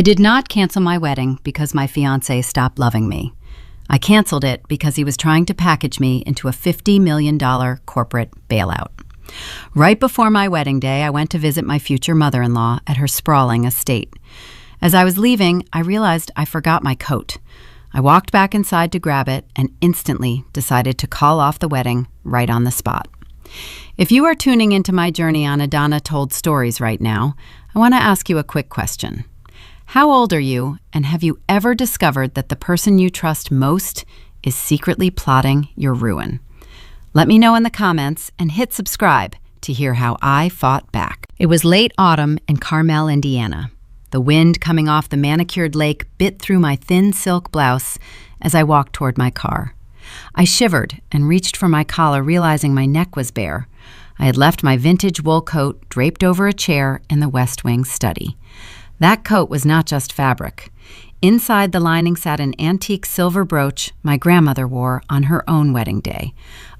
I did not cancel my wedding because my fiancé stopped loving me. I canceled it because he was trying to package me into a $50 million corporate bailout. Right before my wedding day, I went to visit my future mother-in-law at her sprawling estate. As I was leaving, I realized I forgot my coat. I walked back inside to grab it and instantly decided to call off the wedding right on the spot. If you are tuning into my journey on Edana Told Stories right now, I want to ask you a quick question. How old are you, and have you ever discovered that the person you trust most is secretly plotting your ruin? Let me know in the comments and hit subscribe to hear how I fought back. It was late autumn in Carmel, Indiana. The wind coming off the manicured lake bit through my thin silk blouse as I walked toward my car. I shivered and reached for my collar, realizing my neck was bare. I had left my vintage wool coat draped over a chair in the West Wing study. That coat was not just fabric. Inside the lining sat an antique silver brooch my grandmother wore on her own wedding day.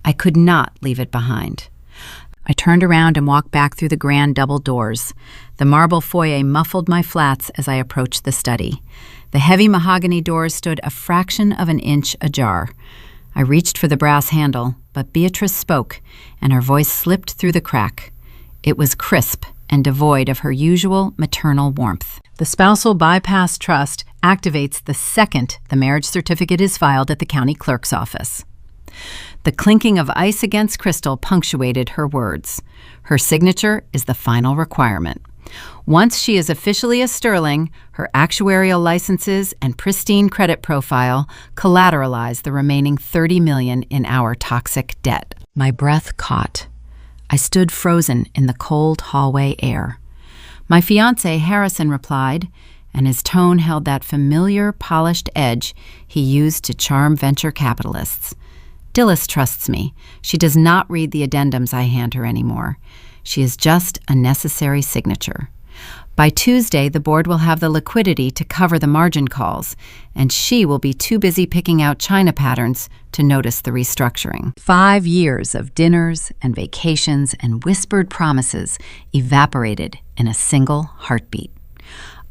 I could not leave it behind. I turned around and walked back through the grand double doors. The marble foyer muffled my flats as I approached the study. The heavy mahogany doors stood a fraction of an inch ajar. I reached for the brass handle, but Beatrice spoke, and her voice slipped through the crack. It was crisp and devoid of her usual maternal warmth. The spousal bypass trust activates the second the marriage certificate is filed at the county clerk's office. The clinking of ice against crystal punctuated her words. Her signature is the final requirement. Once she is officially a sterling, her actuarial licenses and pristine credit profile collateralize the remaining $30 million in our toxic debt. My breath caught. I stood frozen in the cold hallway air. My fiancé, Harrison, replied, and his tone held that familiar, polished edge he used to charm venture capitalists. Dilys trusts me. She does not read the addendums I hand her anymore. She is just a necessary signature. By Tuesday, the board will have the liquidity to cover the margin calls, and she will be too busy picking out china patterns to notice the restructuring. 5 years of dinners and vacations and whispered promises evaporated in a single heartbeat.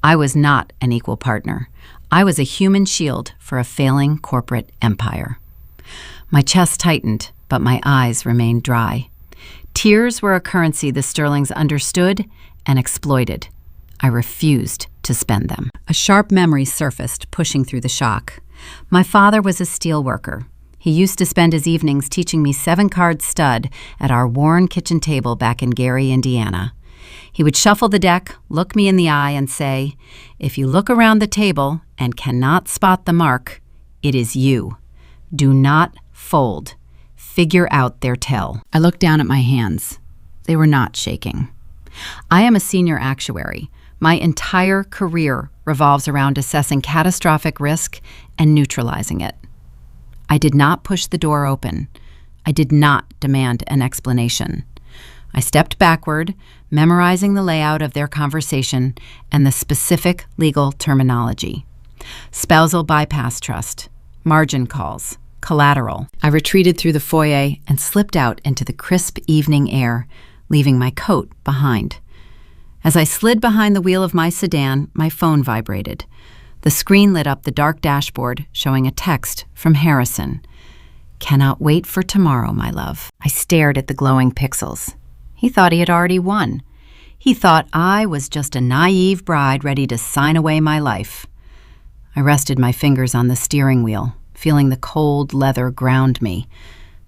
I was not an equal partner. I was a human shield for a failing corporate empire. My chest tightened, but my eyes remained dry. Tears were a currency the Sterlings understood and exploited. I refused to spend them. A sharp memory surfaced, pushing through the shock. My father was a steel worker. He used to spend his evenings teaching me 7-card stud at our worn kitchen table back in Gary, Indiana. He would shuffle the deck, look me in the eye, and say, "If you look around the table and cannot spot the mark, it is you. Do not fold. Figure out their tell." I looked down at my hands. They were not shaking. I am a senior actuary. My entire career revolves around assessing catastrophic risk and neutralizing it. I did not push the door open. I did not demand an explanation. I stepped backward, memorizing the layout of their conversation and the specific legal terminology. Spousal bypass trust, margin calls, collateral. I retreated through the foyer and slipped out into the crisp evening air, leaving my coat behind. As I slid behind the wheel of my sedan, my phone vibrated. The screen lit up the dark dashboard, showing a text from Harrison. "Cannot wait for tomorrow, my love." I stared at the glowing pixels. He thought he had already won. He thought I was just a naive bride ready to sign away my life. I rested my fingers on the steering wheel, feeling the cold leather ground me.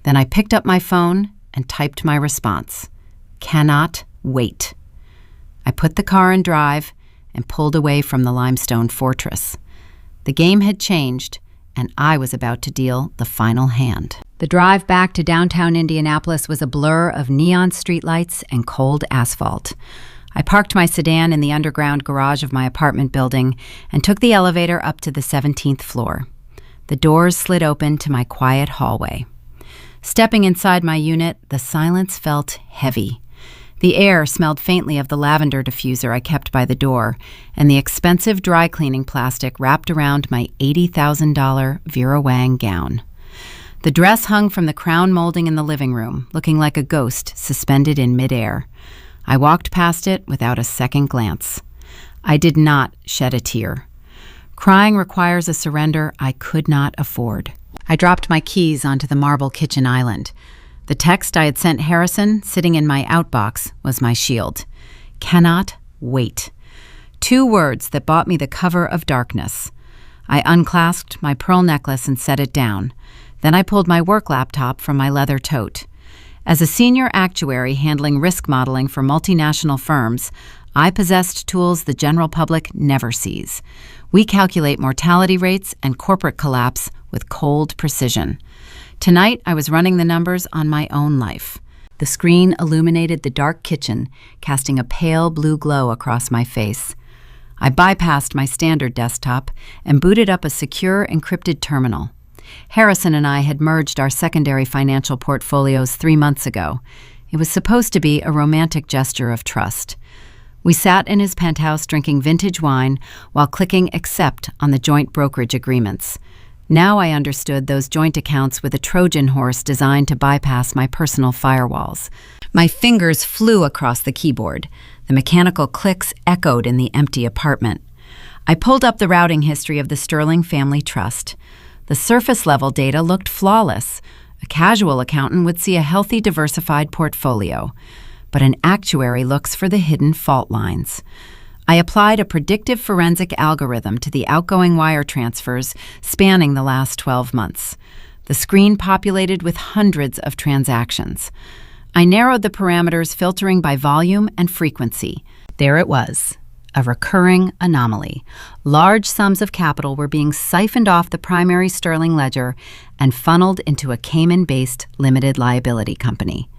Then I picked up my phone and typed my response. "Cannot wait." I put the car in drive and pulled away from the limestone fortress. The game had changed, and I was about to deal the final hand. The drive back to downtown Indianapolis was a blur of neon streetlights and cold asphalt. I parked my sedan in the underground garage of my apartment building and took the elevator up to the 17th floor. The doors slid open to my quiet hallway. Stepping inside my unit, the silence felt heavy. The air smelled faintly of the lavender diffuser I kept by the door and the expensive dry cleaning plastic wrapped around my $80,000 Vera Wang gown. The dress hung from the crown molding in the living room, looking like a ghost suspended in midair. I walked past it without a second glance. I did not shed a tear. Crying requires a surrender I could not afford. I dropped my keys onto the marble kitchen island. The text I had sent Harrison, sitting in my outbox, was my shield. Cannot wait. 2 words that bought me the cover of darkness. I unclasped my pearl necklace and set it down. Then I pulled my work laptop from my leather tote. As a senior actuary handling risk modeling for multinational firms, I possessed tools the general public never sees. We calculate mortality rates and corporate collapse with cold precision. Tonight, I was running the numbers on my own life. The screen illuminated the dark kitchen, casting a pale blue glow across my face. I bypassed my standard desktop and booted up a secure encrypted terminal. Harrison and I had merged our secondary financial portfolios 3 months ago. It was supposed to be a romantic gesture of trust. We sat in his penthouse drinking vintage wine while clicking accept on the joint brokerage agreements. Now I understood those joint accounts with a Trojan horse designed to bypass my personal firewalls. My fingers flew across the keyboard. The mechanical clicks echoed in the empty apartment. I pulled up the routing history of the Sterling Family Trust. The surface-level data looked flawless. A casual accountant would see a healthy, diversified portfolio. But an actuary looks for the hidden fault lines. I applied a predictive forensic algorithm to the outgoing wire transfers spanning the last 12 months. The screen populated with hundreds of transactions. I narrowed the parameters, filtering by volume and frequency. There it was, a recurring anomaly. Large sums of capital were being siphoned off the primary Sterling ledger and funneled into a Cayman-based limited liability company.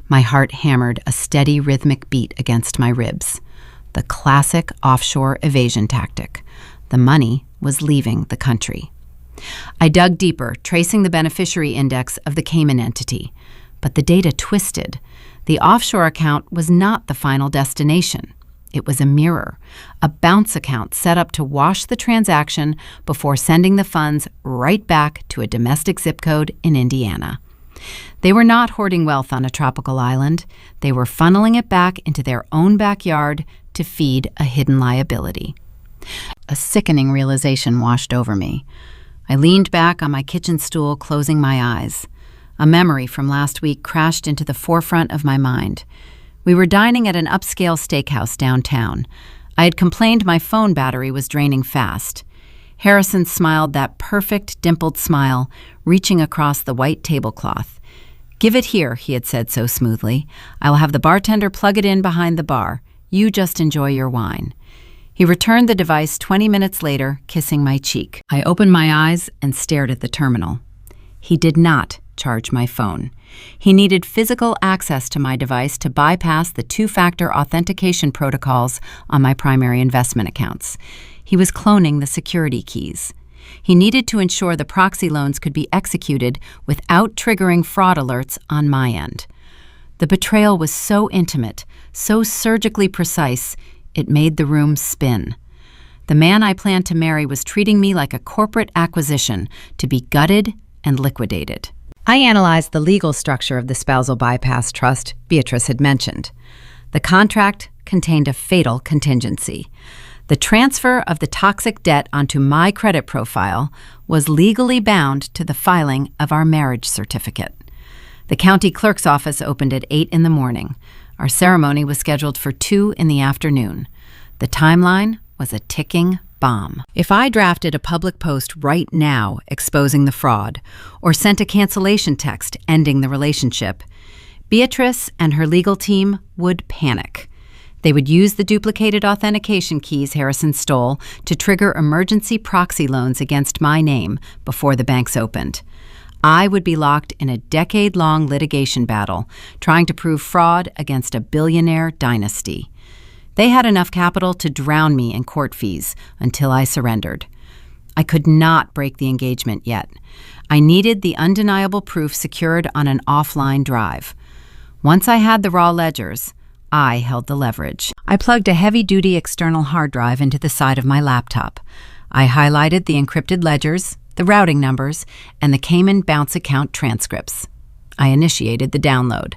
My heart hammered a steady rhythmic beat against my ribs. The classic offshore evasion tactic. The money was leaving the country. I dug deeper, tracing the beneficiary index of the Cayman entity. But the data twisted. The offshore account was not the final destination. It was a mirror, a bounce account set up to wash the transaction before sending the funds right back to a domestic zip code in Indiana. They were not hoarding wealth on a tropical island. They were funneling it back into their own backyard to feed a hidden liability. A sickening realization washed over me. I leaned back on my kitchen stool, closing my eyes. A memory from last week crashed into the forefront of my mind. We were dining at an upscale steakhouse downtown. I had complained my phone battery was draining fast. Harrison smiled that perfect, dimpled smile, reaching across the white tablecloth. "Give it here," he had said so smoothly. "I will have the bartender plug it in behind the bar. You just enjoy your wine." He returned the device 20 minutes later, kissing my cheek. I opened my eyes and stared at the terminal. He did not charge my phone. He needed physical access to my device to bypass the 2-factor authentication protocols on my primary investment accounts. He was cloning the security keys. He needed to ensure the proxy loans could be executed without triggering fraud alerts on my end. The betrayal was so intimate, so surgically precise, it made the room spin. The man I planned to marry was treating me like a corporate acquisition to be gutted and liquidated. I analyzed the legal structure of the spousal bypass trust Beatrice had mentioned. The contract contained a fatal contingency. The transfer of the toxic debt onto my credit profile was legally bound to the filing of our marriage certificate. The county clerk's office opened at 8 in the morning. Our ceremony was scheduled for 2 in the afternoon. The timeline was a ticking bomb. If I drafted a public post right now exposing the fraud, or sent a cancellation text ending the relationship, Beatrice and her legal team would panic. They would use the duplicated authentication keys Harrison stole to trigger emergency proxy loans against my name before the banks opened. I would be locked in a decade-long litigation battle, trying to prove fraud against a billionaire dynasty. They had enough capital to drown me in court fees until I surrendered. I could not break the engagement yet. I needed the undeniable proof secured on an offline drive. Once I had the raw ledgers, I held the leverage. I plugged a heavy-duty external hard drive into the side of my laptop. I highlighted the encrypted ledgers, the routing numbers, and the Cayman bounce account transcripts. I initiated the download.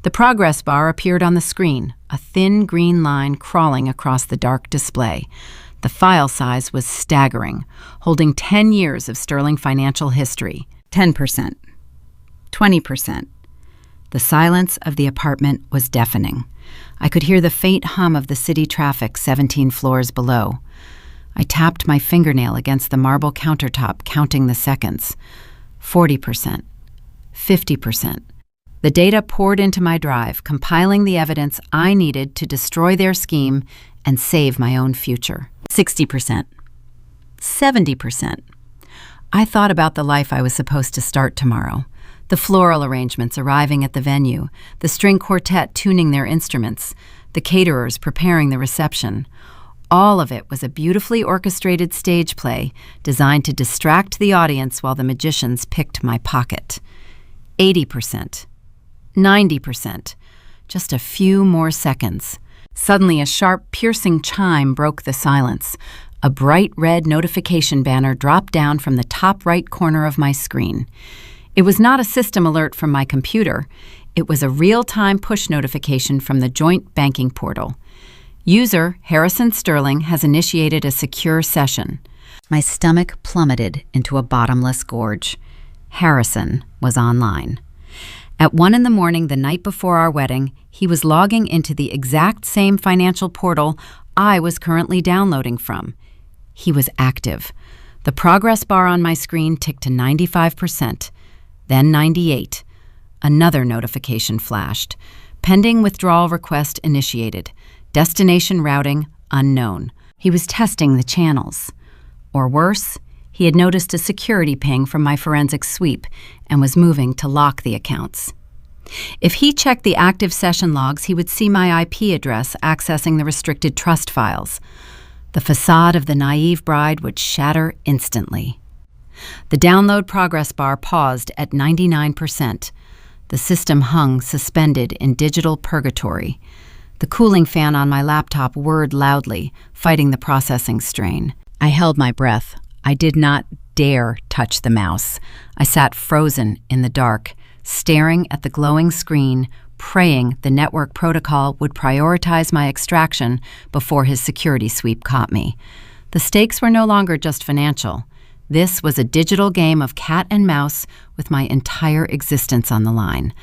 The progress bar appeared on the screen, a thin green line crawling across the dark display. The file size was staggering, holding 10 years of sterling financial history. 10%. 20%. The silence of the apartment was deafening. I could hear the faint hum of the city traffic 17 floors below. I tapped my fingernail against the marble countertop, counting the seconds. 40%. 50%. The data poured into my drive, compiling the evidence I needed to destroy their scheme and save my own future. 60%. 70%. I thought about the life I was supposed to start tomorrow. The floral arrangements arriving at the venue, the string quartet tuning their instruments, the caterers preparing the reception. All of it was a beautifully orchestrated stage play designed to distract the audience while the magicians picked my pocket. 80%. 90%. Just a few more seconds. Suddenly, a sharp, piercing chime broke the silence. A bright red notification banner dropped down from the top right corner of my screen. It was not a system alert from my computer. It was a real-time push notification from the joint banking portal. User Harrison Sterling has initiated a secure session. My stomach plummeted into a bottomless gorge. Harrison was online. At 1 a.m. the night before our wedding, he was logging into the exact same financial portal I was currently downloading from. He was active. The progress bar on my screen ticked to 95%, then 98%. Another notification flashed. Pending withdrawal request initiated. Destination routing unknown. He was testing the channels. Or worse, he had noticed a security ping from my forensic sweep and was moving to lock the accounts. If he checked the active session logs, he would see my IP address accessing the restricted trust files. The facade of the naive bride would shatter instantly. The download progress bar paused at 99%. The system hung suspended in digital purgatory. The cooling fan on my laptop whirred loudly, fighting the processing strain. I held my breath. I did not dare touch the mouse. I sat frozen in the dark, staring at the glowing screen, praying the network protocol would prioritize my extraction before his security sweep caught me. The stakes were no longer just financial. This was a digital game of cat and mouse with my entire existence on the line.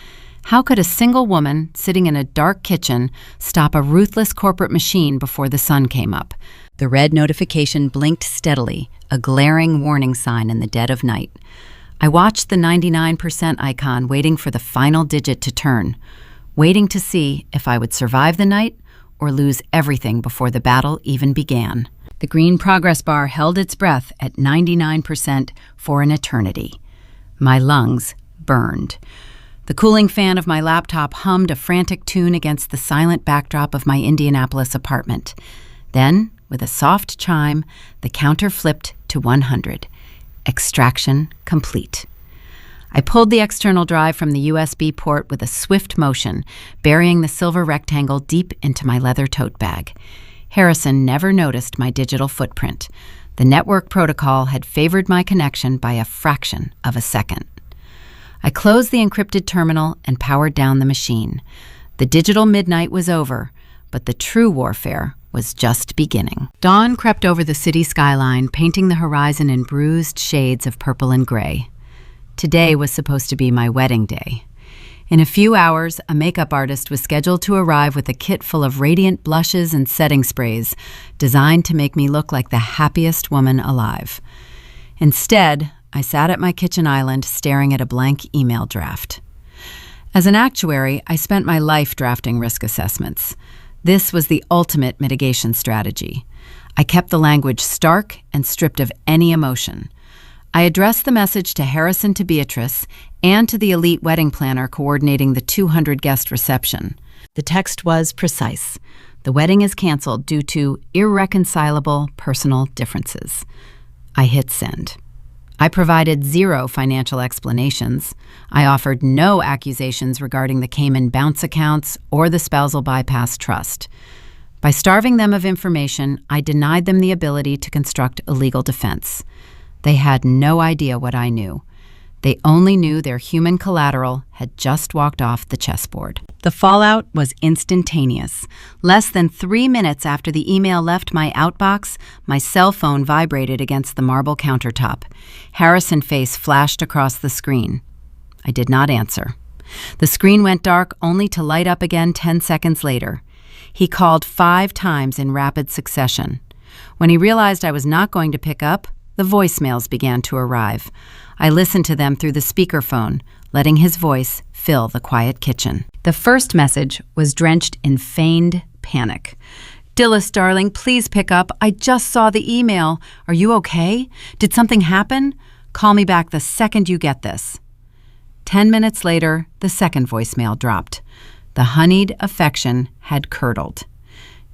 How could a single woman sitting in a dark kitchen stop a ruthless corporate machine before the sun came up? The red notification blinked steadily, a glaring warning sign in the dead of night. I watched the 99% icon, waiting for the final digit to turn, waiting to see if I would survive the night or lose everything before the battle even began. The green progress bar held its breath at 99% for an eternity. My lungs burned. The cooling fan of my laptop hummed a frantic tune against the silent backdrop of my Indianapolis apartment. Then, with a soft chime, the counter flipped to 100. Extraction complete. I pulled the external drive from the USB port with a swift motion, burying the silver rectangle deep into my leather tote bag. Harrison never noticed my digital footprint. The network protocol had favored my connection by a fraction of a second. I closed the encrypted terminal and powered down the machine. The digital midnight was over, but the true warfare was just beginning. Dawn crept over the city skyline, painting the horizon in bruised shades of purple and gray. Today was supposed to be my wedding day. In a few hours, a makeup artist was scheduled to arrive with a kit full of radiant blushes and setting sprays, designed to make me look like the happiest woman alive. Instead, I sat at my kitchen island staring at a blank email draft. As an actuary, I spent my life drafting risk assessments. This was the ultimate mitigation strategy. I kept the language stark and stripped of any emotion. I addressed the message to Harrison, to Beatrice, and to the elite wedding planner coordinating the 200-guest reception. The text was precise. The wedding is canceled due to irreconcilable personal differences. I hit send. I provided zero financial explanations. I offered no accusations regarding the Cayman bounce accounts or the spousal bypass trust. By starving them of information, I denied them the ability to construct a legal defense. They had no idea what I knew. They only knew their human collateral had just walked off the chessboard. The fallout was instantaneous. Less than 3 minutes after the email left my outbox, my cell phone vibrated against the marble countertop. Harrison's face flashed across the screen. I did not answer. The screen went dark only to light up again 10 seconds later. He called 5 times in rapid succession. When he realized I was not going to pick up, the voicemails began to arrive. I listened to them through the speakerphone, letting his voice fill the quiet kitchen. The first message was drenched in feigned panic. "Dilys, darling, please pick up. I just saw the email. Are you okay? Did something happen? Call me back the second you get this." 10 minutes later, the second voicemail dropped. The honeyed affection had curdled.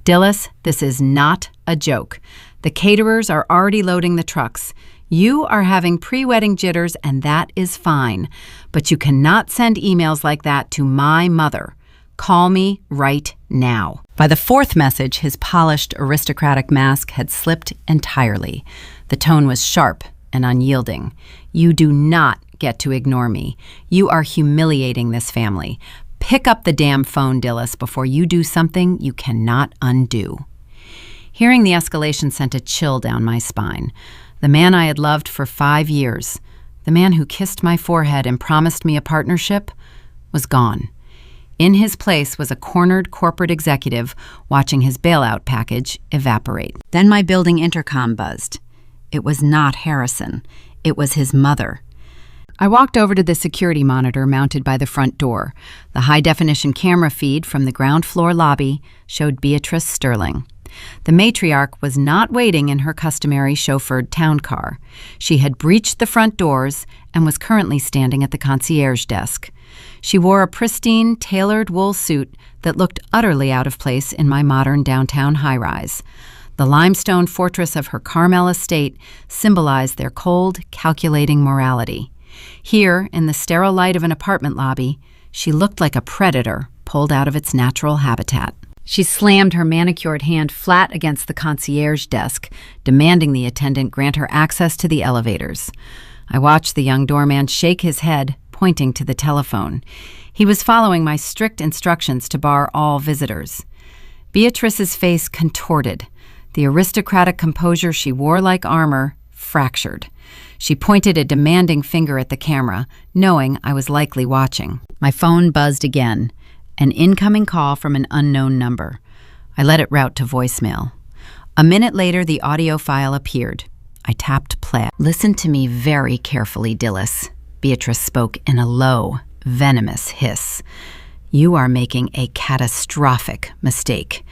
"Dilys, this is not a joke. The caterers are already loading the trucks. You are having pre-wedding jitters, and that is fine. But you cannot send emails like that to my mother. Call me right now." By the fourth message, his polished, aristocratic mask had slipped entirely. The tone was sharp and unyielding. "You do not get to ignore me. You are humiliating this family. Pick up the damn phone, Dilys, before you do something you cannot undo." Hearing the escalation sent a chill down my spine. The man I had loved for 5 years, the man who kissed my forehead and promised me a partnership, was gone. In his place was a cornered corporate executive watching his bailout package evaporate. Then my building intercom buzzed. It was not Harrison. It was his mother. I walked over to the security monitor mounted by the front door. The high-definition camera feed from the ground floor lobby showed Beatrice Sterling. The matriarch was not waiting in her customary chauffeured town car. She had breached the front doors and was currently standing at the concierge desk. She wore a pristine, tailored wool suit that looked utterly out of place in my modern downtown high-rise. The limestone fortress of her Carmel estate symbolized their cold, calculating morality. Here, in the sterile light of an apartment lobby, she looked like a predator pulled out of its natural habitat. She slammed her manicured hand flat against the concierge desk, demanding the attendant grant her access to the elevators. I watched the young doorman shake his head, pointing to the telephone. He was following my strict instructions to bar all visitors. Beatrice's face contorted. The aristocratic composure she wore like armor fractured. She pointed a demanding finger at the camera, knowing I was likely watching. My phone buzzed again. An incoming call from an unknown number. I let it route to voicemail. A minute later, the audio file appeared. I tapped play. "Listen to me very carefully, Dilys." Beatrice spoke in a low, venomous hiss. "You are making a catastrophic mistake.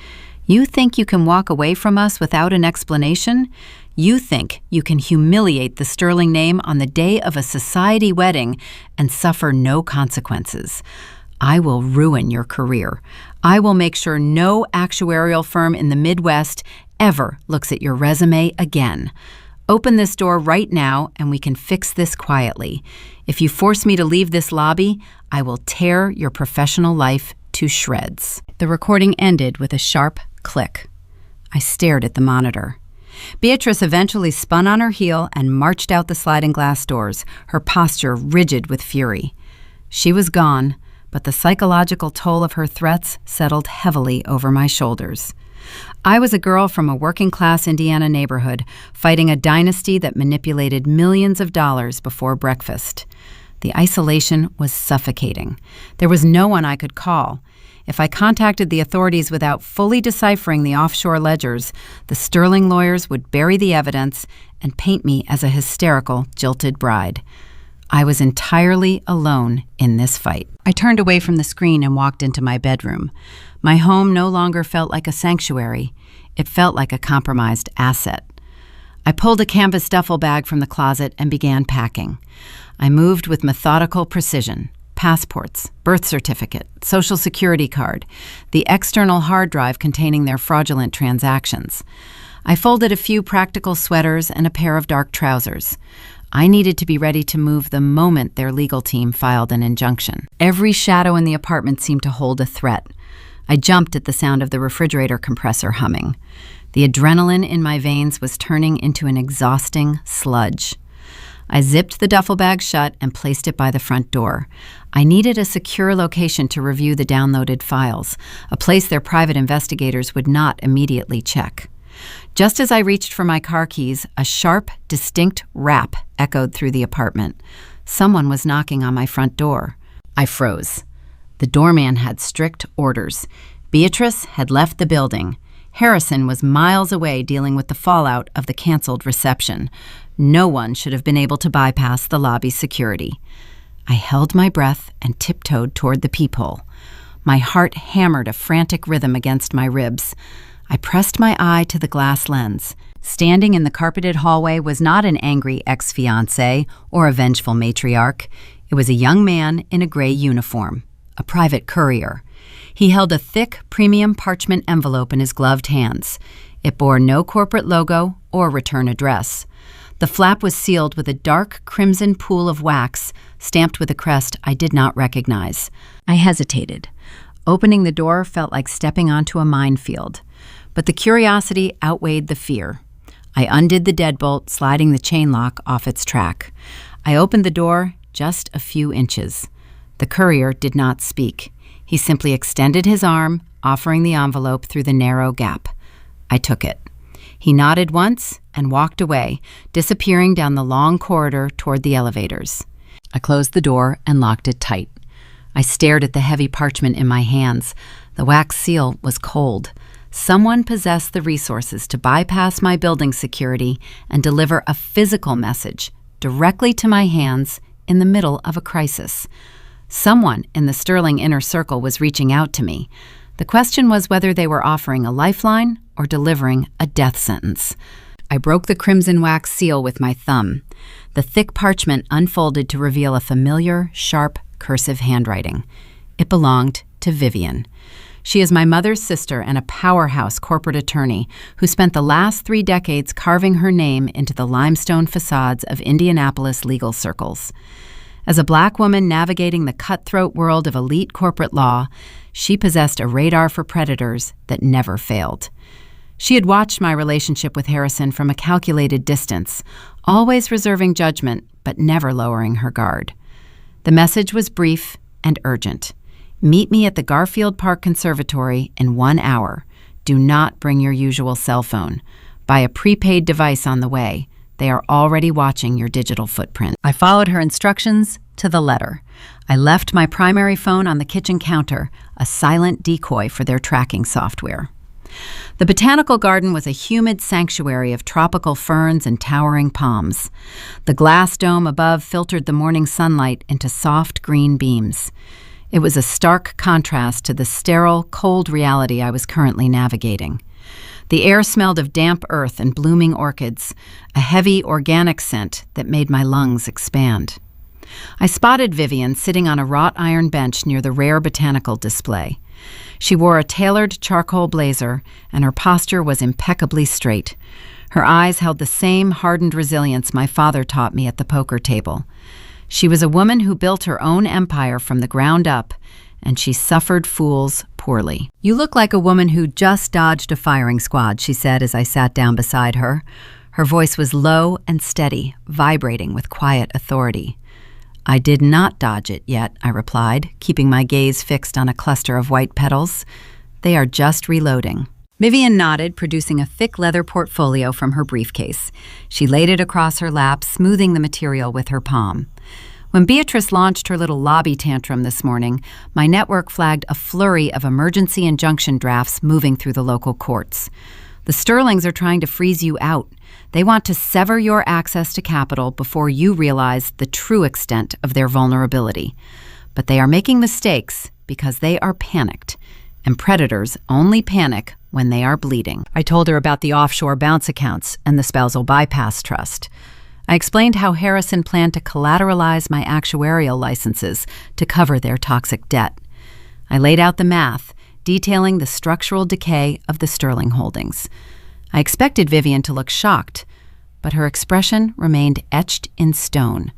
You think you can walk away from us without an explanation? You think you can humiliate the Sterling name on the day of a society wedding and suffer no consequences. I will ruin your career. I will make sure no actuarial firm in the Midwest ever looks at your resume again. Open this door right now and we can fix this quietly. If you force me to leave this lobby, I will tear your professional life to shreds." The recording ended with a sharp click. I stared at the monitor. Beatrice eventually spun on her heel and marched out the sliding glass doors, her posture rigid with fury. She was gone, but the psychological toll of her threats settled heavily over my shoulders. I was a girl from a working-class Indiana neighborhood, fighting a dynasty that manipulated millions of dollars before breakfast. The isolation was suffocating. There was no one I could call. If I contacted the authorities without fully deciphering the offshore ledgers, the Sterling lawyers would bury the evidence and paint me as a hysterical, jilted bride. I was entirely alone in this fight. I turned away from the screen and walked into my bedroom. My home no longer felt like a sanctuary. It felt like a compromised asset. I pulled a canvas duffel bag from the closet and began packing. I moved with methodical precision. Passports, birth certificate, social security card, the external hard drive containing their fraudulent transactions. I folded a few practical sweaters and a pair of dark trousers. I needed to be ready to move the moment their legal team filed an injunction. Every shadow in the apartment seemed to hold a threat. I jumped at the sound of the refrigerator compressor humming. The adrenaline in my veins was turning into an exhausting sludge. I zipped the duffel bag shut and placed it by the front door. I needed a secure location to review the downloaded files, a place their private investigators would not immediately check. Just as I reached for my car keys, a sharp, distinct rap echoed through the apartment. Someone was knocking on my front door. I froze. The doorman had strict orders. Beatrice had left the building. Harrison was miles away dealing with the fallout of the canceled reception. No one should have been able to bypass the lobby security. I held my breath and tiptoed toward the peephole. My heart hammered a frantic rhythm against my ribs. I pressed my eye to the glass lens. Standing in the carpeted hallway was not an angry ex-fiancé or a vengeful matriarch. It was a young man in a gray uniform, a private courier. He held a thick, premium parchment envelope in his gloved hands. It bore no corporate logo or return address. The flap was sealed with a dark crimson pool of wax, stamped with a crest I did not recognize. I hesitated. Opening the door felt like stepping onto a minefield. But the curiosity outweighed the fear. I undid the deadbolt, sliding the chain lock off its track. I opened the door just a few inches. The courier did not speak. He simply extended his arm, offering the envelope through the narrow gap. I took it. He nodded once and walked away, disappearing down the long corridor toward the elevators. I closed the door and locked it tight. I stared at the heavy parchment in my hands. The wax seal was cold. Someone possessed the resources to bypass my building security and deliver a physical message directly to my hands in the middle of a crisis. Someone in the Sterling inner circle was reaching out to me. The question was whether they were offering a lifeline or delivering a death sentence. I broke the crimson wax seal with my thumb. The thick parchment unfolded to reveal a familiar, sharp, cursive handwriting. It belonged to Vivian. She is my mother's sister and a powerhouse corporate attorney who spent the last 3 decades carving her name into the limestone facades of Indianapolis legal circles. As a black woman navigating the cutthroat world of elite corporate law, she possessed a radar for predators that never failed. She had watched my relationship with Harrison from a calculated distance, always reserving judgment but never lowering her guard. The message was brief and urgent. Meet me at the Garfield Park Conservatory in 1 hour. Do not bring your usual cell phone. Buy a prepaid device on the way. They are already watching your digital footprint. I followed her instructions to the letter. I left my primary phone on the kitchen counter, a silent decoy for their tracking software. The botanical garden was a humid sanctuary of tropical ferns and towering palms. The glass dome above filtered the morning sunlight into soft green beams. It was a stark contrast to the sterile, cold reality I was currently navigating. The air smelled of damp earth and blooming orchids, a heavy organic scent that made my lungs expand. I spotted Vivian sitting on a wrought iron bench near the rare botanical display. She wore a tailored charcoal blazer, and her posture was impeccably straight. Her eyes held the same hardened resilience my father taught me at the poker table. She was a woman who built her own empire from the ground up, and she suffered fools poorly. "You look like a woman who just dodged a firing squad," she said as I sat down beside her. Her voice was low and steady, vibrating with quiet authority. "I did not dodge it yet," I replied, keeping my gaze fixed on a cluster of white petals. "They are just reloading." Vivian nodded, producing a thick leather portfolio from her briefcase. She laid it across her lap, smoothing the material with her palm. When Beatrice launched her little lobby tantrum this morning, my network flagged a flurry of emergency injunction drafts moving through the local courts. The Sterlings are trying to freeze you out. They want to sever your access to capital before you realize the true extent of their vulnerability. But they are making mistakes because they are panicked, and predators only panic when they are bleeding. I told her about the offshore bounce accounts and the spousal bypass trust. I explained how Harrison planned to collateralize my actuarial licenses to cover their toxic debt. I laid out the math, detailing the structural decay of the Sterling holdings. I expected Vivian to look shocked, but her expression remained etched in stone.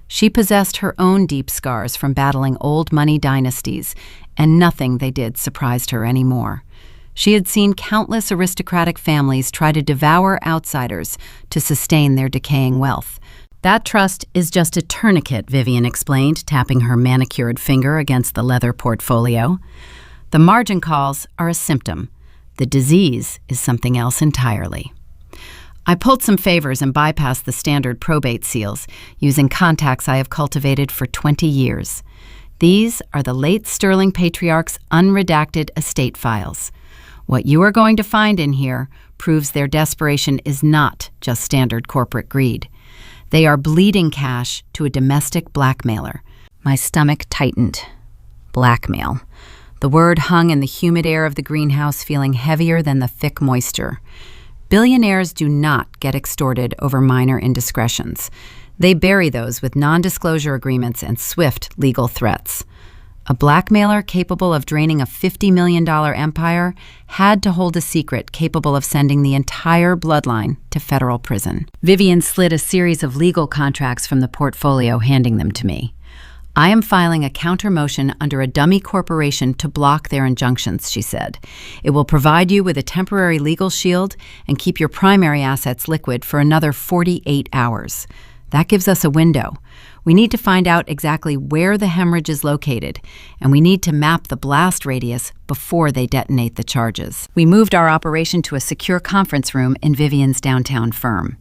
She possessed her own deep scars from battling old money dynasties, and nothing they did surprised her anymore. She had seen countless aristocratic families try to devour outsiders to sustain their decaying wealth. That trust is just a tourniquet, Vivian explained, tapping her manicured finger against the leather portfolio. The margin calls are a symptom. The disease is something else entirely. I pulled some favors and bypassed the standard probate seals, using contacts I have cultivated for 20 years. These are the late Sterling Patriarch's unredacted estate files. What you are going to find in here proves their desperation is not just standard corporate greed. They are bleeding cash to a domestic blackmailer. My stomach tightened. Blackmail. The word hung in the humid air of the greenhouse, feeling heavier than the thick moisture. Billionaires do not get extorted over minor indiscretions. They bury those with non-disclosure agreements and swift legal threats. A blackmailer capable of draining a $50 million empire had to hold a secret capable of sending the entire bloodline to federal prison. Vivian slid a series of legal contracts from the portfolio, handing them to me. I am filing a counter-motion under a dummy corporation to block their injunctions, she said. It will provide you with a temporary legal shield and keep your primary assets liquid for another 48 hours. That gives us a window. We need to find out exactly where the hemorrhage is located, and we need to map the blast radius before they detonate the charges. We moved our operation to a secure conference room in Vivian's downtown firm.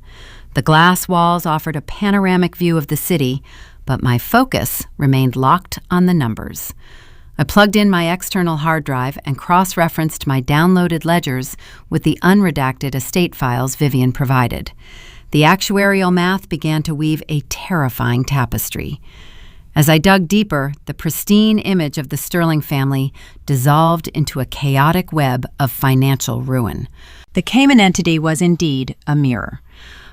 The glass walls offered a panoramic view of the city, but my focus remained locked on the numbers. I plugged in my external hard drive and cross-referenced my downloaded ledgers with the unredacted estate files Vivian provided. The actuarial math began to weave a terrifying tapestry. As I dug deeper, the pristine image of the Sterling family dissolved into a chaotic web of financial ruin. The Cayman entity was indeed a mirror.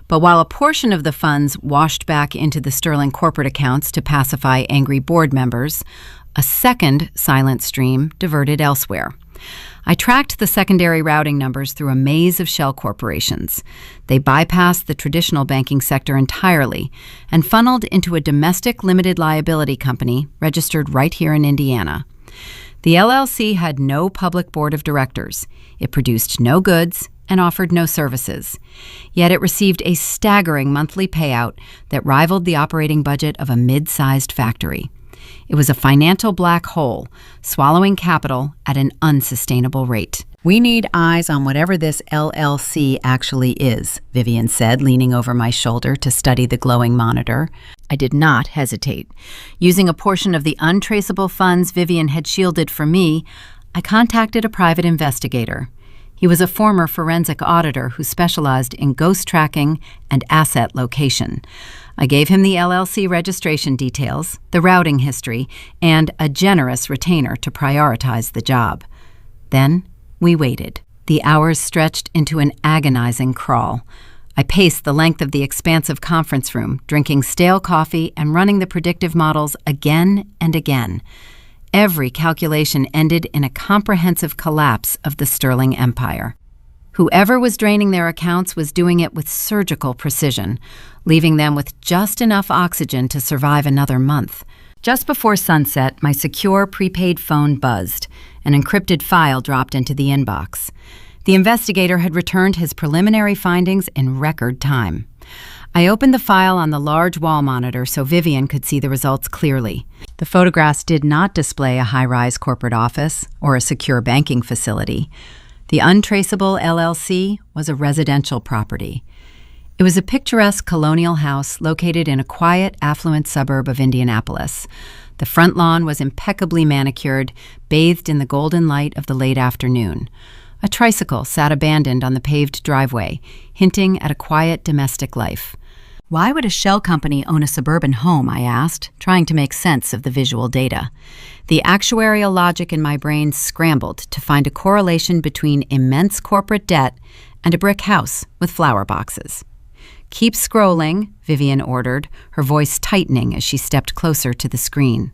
But while a portion of the funds washed back into the Sterling corporate accounts to pacify angry board members, a second silent stream diverted elsewhere. I tracked the secondary routing numbers through a maze of shell corporations. They bypassed the traditional banking sector entirely and funneled into a domestic limited liability company registered right here in Indiana. The LLC had no public board of directors. It produced no goods and offered no services. Yet it received a staggering monthly payout that rivaled the operating budget of a mid-sized factory. It was a financial black hole, swallowing capital at an unsustainable rate. "We need eyes on whatever this LLC actually is," Vivian said, leaning over my shoulder to study the glowing monitor. I did not hesitate. Using a portion of the untraceable funds Vivian had shielded for me, I contacted a private investigator. He was a former forensic auditor who specialized in ghost tracking and asset location. I gave him the LLC registration details, the routing history, and a generous retainer to prioritize the job. Then we waited. The hours stretched into an agonizing crawl. I paced the length of the expansive conference room, drinking stale coffee and running the predictive models again and again. Every calculation ended in a comprehensive collapse of the Sterling empire. Whoever was draining their accounts was doing it with surgical precision, leaving them with just enough oxygen to survive another month. Just before sunset, my secure prepaid phone buzzed. An encrypted file dropped into the inbox. The investigator had returned his preliminary findings in record time. I opened the file on the large wall monitor so Vivian could see the results clearly. The photographs did not display a high-rise corporate office or a secure banking facility. The untraceable LLC was a residential property. It was a picturesque colonial house located in a quiet, affluent suburb of Indianapolis. The front lawn was impeccably manicured, bathed in the golden light of the late afternoon. A tricycle sat abandoned on the paved driveway, hinting at a quiet domestic life. Why would a shell company own a suburban home, I asked, trying to make sense of the visual data. The actuarial logic in my brain scrambled to find a correlation between immense corporate debt and a brick house with flower boxes. "Keep scrolling," Vivian ordered, her voice tightening as she stepped closer to the screen.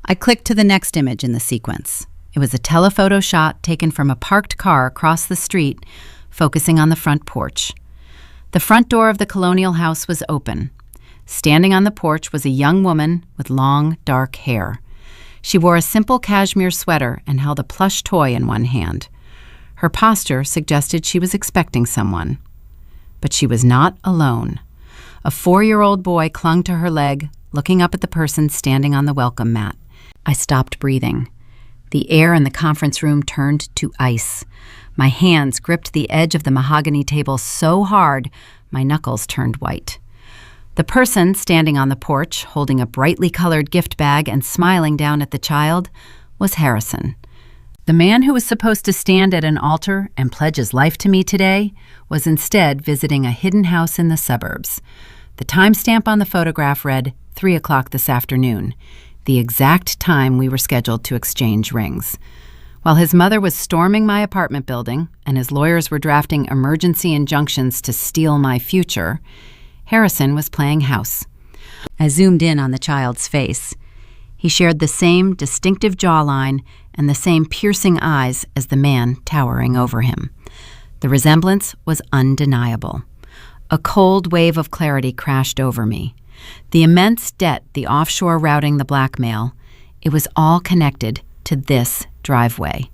I clicked to the next image in the sequence. It was a telephoto shot taken from a parked car across the street, focusing on the front porch. The front door of the colonial house was open. Standing on the porch was a young woman with long, dark hair. She wore a simple cashmere sweater and held a plush toy in one hand. Her posture suggested she was expecting someone. But she was not alone. A 4-year-old boy clung to her leg, looking up at the person standing on the welcome mat. I stopped breathing. The air in the conference room turned to ice. My hands gripped the edge of the mahogany table so hard, my knuckles turned white. The person standing on the porch, holding a brightly colored gift bag and smiling down at the child, was Harrison. The man who was supposed to stand at an altar and pledge his life to me today was instead visiting a hidden house in the suburbs. The timestamp on the photograph read 3 o'clock this afternoon, the exact time we were scheduled to exchange rings. While his mother was storming my apartment building and his lawyers were drafting emergency injunctions to steal my future, Harrison was playing house. I zoomed in on the child's face. He shared the same distinctive jawline and the same piercing eyes as the man towering over him. The resemblance was undeniable. A cold wave of clarity crashed over me. The immense debt, the offshore routing, the blackmail, it was all connected to this driveway.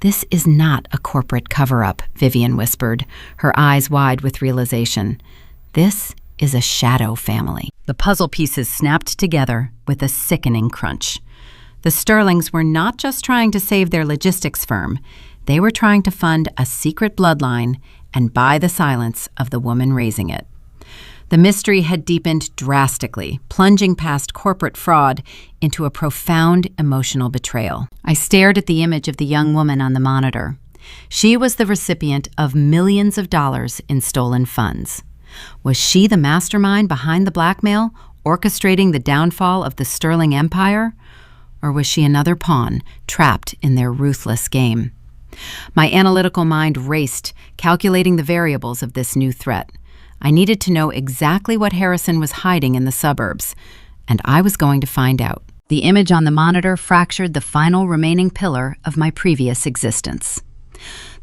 "This is not a corporate cover-up," Vivian whispered, her eyes wide with realization. "This is a shadow family." The puzzle pieces snapped together with a sickening crunch. The Sterlings were not just trying to save their logistics firm, they were trying to fund a secret bloodline and buy the silence of the woman raising it. The mystery had deepened drastically, plunging past corporate fraud into a profound emotional betrayal. I stared at the image of the young woman on the monitor. She was the recipient of millions of dollars in stolen funds. Was she the mastermind behind the blackmail, orchestrating the downfall of the Sterling Empire? Or was she another pawn trapped in their ruthless game? My analytical mind raced, calculating the variables of this new threat. I needed to know exactly what Harrison was hiding in the suburbs, and I was going to find out. The image on the monitor fractured the final remaining pillar of my previous existence.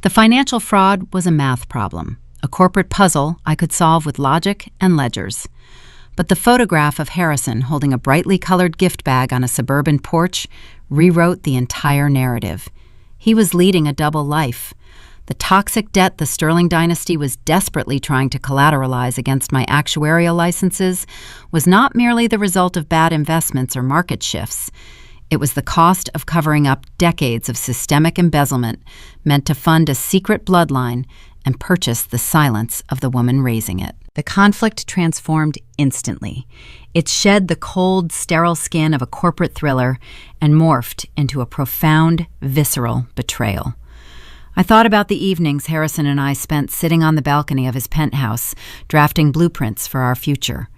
The financial fraud was a math problem, a corporate puzzle I could solve with logic and ledgers. But the photograph of Harrison holding a brightly colored gift bag on a suburban porch rewrote the entire narrative. He was leading a double life. The toxic debt the Sterling dynasty was desperately trying to collateralize against my actuarial licenses was not merely the result of bad investments or market shifts. It was the cost of covering up decades of systemic embezzlement meant to fund a secret bloodline and purchase the silence of the woman raising it. The conflict transformed instantly. It shed the cold, sterile skin of a corporate thriller and morphed into a profound, visceral betrayal. I thought about the evenings Harrison and I spent sitting on the balcony of his penthouse, drafting blueprints for our future.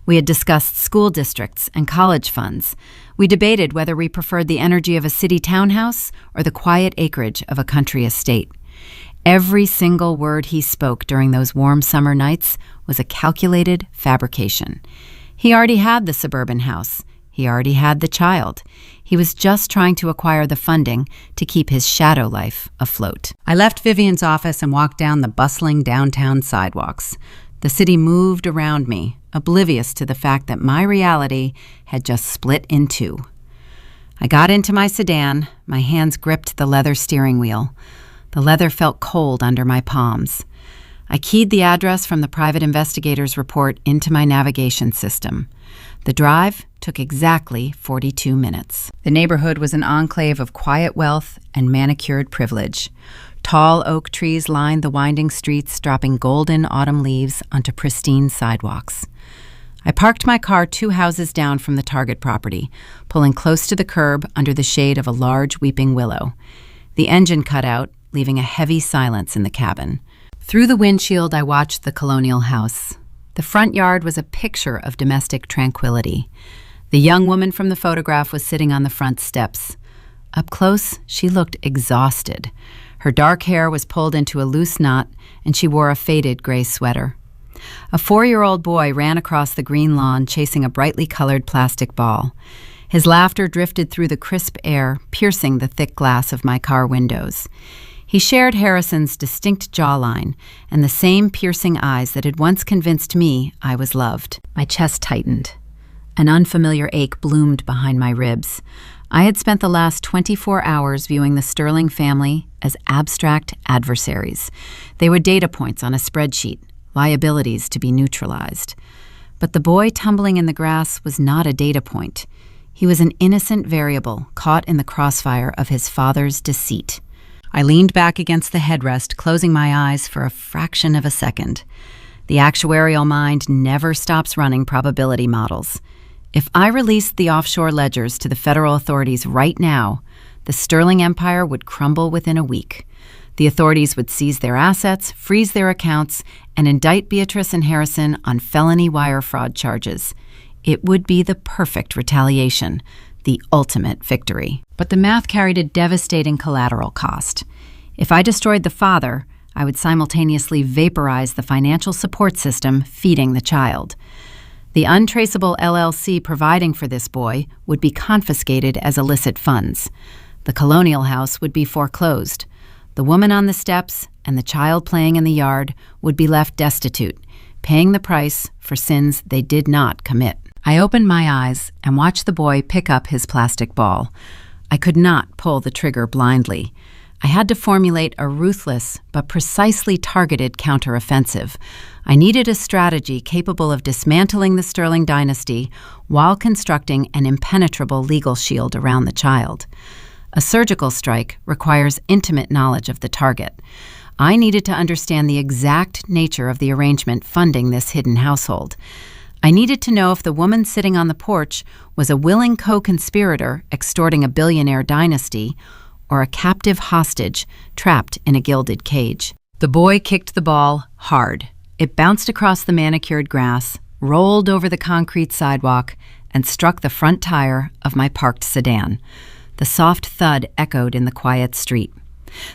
We had discussed school districts and college funds. We debated whether we preferred the energy of a city townhouse or the quiet acreage of a country estate. Every single word he spoke during those warm summer nights was a calculated fabrication. He already had the suburban house. He already had the child. He was just trying to acquire the funding to keep his shadow life afloat. I left Vivian's office and walked down the bustling downtown sidewalks. The city moved around me, oblivious to the fact that my reality had just split in two. I got into my sedan. My hands gripped the leather steering wheel. The leather felt cold under my palms. I keyed the address from the private investigator's report into my navigation system. The drive took exactly 42 minutes. The neighborhood was an enclave of quiet wealth and manicured privilege. Tall oak trees lined the winding streets, dropping golden autumn leaves onto pristine sidewalks. I parked my car 2 houses down from the Target property, pulling close to the curb under the shade of a large weeping willow. The engine cut out, leaving a heavy silence in the cabin. Through the windshield, I watched the colonial house. The front yard was a picture of domestic tranquility. The young woman from the photograph was sitting on the front steps. Up close, she looked exhausted. Her dark hair was pulled into a loose knot, and she wore a faded gray sweater. A 4-year-old boy ran across the green lawn, chasing a brightly colored plastic ball. His laughter drifted through the crisp air, piercing the thick glass of my car windows. He shared Harrison's distinct jawline and the same piercing eyes that had once convinced me I was loved. My chest tightened. An unfamiliar ache bloomed behind my ribs. I had spent the last 24 hours viewing the Sterling family as abstract adversaries. They were data points on a spreadsheet, liabilities to be neutralized. But the boy tumbling in the grass was not a data point. He was an innocent variable caught in the crossfire of his father's deceit. I leaned back against the headrest, closing my eyes for a fraction of a second. The actuarial mind never stops running probability models. If I released the offshore ledgers to the federal authorities right now, the Sterling Empire would crumble within a week. The authorities would seize their assets, freeze their accounts, and indict Beatrice and Harrison on felony wire fraud charges. It would be the perfect retaliation, the ultimate victory. But the math carried a devastating collateral cost. If I destroyed the father, I would simultaneously vaporize the financial support system feeding the child. The untraceable LLC providing for this boy would be confiscated as illicit funds. The colonial house would be foreclosed. The woman on the steps and the child playing in the yard would be left destitute, paying the price for sins they did not commit. I opened my eyes and watched the boy pick up his plastic ball. I could not pull the trigger blindly. I had to formulate a ruthless but precisely targeted counteroffensive. I needed a strategy capable of dismantling the Sterling dynasty while constructing an impenetrable legal shield around the child. A surgical strike requires intimate knowledge of the target. I needed to understand the exact nature of the arrangement funding this hidden household. I needed to know if the woman sitting on the porch was a willing co-conspirator extorting a billionaire dynasty or a captive hostage trapped in a gilded cage. The boy kicked the ball hard. It bounced across the manicured grass, rolled over the concrete sidewalk, and struck the front tire of my parked sedan. The soft thud echoed in the quiet street.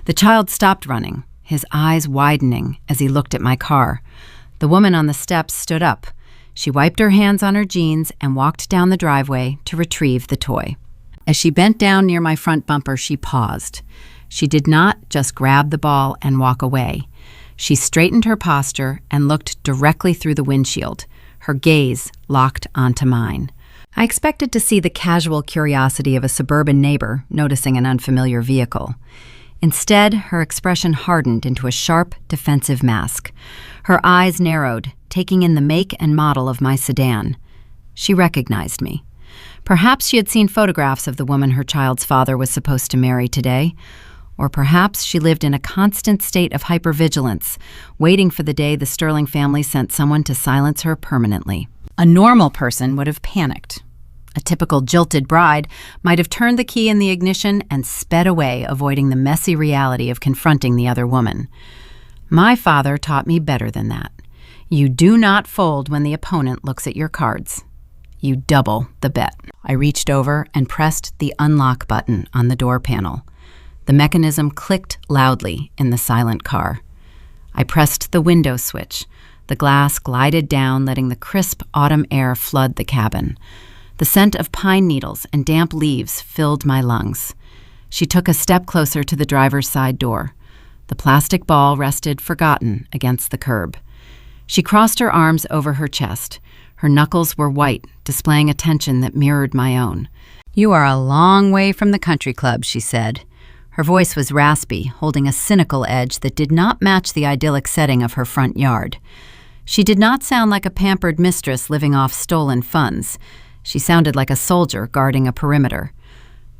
The child stopped running, his eyes widening as he looked at my car. The woman on the steps stood up. She wiped her hands on her jeans and walked down the driveway to retrieve the toy. As she bent down near my front bumper, she paused. She did not just grab the ball and walk away. She straightened her posture and looked directly through the windshield, her gaze locked onto mine. I expected to see the casual curiosity of a suburban neighbor noticing an unfamiliar vehicle. Instead, her expression hardened into a sharp, defensive mask. Her eyes narrowed, taking in the make and model of my sedan. She recognized me. Perhaps she had seen photographs of the woman her child's father was supposed to marry today. Or perhaps she lived in a constant state of hypervigilance, waiting for the day the Sterling family sent someone to silence her permanently. A normal person would have panicked. A typical jilted bride might have turned the key in the ignition and sped away, avoiding the messy reality of confronting the other woman. My father taught me better than that. You do not fold when the opponent looks at your cards. You double the bet. I reached over and pressed the unlock button on the door panel. The mechanism clicked loudly in the silent car. I pressed the window switch. The glass glided down, letting the crisp autumn air flood the cabin. The scent of pine needles and damp leaves filled my lungs. She took a step closer to the driver's side door. The plastic ball rested forgotten against the curb. She crossed her arms over her chest. Her knuckles were white, displaying a tension that mirrored my own. "You are a long way from the country club," she said. Her voice was raspy, holding a cynical edge that did not match the idyllic setting of her front yard. She did not sound like a pampered mistress living off stolen funds. She sounded like a soldier guarding a perimeter.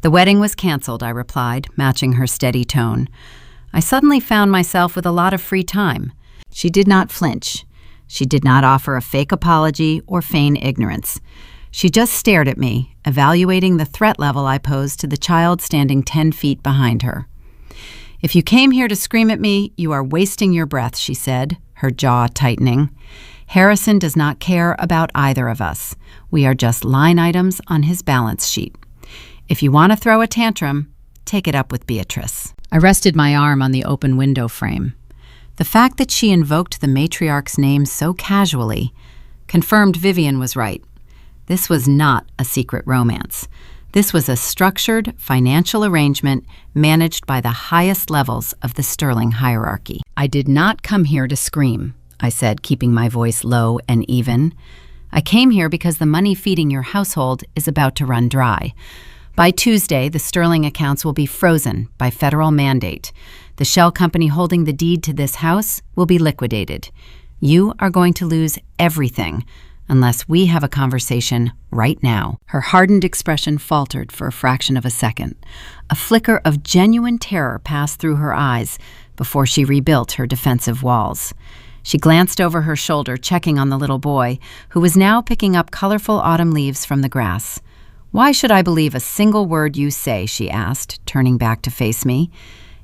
"The wedding was canceled," I replied, matching her steady tone. I suddenly found myself with a lot of free time. She did not flinch. She did not offer a fake apology or feign ignorance. She just stared at me, evaluating the threat level I posed to the child standing 10 feet behind her. "If you came here to scream at me, you are wasting your breath," she said, her jaw tightening. "Harrison does not care about either of us. We are just line items on his balance sheet. If you want to throw a tantrum, take it up with Beatrice." I rested my arm on the open window frame. The fact that she invoked the matriarch's name so casually confirmed Vivian was right. This was not a secret romance. This was a structured financial arrangement managed by the highest levels of the Sterling hierarchy. "I did not come here to scream," I said, keeping my voice low and even. "I came here because the money feeding your household is about to run dry. By Tuesday, the Sterling accounts will be frozen by federal mandate. The shell company holding the deed to this house will be liquidated. You are going to lose everything, unless we have a conversation right now." Her hardened expression faltered for a fraction of a second. A flicker of genuine terror passed through her eyes before she rebuilt her defensive walls. She glanced over her shoulder, checking on the little boy, who was now picking up colorful autumn leaves from the grass. "Why should I believe a single word you say?" she asked, turning back to face me.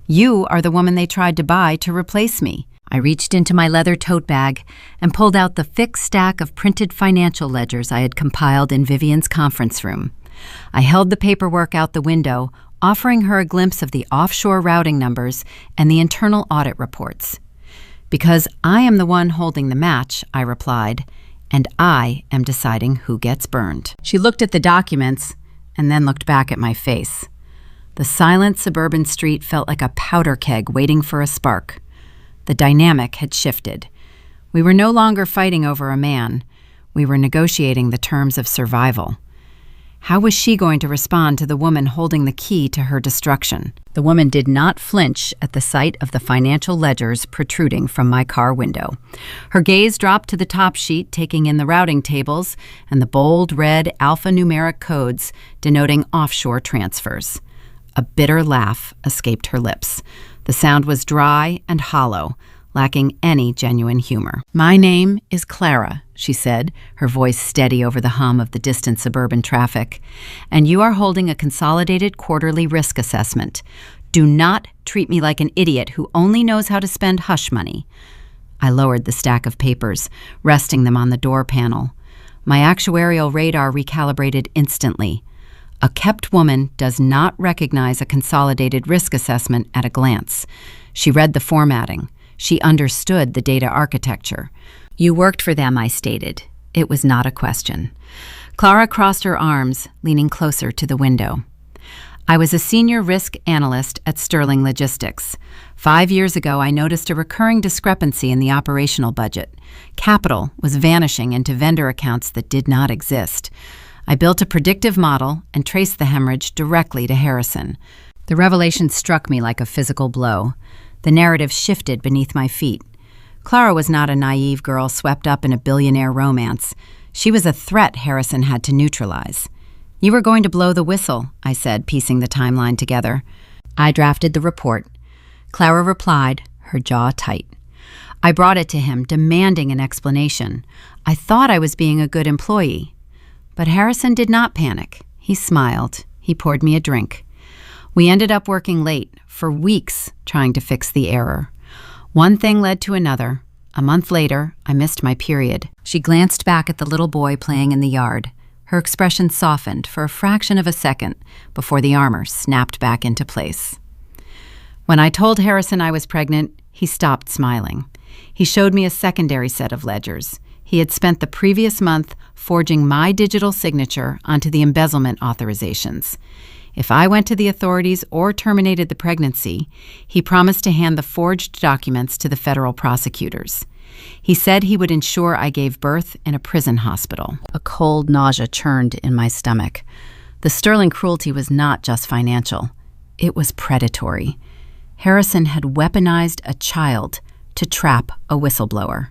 "You are the woman they tried to buy to replace me." I reached into my leather tote bag and pulled out the thick stack of printed financial ledgers I had compiled in Vivian's conference room. I held the paperwork out the window, offering her a glimpse of the offshore routing numbers and the internal audit reports. "Because I am the one holding the match," I replied, "and I am deciding who gets burned." She looked at the documents and then looked back at my face. The silent suburban street felt like a powder keg waiting for a spark. The dynamic had shifted. We were no longer fighting over a man. We were negotiating the terms of survival. How was she going to respond to the woman holding the key to her destruction? The woman did not flinch at the sight of the financial ledgers protruding from my car window. Her gaze dropped to the top sheet, taking in the routing tables and the bold red alphanumeric codes denoting offshore transfers. A bitter laugh escaped her lips. The sound was dry and hollow, lacking any genuine humor. "My name is Clara," she said, her voice steady over the hum of the distant suburban traffic, "and you are holding a consolidated quarterly risk assessment. Do not treat me like an idiot who only knows how to spend hush money." I lowered the stack of papers, resting them on the door panel. My actuarial radar recalibrated instantly. A kept woman does not recognize a consolidated risk assessment at a glance. She read the formatting. She understood the data architecture. "You worked for them," I stated. It was not a question. Clara crossed her arms, leaning closer to the window. "I was a senior risk analyst at Sterling Logistics. 5 years ago, I noticed a recurring discrepancy in the operational budget. Capital was vanishing into vendor accounts that did not exist. I built a predictive model and traced the hemorrhage directly to Harrison. The revelation struck me like a physical blow. The narrative shifted beneath my feet. Clara was not a naive girl swept up in a billionaire romance. She was a threat Harrison had to neutralize. "You were going to blow the whistle," I said, piecing the timeline together. "I drafted the report." Clara replied, her jaw tight. I brought it to him, demanding an explanation. I thought I was being a good employee. But Harrison did not panic. He smiled. He poured me a drink. We ended up working late, for weeks, trying to fix the error. One thing led to another. A month later, I missed my period. She glanced back at the little boy playing in the yard. Her expression softened for a fraction of a second before the armor snapped back into place. When I told Harrison I was pregnant, he stopped smiling. He showed me a secondary set of ledgers. He had spent the previous month forging my digital signature onto the embezzlement authorizations. If I went to the authorities or terminated the pregnancy, he promised to hand the forged documents to the federal prosecutors. He said he would ensure I gave birth in a prison hospital. A cold nausea churned in my stomach. The Sterling cruelty was not just financial. It was predatory. Harrison had weaponized a child to trap a whistleblower.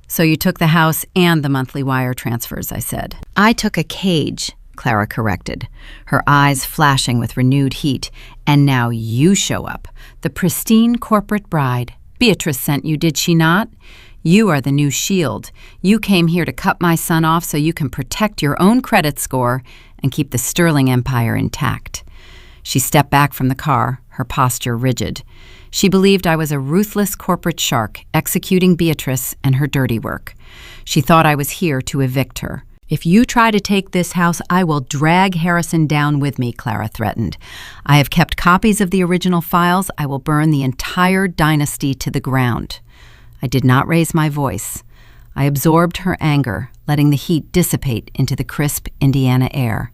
"So you took the house and the monthly wire transfers," I said. "I took a cage," Clara corrected, her eyes flashing with renewed heat. "And now you show up, the pristine corporate bride. Beatrice sent you, did she not? You are the new shield. You came here to cut my son off so you can protect your own credit score and keep the Sterling empire intact." She stepped back from the car, her posture rigid. She believed I was a ruthless corporate shark executing Beatrice and her dirty work. She thought I was here to evict her. "If you try to take this house, I will drag Harrison down with me," Clara threatened. "I have kept copies of the original files. I will burn the entire dynasty to the ground." I did not raise my voice. I absorbed her anger, letting the heat dissipate into the crisp Indiana air.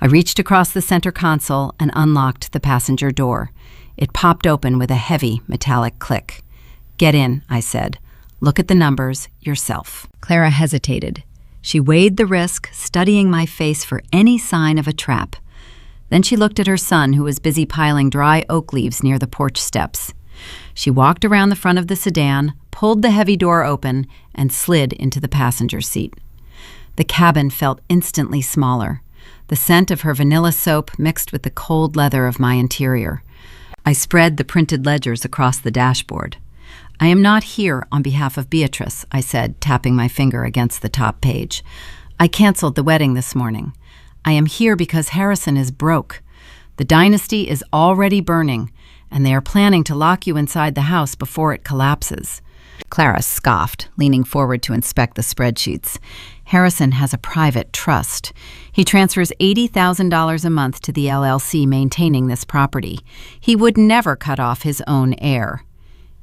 I reached across the center console and unlocked the passenger door. It popped open with a heavy metallic click. "Get in," I said. "Look at the numbers yourself." Clara hesitated. She weighed the risk, studying my face for any sign of a trap. Then she looked at her son, who was busy piling dry oak leaves near the porch steps. She walked around the front of the sedan, pulled the heavy door open, and slid into the passenger seat. The cabin felt instantly smaller, the scent of her vanilla soap mixed with the cold leather of my interior. I spread the printed ledgers across the dashboard. "I am not here on behalf of Beatrice," I said, tapping my finger against the top page. "I canceled the wedding this morning. I am here because Harrison is broke. The dynasty is already burning, and they are planning to lock you inside the house before it collapses." Clara scoffed, leaning forward to inspect the spreadsheets. "Harrison has a private trust. He transfers $80,000 a month to the LLC maintaining this property. He would never cut off his own heir."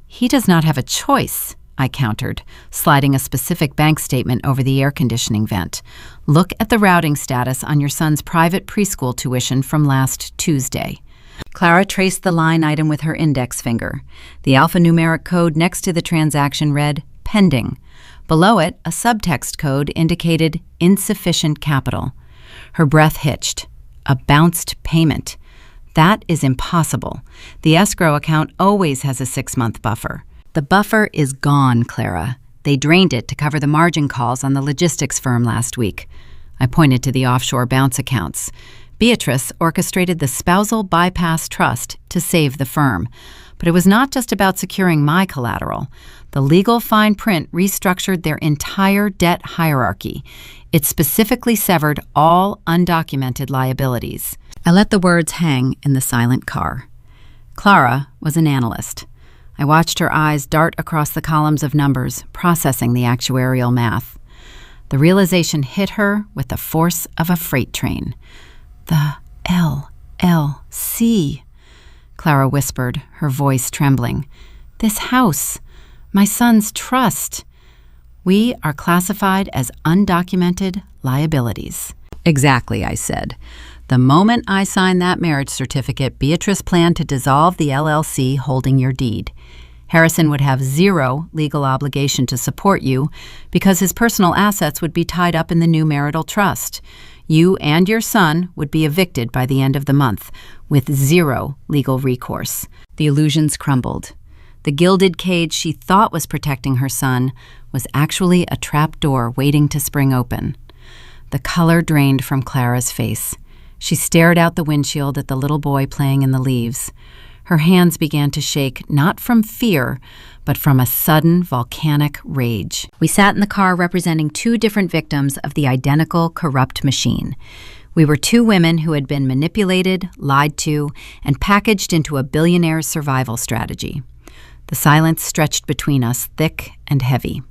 "He does not have a choice," I countered, sliding a specific bank statement over the air conditioning vent. "Look at the routing status on your son's private preschool tuition from last Tuesday." Clara traced the line item with her index finger. The alphanumeric code next to the transaction read, "Pending." Below it, a subtext code indicated insufficient capital. Her breath hitched. A bounced payment. That is impossible. The escrow account always has a 6-month buffer. "The buffer is gone, Clara. They drained it to cover the margin calls on the logistics firm last week." I pointed to the offshore bounce accounts. Beatrice orchestrated the spousal bypass trust to save the firm. But it was not just about securing my collateral. The legal fine print restructured their entire debt hierarchy. It specifically severed all undocumented liabilities. I let the words hang in the silent car. Clara was an analyst. I watched her eyes dart across the columns of numbers, processing the actuarial math. The realization hit her with the force of a freight train. "The LLC," Clara whispered, her voice trembling. "This house, my son's trust. We are classified as undocumented liabilities." "Exactly," I said. "The moment I signed that marriage certificate, Beatrice planned to dissolve the LLC holding your deed. Harrison would have zero legal obligation to support you because his personal assets would be tied up in the new marital trust. You and your son would be evicted by the end of the month, with zero legal recourse." The illusions crumbled. The gilded cage she thought was protecting her son was actually a trap door waiting to spring open. The color drained from Clara's face. She stared out the windshield at the little boy playing in the leaves. Her hands began to shake, not from fear, but from a sudden volcanic rage. We sat in the car representing 2 different victims of the identical corrupt machine. We were 2 women who had been manipulated, lied to, and packaged into a billionaire's survival strategy. The silence stretched between us, thick and heavy.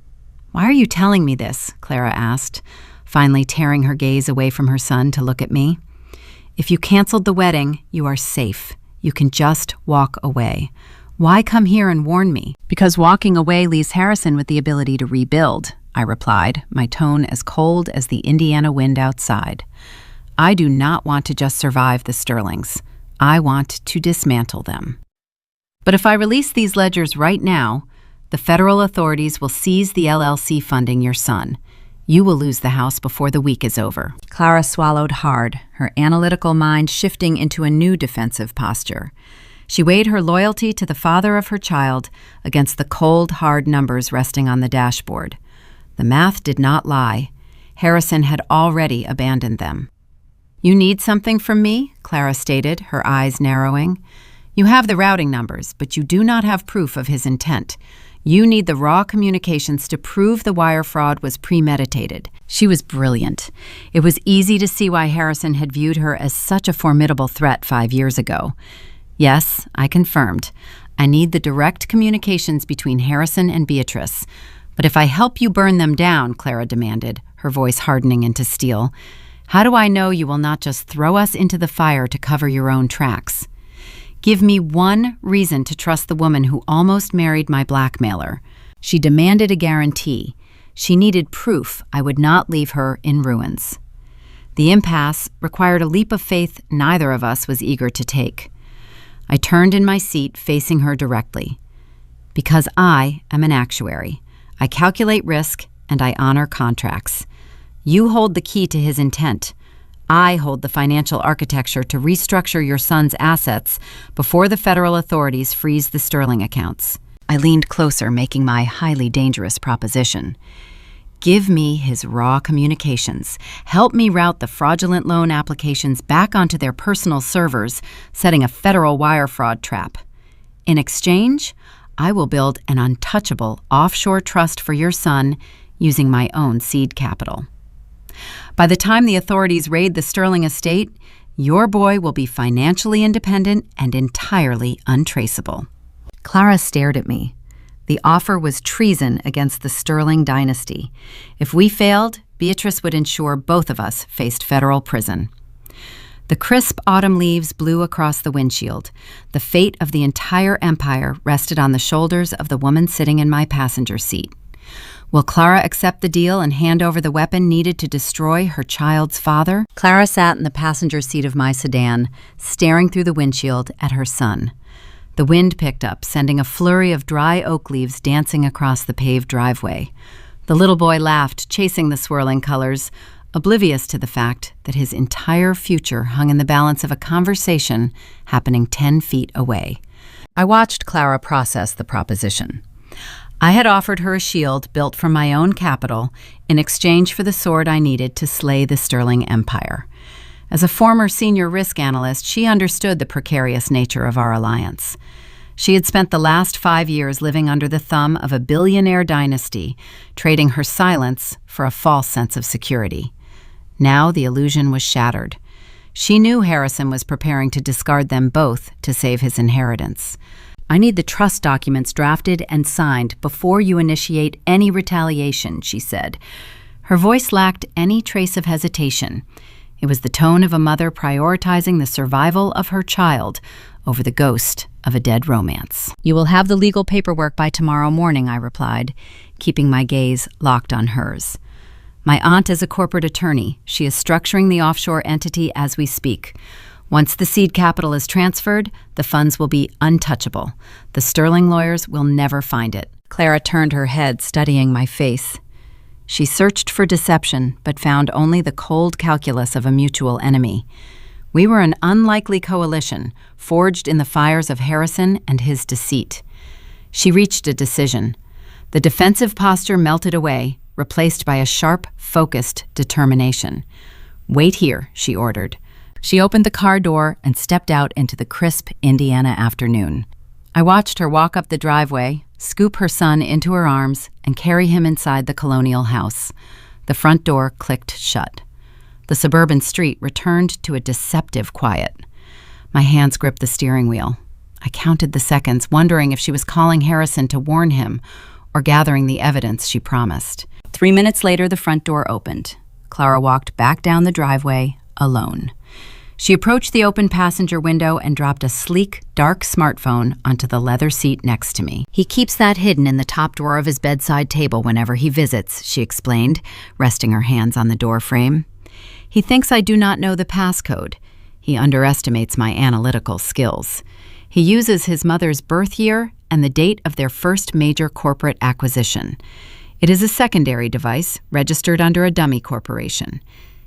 "Why are you telling me this?" Clara asked, finally tearing her gaze away from her son to look at me. "If you canceled the wedding, you are safe. You can just walk away. Why come here and warn me?" "Because walking away leaves Harrison with the ability to rebuild," I replied, my tone as cold as the Indiana wind outside. "I do not want to just survive the Sterlings. I want to dismantle them. But if I release these ledgers right now, the federal authorities will seize the LLC funding your son. You will lose the house before the week is over." Clara swallowed hard, her analytical mind shifting into a new defensive posture. She weighed her loyalty to the father of her child against the cold, hard numbers resting on the dashboard. The math did not lie. Harrison had already abandoned them. "You need something from me?" Clara stated, her eyes narrowing. "You have the routing numbers, but you do not have proof of his intent. You need the raw communications to prove the wire fraud was premeditated." She was brilliant. It was easy to see why Harrison had viewed her as such a formidable threat 5 years ago. "Yes," I confirmed. "I need the direct communications between Harrison and Beatrice. But if I help you burn them down," Clara demanded, her voice hardening into steel, "how do I know you will not just throw us into the fire to cover your own tracks? Give me one reason to trust the woman who almost married my blackmailer." She demanded a guarantee. She needed proof I would not leave her in ruins. The impasse required a leap of faith neither of us was eager to take. I turned in my seat, facing her directly. "Because I am an actuary. I calculate risk and I honor contracts. You hold the key to his intent. I hold the financial architecture to restructure your son's assets before the federal authorities freeze the Sterling accounts." I leaned closer, making my highly dangerous proposition. Give me his raw communications. Help me route the fraudulent loan applications back onto their personal servers, setting a federal wire fraud trap. In exchange, I will build an untouchable offshore trust for your son using my own seed capital. By the time the authorities raid the Sterling estate, your boy will be financially independent and entirely untraceable. Clara stared at me. The offer was treason against the Sterling dynasty. If we failed, Beatrice would ensure both of us faced federal prison. The crisp autumn leaves blew across the windshield. The fate of the entire empire rested on the shoulders of the woman sitting in my passenger seat. Will Clara accept the deal and hand over the weapon needed to destroy her child's father? Clara sat in the passenger seat of my sedan, staring through the windshield at her son. The wind picked up, sending a flurry of dry oak leaves dancing across the paved driveway. The little boy laughed, chasing the swirling colors, oblivious to the fact that his entire future hung in the balance of a conversation happening 10 feet away. I watched Clara process the proposition. I had offered her a shield built from my own capital in exchange for the sword I needed to slay the Sterling Empire. As a former senior risk analyst, she understood the precarious nature of our alliance. She had spent the last 5 years living under the thumb of a billionaire dynasty, trading her silence for a false sense of security. Now the illusion was shattered. She knew Harrison was preparing to discard them both to save his inheritance. I need the trust documents drafted and signed before you initiate any retaliation, she said. Her voice lacked any trace of hesitation. It was the tone of a mother prioritizing the survival of her child over the ghost of a dead romance. You will have the legal paperwork by tomorrow morning, I replied, keeping my gaze locked on hers. My aunt is a corporate attorney. She is structuring the offshore entity as we speak. Once the seed capital is transferred, the funds will be untouchable. The Sterling lawyers will never find it. Clara turned her head, studying my face. She searched for deception, but found only the cold calculus of a mutual enemy. We were an unlikely coalition, forged in the fires of Harrison and his deceit. She reached a decision. The defensive posture melted away, replaced by a sharp, focused determination. "Wait here," she ordered. She opened the car door and stepped out into the crisp Indiana afternoon. I watched her walk up the driveway, scoop her son into her arms, and carry him inside the colonial house. The front door clicked shut. The suburban street returned to a deceptive quiet. My hands gripped the steering wheel. I counted the seconds, wondering if she was calling Harrison to warn him or gathering the evidence she promised. 3 minutes later, the front door opened. Clara walked back down the driveway, alone. She approached the open passenger window and dropped a sleek, dark smartphone onto the leather seat next to me. He keeps that hidden in the top drawer of his bedside table whenever he visits, she explained, resting her hands on the door frame. He thinks I do not know the passcode. He underestimates my analytical skills. He uses his mother's birth year and the date of their first major corporate acquisition. It is a secondary device, registered under a dummy corporation.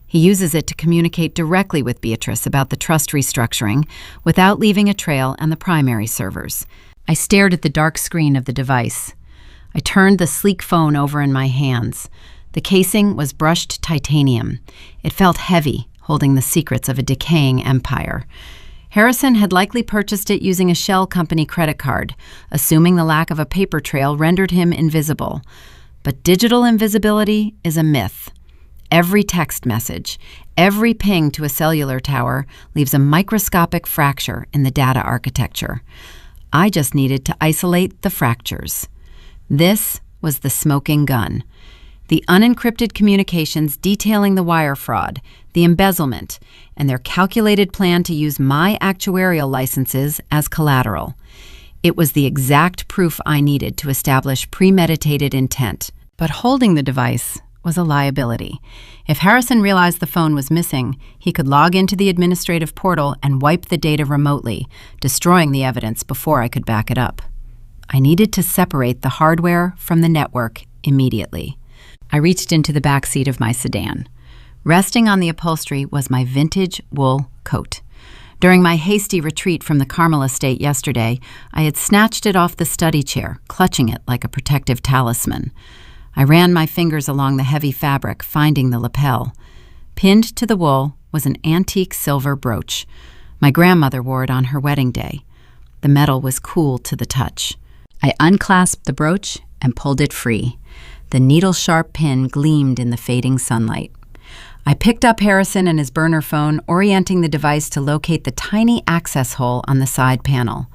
He uses it to communicate directly with Beatrice about the trust restructuring without leaving a trail on the primary servers. I stared at the dark screen of the device. I turned the sleek phone over in my hands. The casing was brushed titanium. It felt heavy, holding the secrets of a decaying empire. Harrison had likely purchased it using a shell company credit card, assuming the lack of a paper trail rendered him invisible. But digital invisibility is a myth. Every text message, every ping to a cellular tower leaves a microscopic fracture in the data architecture. I just needed to isolate the fractures. This was the smoking gun. The unencrypted communications detailing the wire fraud, the embezzlement, and their calculated plan to use my actuarial licenses as collateral. It was the exact proof I needed to establish premeditated intent. But holding the device was a liability. If Harrison realized the phone was missing, he could log into the administrative portal and wipe the data remotely, destroying the evidence before I could back it up. I needed to separate the hardware from the network immediately. I reached into the back seat of my sedan. Resting on the upholstery was my vintage wool coat. During my hasty retreat from the Carmel estate yesterday, I had snatched it off the study chair, clutching it like a protective talisman. I ran my fingers along the heavy fabric, finding the lapel. Pinned to the wool was an antique silver brooch. My grandmother wore it on her wedding day. The metal was cool to the touch. I unclasped the brooch and pulled it free. The needle-sharp pin gleamed in the fading sunlight. I picked up Harrison and his burner phone, orienting the device to locate the tiny access hole on the side panel.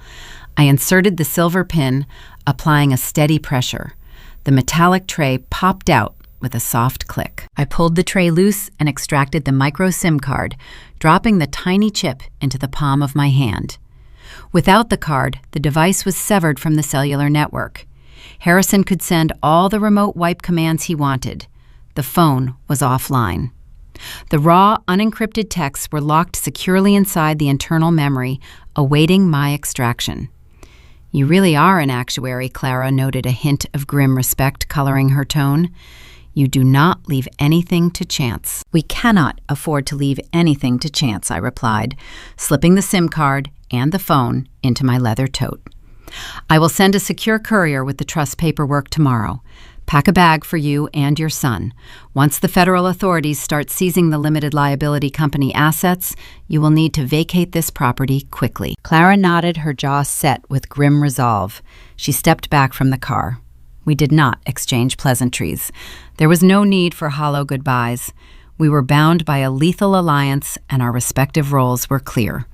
I inserted the silver pin, applying a steady pressure. The metallic tray popped out with a soft click. I pulled the tray loose and extracted the micro SIM card, dropping the tiny chip into the palm of my hand. Without the card, the device was severed from the cellular network. Harrison could send all the remote wipe commands he wanted. The phone was offline. The raw, unencrypted texts were locked securely inside the internal memory, awaiting my extraction. "You really are an actuary," Clara noted, a hint of grim respect coloring her tone. "You do not leave anything to chance." "We cannot afford to leave anything to chance," I replied, slipping the SIM card and the phone into my leather tote. "I will send a secure courier with the trust paperwork tomorrow. Pack a bag for you and your son. Once the federal authorities start seizing the limited liability company assets, you will need to vacate this property quickly." Clara nodded, her jaw set with grim resolve. She stepped back from the car. We did not exchange pleasantries. There was no need for hollow goodbyes. We were bound by a lethal alliance, and our respective roles were clear.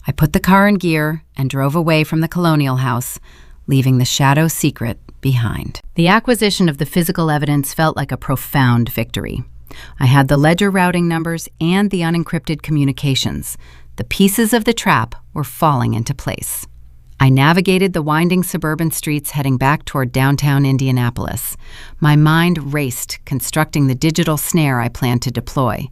I put the car in gear and drove away from the colonial house, leaving the shadow secret behind. The acquisition of the physical evidence felt like a profound victory. I had the ledger routing numbers and the unencrypted communications. The pieces of the trap were falling into place. I navigated the winding suburban streets heading back toward downtown Indianapolis. My mind raced, constructing the digital snare I planned to deploy.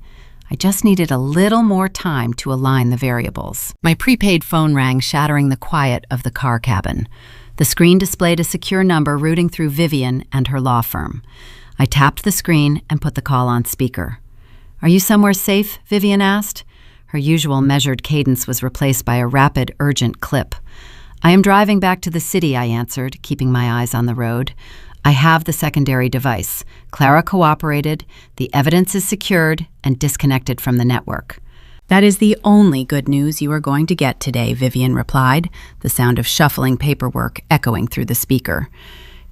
I just needed a little more time to align the variables. My prepaid phone rang, shattering the quiet of the car cabin. The screen displayed a secure number routing through Vivian and her law firm. I tapped the screen and put the call on speaker. "Are you somewhere safe?" Vivian asked. Her usual measured cadence was replaced by a rapid, urgent clip. "I am driving back to the city," I answered, keeping my eyes on the road. "I have the secondary device. Clara cooperated. The evidence is secured and disconnected from the network." "That is the only good news you are going to get today," Vivian replied, the sound of shuffling paperwork echoing through the speaker.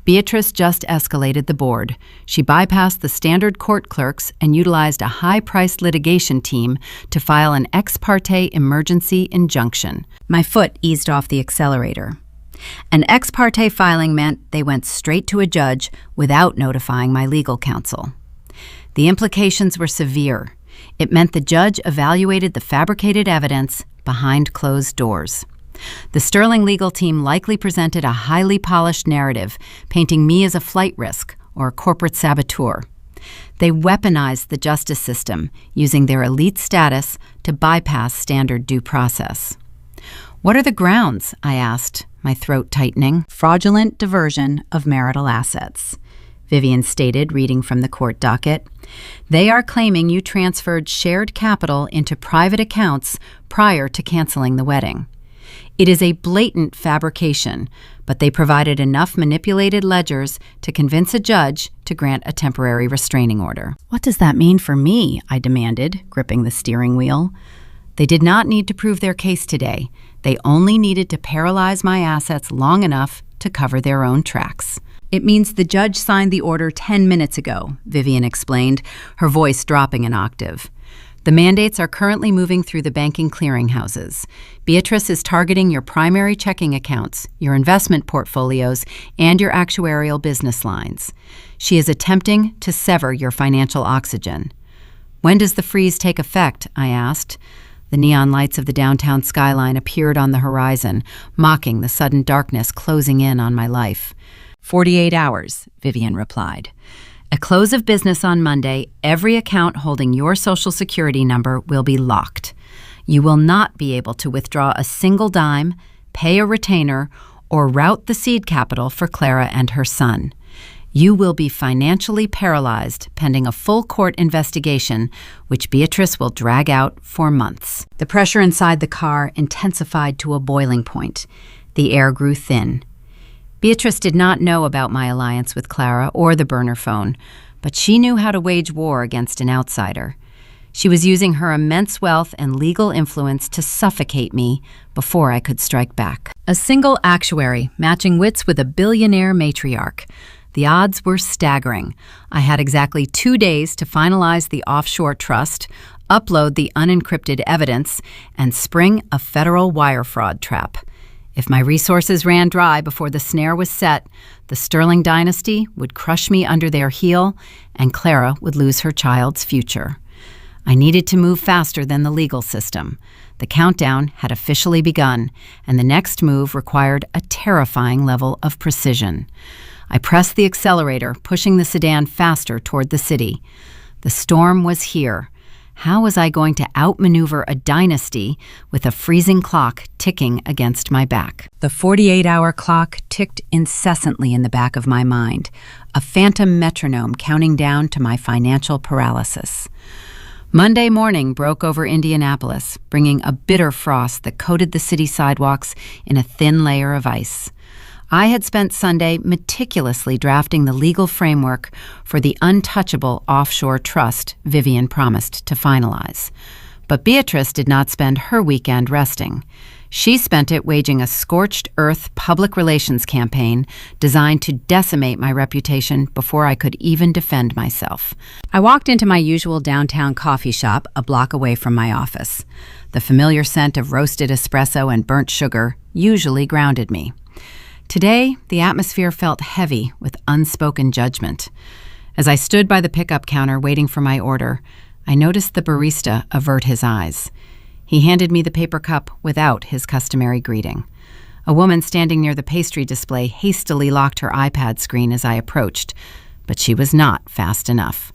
Beatrice just escalated the board. She bypassed the standard court clerks and utilized a high-priced litigation team to file an ex parte emergency injunction. My foot eased off the accelerator. An ex parte filing meant they went straight to a judge without notifying my legal counsel. The implications were severe. It meant the judge evaluated the fabricated evidence behind closed doors. The Sterling legal team likely presented a highly polished narrative, painting me as a flight risk or a corporate saboteur. They weaponized the justice system, using their elite status to bypass standard due process. "What are the grounds?" I asked, my throat tightening. "Fraudulent diversion of marital assets," Vivian stated, reading from the court docket. "They are claiming you transferred shared capital into private accounts prior to canceling the wedding. It is a blatant fabrication, but they provided enough manipulated ledgers to convince a judge to grant a temporary restraining order." "What does that mean for me?" I demanded, gripping the steering wheel. They did not need to prove their case today. They only needed to paralyze my assets long enough to cover their own tracks. "It means the judge signed the order 10 minutes ago," Vivian explained, her voice dropping an octave. "The mandates are currently moving through the banking clearinghouses. Beatrice is targeting your primary checking accounts, your investment portfolios, and your actuarial business lines. She is attempting to sever your financial oxygen." "When does the freeze take effect?" I asked. The neon lights of the downtown skyline appeared on the horizon, mocking the sudden darkness closing in on my life. 48 hours, Vivian replied. "At close of business on Monday, every account holding your Social Security number will be locked. You will not be able to withdraw a single dime, pay a retainer, or route the seed capital for Clara and her son. You will be financially paralyzed pending a full court investigation, which Beatrice will drag out for months." The pressure inside the car intensified to a boiling point. The air grew thin. Beatrice did not know about my alliance with Clara or the burner phone, but she knew how to wage war against an outsider. She was using her immense wealth and legal influence to suffocate me before I could strike back. A single actuary matching wits with a billionaire matriarch. The odds were staggering. I had exactly 2 days to finalize the offshore trust, upload the unencrypted evidence, and spring a federal wire fraud trap. If my resources ran dry before the snare was set, the Sterling dynasty would crush me under their heel, and Clara would lose her child's future. I needed to move faster than the legal system. The countdown had officially begun, and the next move required a terrifying level of precision. I pressed the accelerator, pushing the sedan faster toward the city. The storm was here. How was I going to outmaneuver a dynasty with a freezing clock ticking against my back? The 48-hour clock ticked incessantly in the back of my mind, a phantom metronome counting down to my financial paralysis. Monday morning broke over Indianapolis, bringing a bitter frost that coated the city sidewalks in a thin layer of ice. I had spent Sunday meticulously drafting the legal framework for the untouchable offshore trust Vivian promised to finalize. But Beatrice did not spend her weekend resting. She spent it waging a scorched earth public relations campaign designed to decimate my reputation before I could even defend myself. I walked into my usual downtown coffee shop a block away from my office. The familiar scent of roasted espresso and burnt sugar usually grounded me. Today, the atmosphere felt heavy with unspoken judgment. As I stood by the pickup counter waiting for my order, I noticed the barista avert his eyes. He handed me the paper cup without his customary greeting. A woman standing near the pastry display hastily locked her iPad screen as I approached, but she was not fast enough.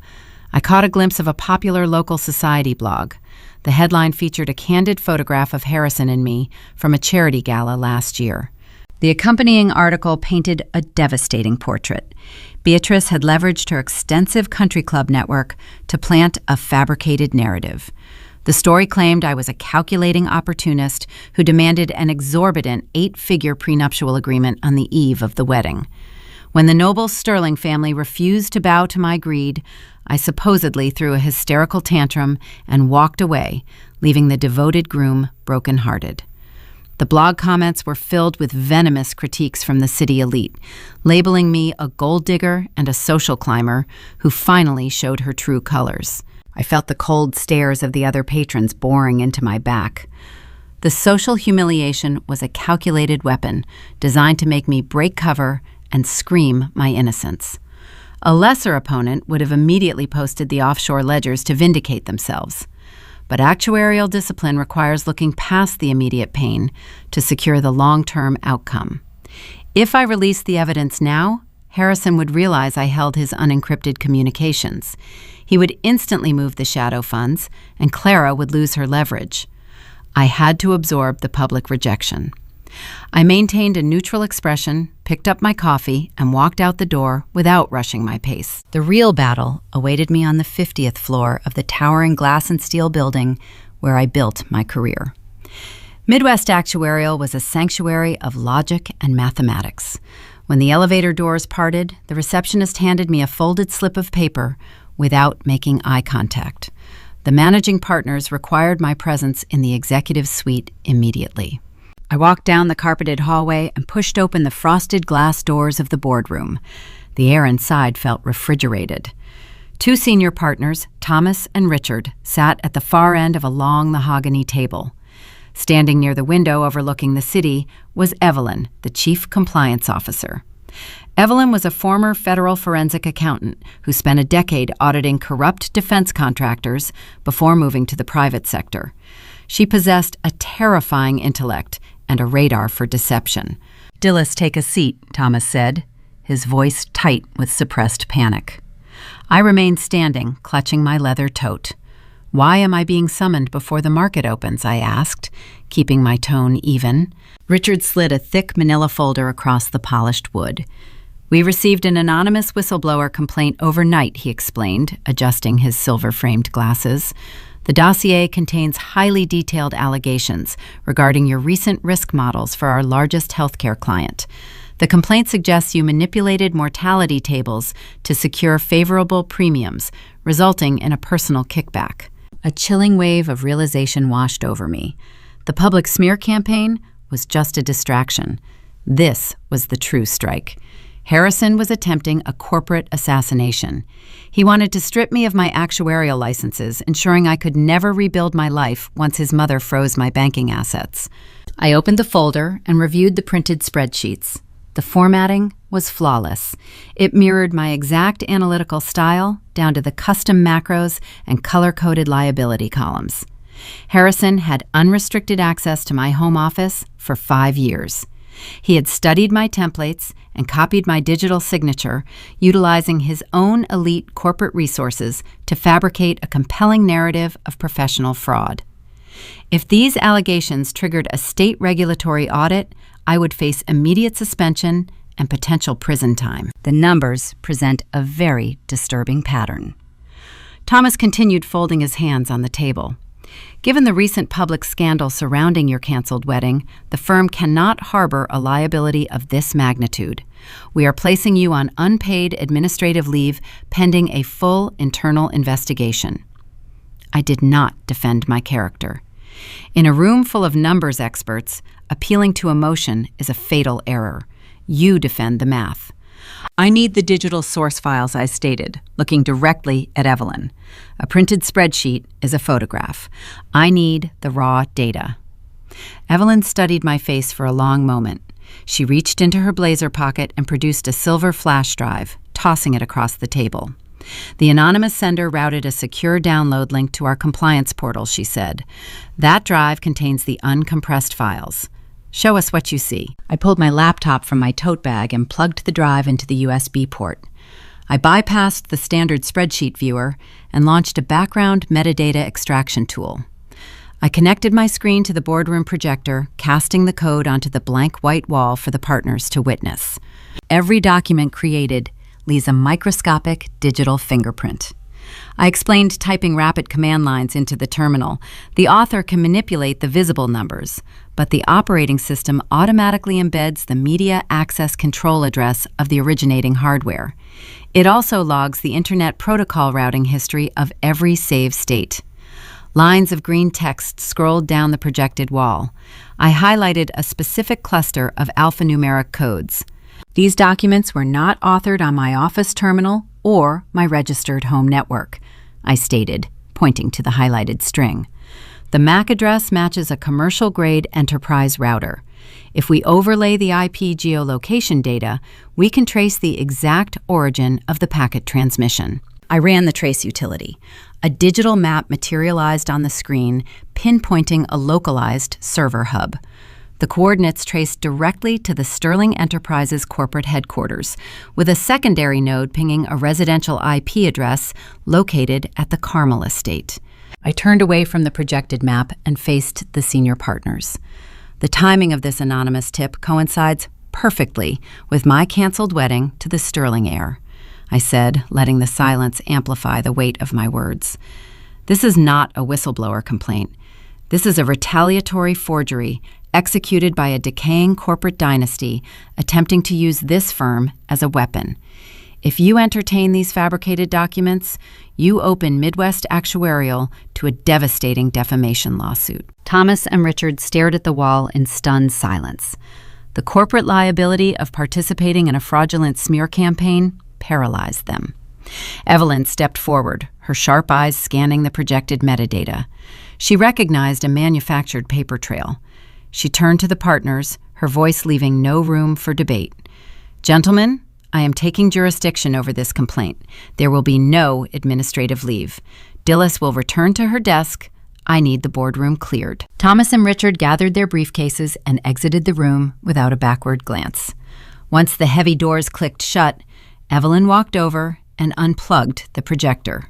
I caught a glimpse of a popular local society blog. The headline featured a candid photograph of Harrison and me from a charity gala last year. The accompanying article painted a devastating portrait. Beatrice had leveraged her extensive country club network to plant a fabricated narrative. The story claimed I was a calculating opportunist who demanded an exorbitant 8-figure prenuptial agreement on the eve of the wedding. When the noble Sterling family refused to bow to my greed, I supposedly threw a hysterical tantrum and walked away, leaving the devoted groom brokenhearted. The blog comments were filled with venomous critiques from the city elite, labeling me a gold digger and a social climber who finally showed her true colors. I felt the cold stares of the other patrons boring into my back. The social humiliation was a calculated weapon designed to make me break cover and scream my innocence. A lesser opponent would have immediately posted the offshore ledgers to vindicate themselves. But actuarial discipline requires looking past the immediate pain to secure the long-term outcome. If I released the evidence now, Harrison would realize I held his unencrypted communications. He would instantly move the shadow funds, and Clara would lose her leverage. I had to absorb the public rejection. I maintained a neutral expression, picked up my coffee, and walked out the door without rushing my pace. The real battle awaited me on the 50th floor of the towering glass and steel building where I built my career. Midwest Actuarial was a sanctuary of logic and mathematics. When the elevator doors parted, the receptionist handed me a folded slip of paper without making eye contact. The managing partners required my presence in the executive suite immediately. I walked down the carpeted hallway and pushed open the frosted glass doors of the boardroom. The air inside felt refrigerated. 2 senior partners, Thomas and Richard, sat at the far end of a long mahogany table. Standing near the window overlooking the city was Evelyn, the chief compliance officer. Evelyn was a former federal forensic accountant who spent a decade auditing corrupt defense contractors before moving to the private sector. She possessed a terrifying intellect and a radar for deception. "Dillis, take a seat," Thomas said, his voice tight with suppressed panic. I remained standing, clutching my leather tote. "Why am I being summoned before the market opens?" I asked, keeping my tone even. Richard slid a thick manila folder across the polished wood. "We received an anonymous whistleblower complaint overnight," he explained, adjusting his silver-framed glasses. "The dossier contains highly detailed allegations regarding your recent risk models for our largest healthcare client. The complaint suggests you manipulated mortality tables to secure favorable premiums, resulting in a personal kickback. A chilling wave of realization washed over me. The public smear campaign was just a distraction. This was the true strike. Harrison was attempting a corporate assassination. He wanted to strip me of my actuarial licenses, ensuring I could never rebuild my life once his mother froze my banking assets. I opened the folder and reviewed the printed spreadsheets. The formatting was flawless. It mirrored my exact analytical style down to the custom macros and color-coded liability columns. Harrison had unrestricted access to my home office for 5 years. He had studied my templates and copied my digital signature, utilizing his own elite corporate resources to fabricate a compelling narrative of professional fraud. If these allegations triggered a state regulatory audit, I would face immediate suspension and potential prison time. The numbers present a very disturbing pattern. Thomas continued folding his hands on the table. Given the recent public scandal surrounding your canceled wedding, the firm cannot harbor a liability of this magnitude. We are placing you on unpaid administrative leave pending a full internal investigation. I did not defend my character. In a room full of numbers experts, appealing to emotion is a fatal error. You defend the math. I need the digital source files I stated, looking directly at Evelyn. A printed spreadsheet is a photograph. I need the raw data. Evelyn studied my face for a long moment. She reached into her blazer pocket and produced a silver flash drive, tossing it across the table. The anonymous sender routed a secure download link to our compliance portal, she said. That drive contains the uncompressed files. Show us what you see. I pulled my laptop from my tote bag and plugged the drive into the USB port. I bypassed the standard spreadsheet viewer and launched a background metadata extraction tool. I connected my screen to the boardroom projector, casting the code onto the blank white wall for the partners to witness. Every document created leaves a microscopic digital fingerprint. I explained typing rapid command lines into the terminal. The author can manipulate the visible numbers, but the operating system automatically embeds the media access control address of the originating hardware. It also logs the Internet protocol routing history of every save state. Lines of green text scrolled down the projected wall. I highlighted a specific cluster of alphanumeric codes. These documents were not authored on my office terminal or my registered home network, I stated, pointing to the highlighted string. The MAC address matches a commercial-grade enterprise router. If we overlay the IP geolocation data, we can trace the exact origin of the packet transmission. I ran the trace utility. A digital map materialized on the screen, pinpointing a localized server hub. The coordinates traced directly to the Sterling Enterprises corporate headquarters, with a secondary node pinging a residential IP address located at the Carmel estate. I turned away from the projected map and faced the senior partners. The timing of this anonymous tip coincides perfectly with my canceled wedding to the Sterling heir, I said, letting the silence amplify the weight of my words. This is not a whistleblower complaint. This is a retaliatory forgery executed by a decaying corporate dynasty attempting to use this firm as a weapon. If you entertain these fabricated documents, you open Midwest Actuarial to a devastating defamation lawsuit. Thomas and Richard stared at the wall in stunned silence. The corporate liability of participating in a fraudulent smear campaign paralyzed them. Evelyn stepped forward, her sharp eyes scanning the projected metadata. She recognized a manufactured paper trail. She turned to the partners, her voice leaving no room for debate. Gentlemen, I am taking jurisdiction over this complaint. There will be no administrative leave. Dillis will return to her desk. I need the boardroom cleared. Thomas and Richard gathered their briefcases and exited the room without a backward glance. Once the heavy doors clicked shut, Evelyn walked over and unplugged the projector.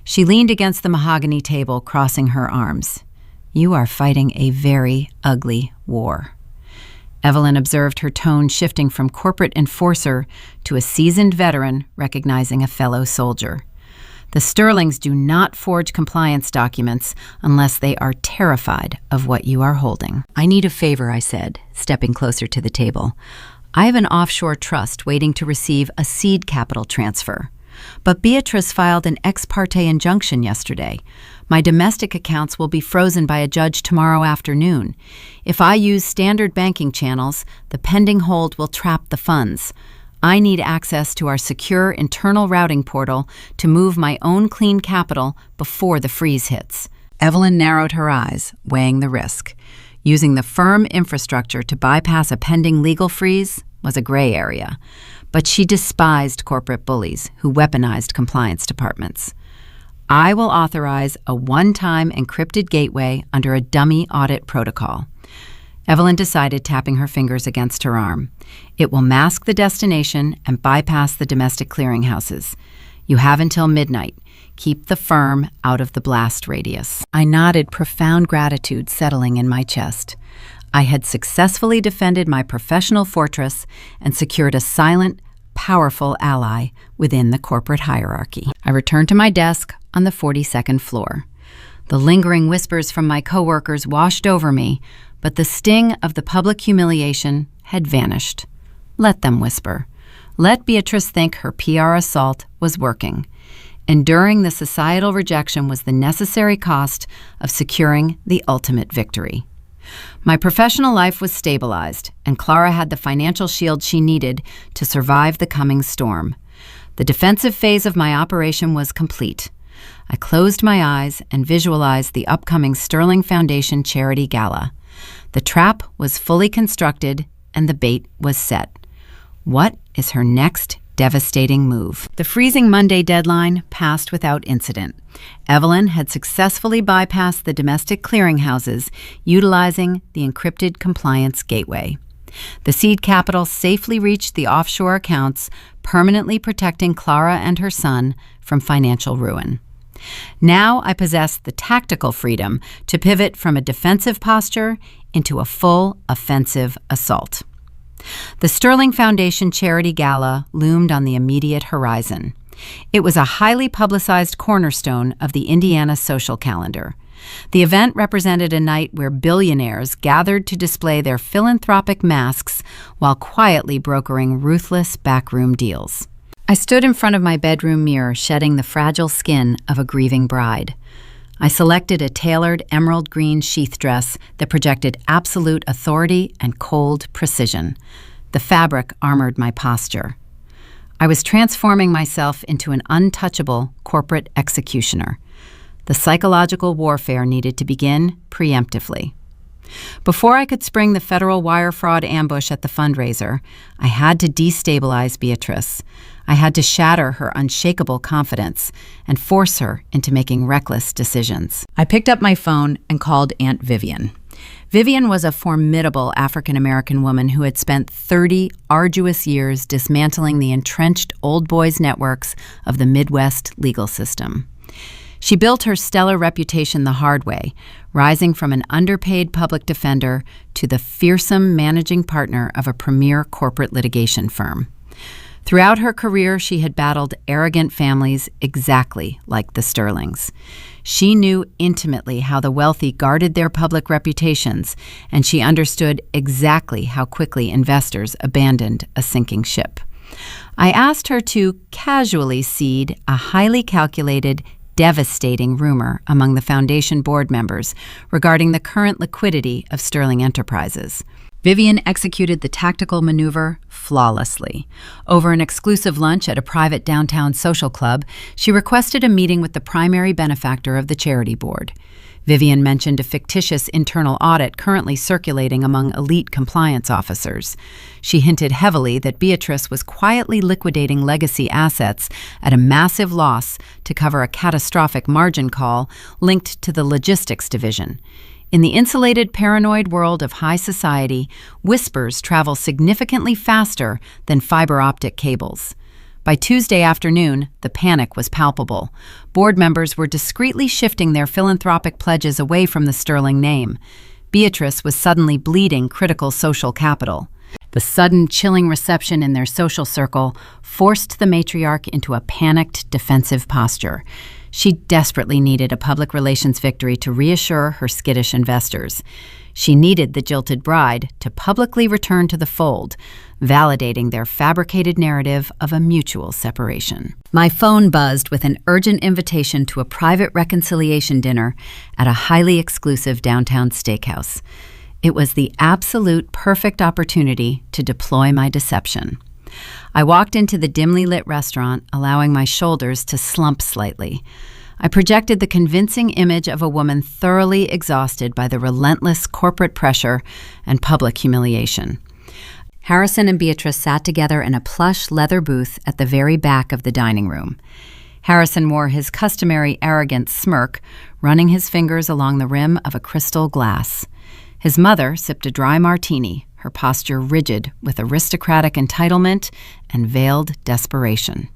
She leaned against the mahogany table, crossing her arms. You are fighting a very ugly war. Evelyn observed her tone shifting from corporate enforcer to a seasoned veteran recognizing a fellow soldier. The Sterlings do not forge compliance documents unless they are terrified of what you are holding. I need a favor, I said, stepping closer to the table. I have an offshore trust waiting to receive a seed capital transfer. But Beatrice filed an ex parte injunction yesterday. My domestic accounts will be frozen by a judge tomorrow afternoon. If I use standard banking channels, the pending hold will trap the funds. I need access to our secure internal routing portal to move my own clean capital before the freeze hits. Evelyn narrowed her eyes, weighing the risk. Using the firm infrastructure to bypass a pending legal freeze was a gray area. But she despised corporate bullies who weaponized compliance departments. I will authorize a one-time encrypted gateway under a dummy audit protocol. Evelyn decided, tapping her fingers against her arm. It will mask the destination and bypass the domestic clearinghouses. You have until midnight. Keep the firm out of the blast radius. I nodded, profound gratitude settling in my chest. I had successfully defended my professional fortress and secured a silent, powerful ally within the corporate hierarchy. I returned to my desk on the 42nd floor. The lingering whispers from my coworkers washed over me, but the sting of the public humiliation had vanished. Let them whisper. Let Beatrice think her PR assault was working. Enduring the societal rejection was the necessary cost of securing the ultimate victory. My professional life was stabilized, and Clara had the financial shield she needed to survive the coming storm. The defensive phase of my operation was complete. I closed my eyes and visualized the upcoming Sterling Foundation Charity Gala. The trap was fully constructed, and the bait was set. What is her next devastating move? The freezing Monday deadline passed without incident. Evelyn had successfully bypassed the domestic clearinghouses, utilizing the encrypted compliance gateway. The seed capital safely reached the offshore accounts, permanently protecting Clara and her son from financial ruin. Now I possessed the tactical freedom to pivot from a defensive posture into a full offensive assault. The Sterling Foundation Charity Gala loomed on the immediate horizon. It was a highly publicized cornerstone of the Indiana social calendar. The event represented a night where billionaires gathered to display their philanthropic masks while quietly brokering ruthless backroom deals. I stood in front of my bedroom mirror, shedding the fragile skin of a grieving bride. I selected a tailored emerald green sheath dress that projected absolute authority and cold precision. The fabric armored my posture. I was transforming myself into an untouchable corporate executioner. The psychological warfare needed to begin preemptively. Before I could spring the federal wire fraud ambush at the fundraiser, I had to destabilize Beatrice. I had to shatter her unshakable confidence and force her into making reckless decisions. I picked up my phone and called Aunt Vivian. Vivian was a formidable African-American woman who had spent 30 arduous years dismantling the entrenched old boys networks of the Midwest legal system. She built her stellar reputation the hard way, rising from an underpaid public defender to the fearsome managing partner of a premier corporate litigation firm. Throughout her career, she had battled arrogant families exactly like the Sterlings. She knew intimately how the wealthy guarded their public reputations, and she understood exactly how quickly investors abandoned a sinking ship. I asked her to casually seed a highly calculated, devastating rumor among the foundation board members regarding the current liquidity of Sterling Enterprises. Vivian executed the tactical maneuver flawlessly. Over an exclusive lunch at a private downtown social club, she requested a meeting with the primary benefactor of the charity board. Vivian mentioned a fictitious internal audit currently circulating among elite compliance officers. She hinted heavily that Beatrice was quietly liquidating legacy assets at a massive loss to cover a catastrophic margin call linked to the logistics division. In the insulated, paranoid world of high society, whispers travel significantly faster than fiber optic cables. By Tuesday afternoon, the panic was palpable. Board members were discreetly shifting their philanthropic pledges away from the Sterling name. Beatrice was suddenly bleeding critical social capital. The sudden, chilling reception in their social circle forced the matriarch into a panicked, defensive posture. She desperately needed a public relations victory to reassure her skittish investors. She needed the jilted bride to publicly return to the fold, validating their fabricated narrative of a mutual separation. My phone buzzed with an urgent invitation to a private reconciliation dinner at a highly exclusive downtown steakhouse. It was the absolute perfect opportunity to deploy my deception. I walked into the dimly lit restaurant, allowing my shoulders to slump slightly. I projected the convincing image of a woman thoroughly exhausted by the relentless corporate pressure and public humiliation. Harrison and Beatrice sat together in a plush leather booth at the very back of the dining room. Harrison wore his customary arrogant smirk, running his fingers along the rim of a crystal glass. His mother sipped a dry martini, her posture rigid with aristocratic entitlement and veiled desperation.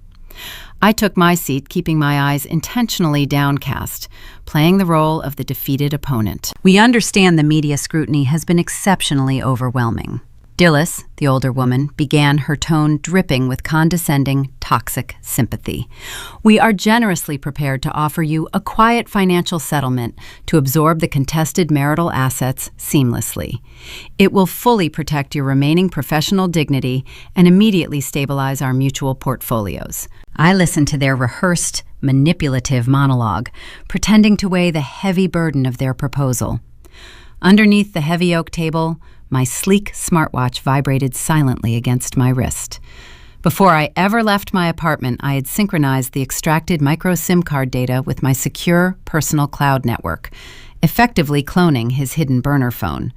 I took my seat, keeping my eyes intentionally downcast, playing the role of the defeated opponent. We understand the media scrutiny has been exceptionally overwhelming. Dilys, the older woman, began, her tone dripping with condescending, toxic sympathy. We are generously prepared to offer you a quiet financial settlement to absorb the contested marital assets seamlessly. It will fully protect your remaining professional dignity and immediately stabilize our mutual portfolios. I listened to their rehearsed, manipulative monologue, pretending to weigh the heavy burden of their proposal. Underneath the heavy oak table, my sleek smartwatch vibrated silently against my wrist. Before I ever left my apartment, I had synchronized the extracted micro SIM card data with my secure personal cloud network, effectively cloning his hidden burner phone.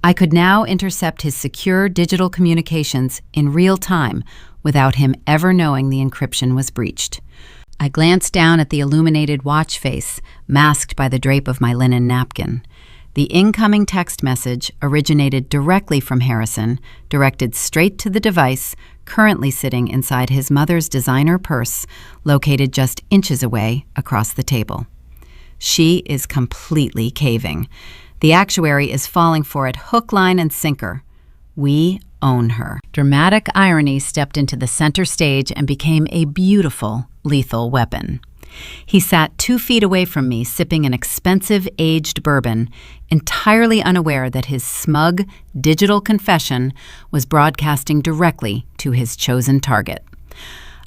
I could now intercept his secure digital communications in real time without him ever knowing the encryption was breached. I glanced down at the illuminated watch face, masked by the drape of my linen napkin. The incoming text message originated directly from Harrison, directed straight to the device currently sitting inside his mother's designer purse, located just inches away across the table. She is completely caving. The actuary is falling for it hook, line, and sinker. We own her. Dramatic irony stepped into the center stage and became a beautiful, lethal weapon. He sat 2 feet away from me, sipping an expensive aged bourbon, entirely unaware that his smug digital confession was broadcasting directly to his chosen target.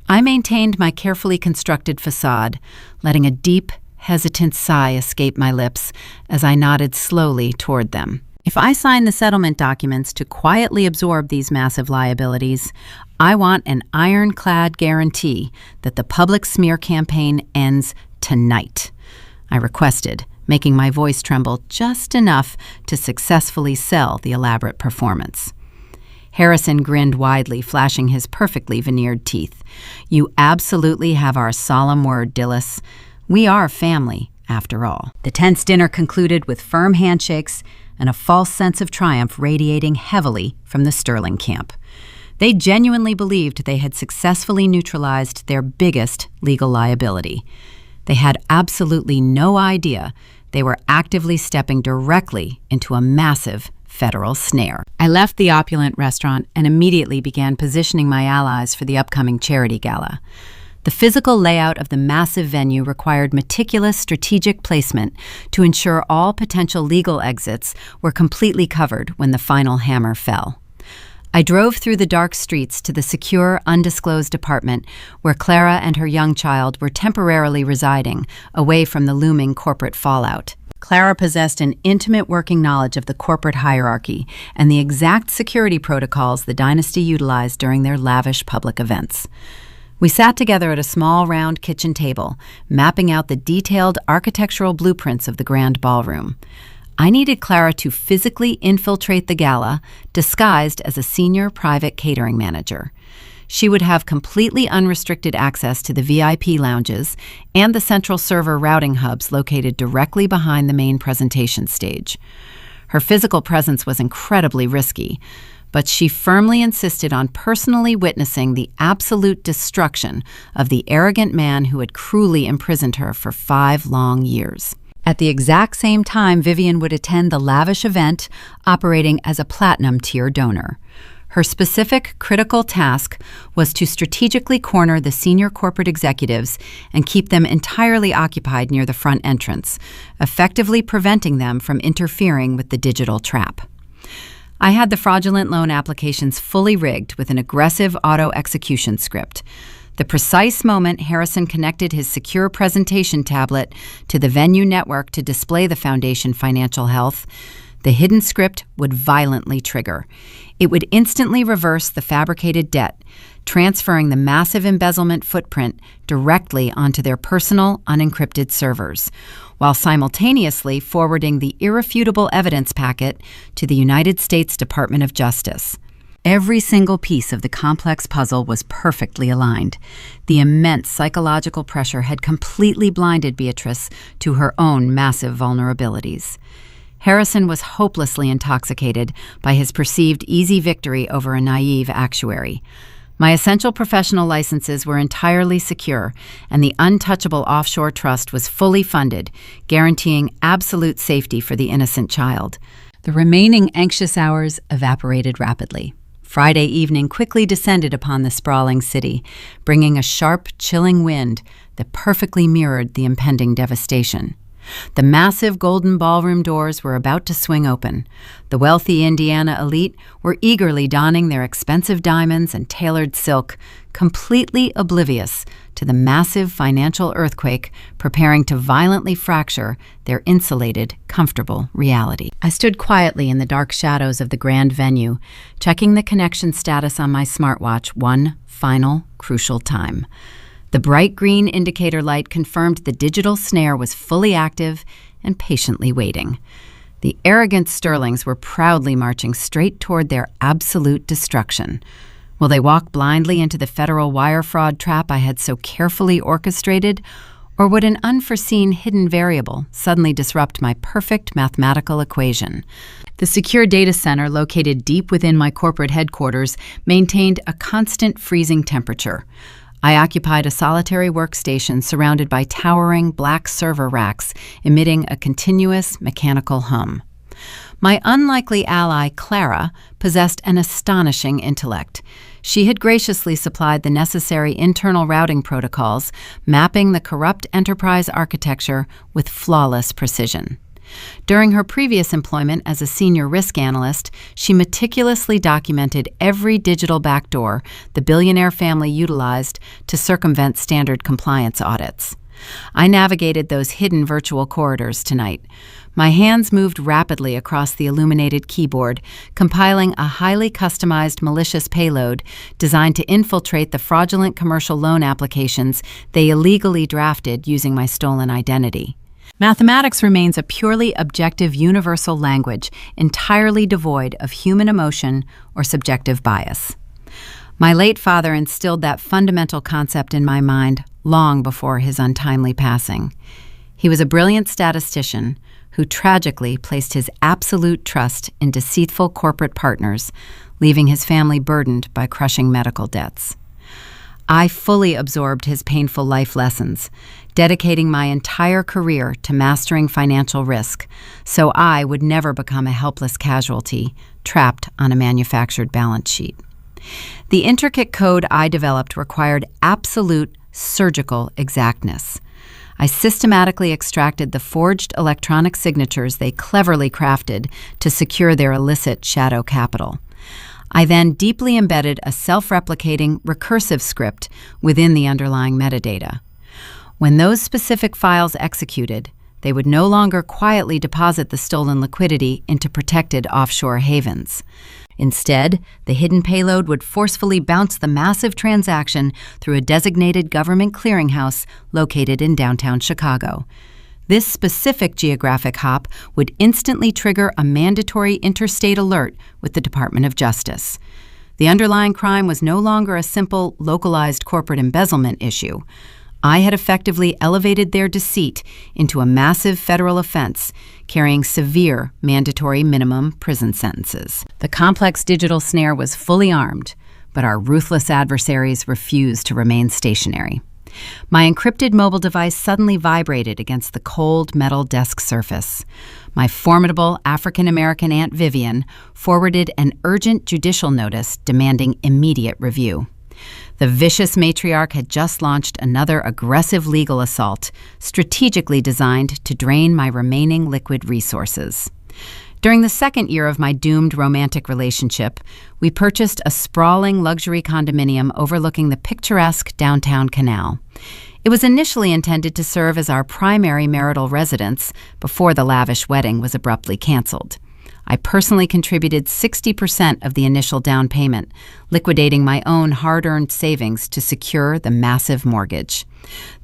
I maintained my carefully constructed facade, letting a deep, hesitant sigh escape my lips as I nodded slowly toward them. If I sign the settlement documents to quietly absorb these massive liabilities, I want an ironclad guarantee that the public smear campaign ends tonight, I requested, making my voice tremble just enough to successfully sell the elaborate performance. Harrison grinned widely, flashing his perfectly veneered teeth. You absolutely have our solemn word, Dilys. We are family, after all. The tense dinner concluded with firm handshakes and a false sense of triumph radiating heavily from the Sterling camp. They genuinely believed they had successfully neutralized their biggest legal liability. They had absolutely no idea they were actively stepping directly into a massive federal snare. I left the opulent restaurant and immediately began positioning my allies for the upcoming charity gala. The physical layout of the massive venue required meticulous strategic placement to ensure all potential legal exits were completely covered when the final hammer fell. I drove through the dark streets to the secure, undisclosed apartment where Clara and her young child were temporarily residing, away from the looming corporate fallout. Clara possessed an intimate working knowledge of the corporate hierarchy and the exact security protocols the dynasty utilized during their lavish public events. We sat together at a small, round kitchen table, mapping out the detailed architectural blueprints of the grand ballroom. I needed Clara to physically infiltrate the gala, disguised as a senior private catering manager. She would have completely unrestricted access to the VIP lounges and the central server routing hubs located directly behind the main presentation stage. Her physical presence was incredibly risky, but she firmly insisted on personally witnessing the absolute destruction of the arrogant man who had cruelly imprisoned her for 5 long years. At the exact same time, Vivian would attend the lavish event, operating as a platinum-tier donor. Her specific critical task was to strategically corner the senior corporate executives and keep them entirely occupied near the front entrance, effectively preventing them from interfering with the digital trap. I had the fraudulent loan applications fully rigged with an aggressive auto-execution script. The precise moment Harrison connected his secure presentation tablet to the venue network to display the foundation financial health, the hidden script would violently trigger. It would instantly reverse the fabricated debt, transferring the massive embezzlement footprint directly onto their personal, unencrypted servers, while simultaneously forwarding the irrefutable evidence packet to the United States Department of Justice. Every single piece of the complex puzzle was perfectly aligned. The immense psychological pressure had completely blinded Beatrice to her own massive vulnerabilities. Harrison was hopelessly intoxicated by his perceived easy victory over a naive actuary. My essential professional licenses were entirely secure, and the untouchable offshore trust was fully funded, guaranteeing absolute safety for the innocent child. The remaining anxious hours evaporated rapidly. Friday evening quickly descended upon the sprawling city, bringing a sharp, chilling wind that perfectly mirrored the impending devastation. The massive golden ballroom doors were about to swing open. The wealthy Indiana elite were eagerly donning their expensive diamonds and tailored silk, completely oblivious to the massive financial earthquake preparing to violently fracture their insulated, comfortable reality. I stood quietly in the dark shadows of the grand venue, checking the connection status on my smartwatch one final, crucial time. The bright green indicator light confirmed the digital snare was fully active and patiently waiting. The arrogant Sterlings were proudly marching straight toward their absolute destruction. Will they walk blindly into the federal wire fraud trap I had so carefully orchestrated, or would an unforeseen hidden variable suddenly disrupt my perfect mathematical equation? The secure data center located deep within my corporate headquarters maintained a constant freezing temperature. I occupied a solitary workstation surrounded by towering black server racks emitting a continuous mechanical hum. My unlikely ally, Clara, possessed an astonishing intellect. She had graciously supplied the necessary internal routing protocols, mapping the corrupt enterprise architecture with flawless precision. During her previous employment as a senior risk analyst, she meticulously documented every digital backdoor the billionaire family utilized to circumvent standard compliance audits. I navigated those hidden virtual corridors tonight. My hands moved rapidly across the illuminated keyboard, compiling a highly customized malicious payload designed to infiltrate the fraudulent commercial loan applications they illegally drafted using my stolen identity. Mathematics remains a purely objective universal language, entirely devoid of human emotion or subjective bias. My late father instilled that fundamental concept in my mind long before his untimely passing. He was a brilliant statistician who tragically placed his absolute trust in deceitful corporate partners, leaving his family burdened by crushing medical debts. I fully absorbed his painful life lessons, dedicating my entire career to mastering financial risk, so I would never become a helpless casualty trapped on a manufactured balance sheet. The intricate code I developed required absolute surgical exactness. I systematically extracted the forged electronic signatures they cleverly crafted to secure their illicit shadow capital. I then deeply embedded a self-replicating recursive script within the underlying metadata. When those specific files executed, they would no longer quietly deposit the stolen liquidity into protected offshore havens. Instead, the hidden payload would forcefully bounce the massive transaction through a designated government clearinghouse located in downtown Chicago. This specific geographic hop would instantly trigger a mandatory interstate alert with the Department of Justice. The underlying crime was no longer a simple, localized corporate embezzlement issue. I had effectively elevated their deceit into a massive federal offense, carrying severe mandatory minimum prison sentences. The complex digital snare was fully armed, but our ruthless adversaries refused to remain stationary. My encrypted mobile device suddenly vibrated against the cold metal desk surface. My formidable African-American Aunt Vivian forwarded an urgent judicial notice demanding immediate review. The vicious matriarch had just launched another aggressive legal assault, strategically designed to drain my remaining liquid resources. During the second year of my doomed romantic relationship, we purchased a sprawling luxury condominium overlooking the picturesque downtown canal. It was initially intended to serve as our primary marital residence before the lavish wedding was abruptly canceled. I personally contributed 60% of the initial down payment, liquidating my own hard-earned savings to secure the massive mortgage.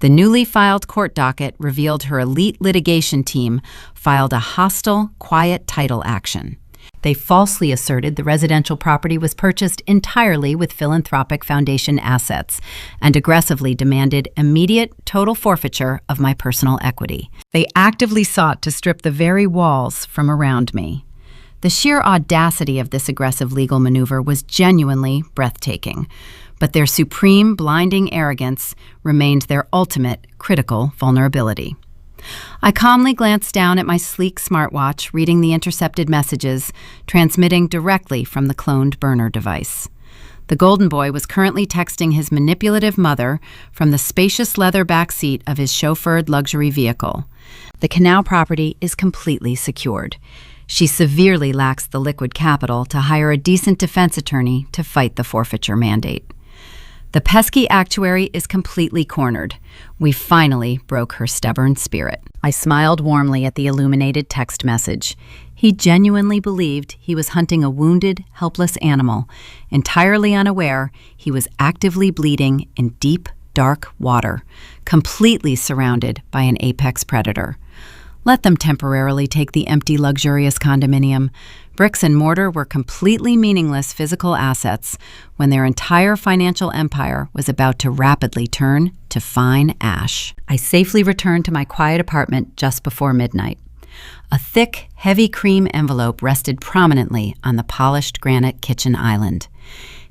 The newly filed court docket revealed her elite litigation team filed a hostile, quiet title action. They falsely asserted the residential property was purchased entirely with philanthropic foundation assets and aggressively demanded immediate total forfeiture of my personal equity. They actively sought to strip the very walls from around me. The sheer audacity of this aggressive legal maneuver was genuinely breathtaking, but their supreme, blinding arrogance remained their ultimate critical vulnerability. I calmly glanced down at my sleek smartwatch, reading the intercepted messages, transmitting directly from the cloned burner device. The golden boy was currently texting his manipulative mother from the spacious leather back seat of his chauffeured luxury vehicle. The canal property is completely secured. She severely lacks the liquid capital to hire a decent defense attorney to fight the forfeiture mandate. The pesky actuary is completely cornered. We finally broke her stubborn spirit. I smiled warmly at the illuminated text message. He genuinely believed he was hunting a wounded, helpless animal, entirely unaware he was actively bleeding in deep, dark water, completely surrounded by an apex predator. Let them temporarily take the empty, luxurious condominium. Bricks and mortar were completely meaningless physical assets when their entire financial empire was about to rapidly turn to fine ash. I safely returned to my quiet apartment just before midnight. A thick, heavy cream envelope rested prominently on the polished granite kitchen island.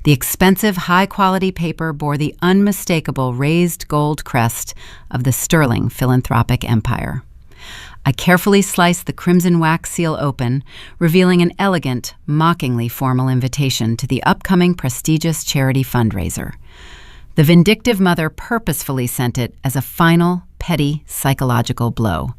The expensive, high-quality paper bore the unmistakable raised gold crest of the sterling philanthropic empire. I carefully sliced the crimson wax seal open, revealing an elegant, mockingly formal invitation to the upcoming prestigious charity fundraiser. The vindictive mother purposefully sent it as a final, petty, psychological blow.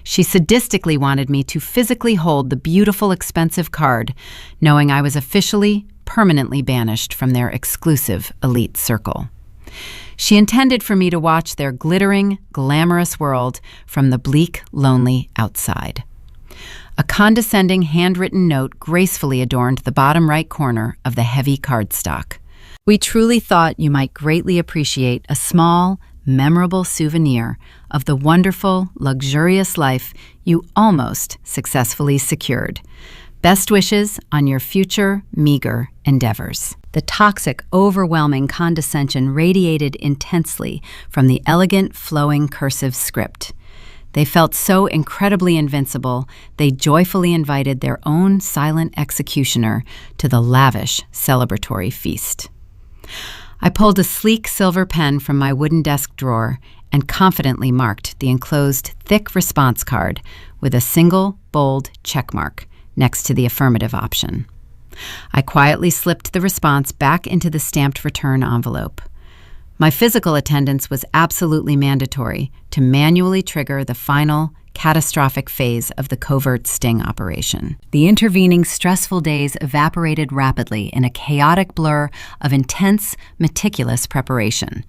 She sadistically wanted me to physically hold the beautiful, expensive card, knowing I was officially, permanently banished from their exclusive elite circle. She intended for me to watch their glittering, glamorous world from the bleak, lonely outside. A condescending handwritten note gracefully adorned the bottom right corner of the heavy cardstock. We truly thought you might greatly appreciate a small, memorable souvenir of the wonderful, luxurious life you almost successfully secured. Best wishes on your future, meager endeavors. The toxic, overwhelming condescension radiated intensely from the elegant, flowing cursive script. They felt so incredibly invincible, they joyfully invited their own silent executioner to the lavish, celebratory feast. I pulled a sleek silver pen from my wooden desk drawer and confidently marked the enclosed thick response card with a single, bold check mark next to the affirmative option. I quietly slipped the response back into the stamped return envelope. My physical attendance was absolutely mandatory to manually trigger the final, catastrophic phase of the covert sting operation. The intervening stressful days evaporated rapidly in a chaotic blur of intense, meticulous preparation.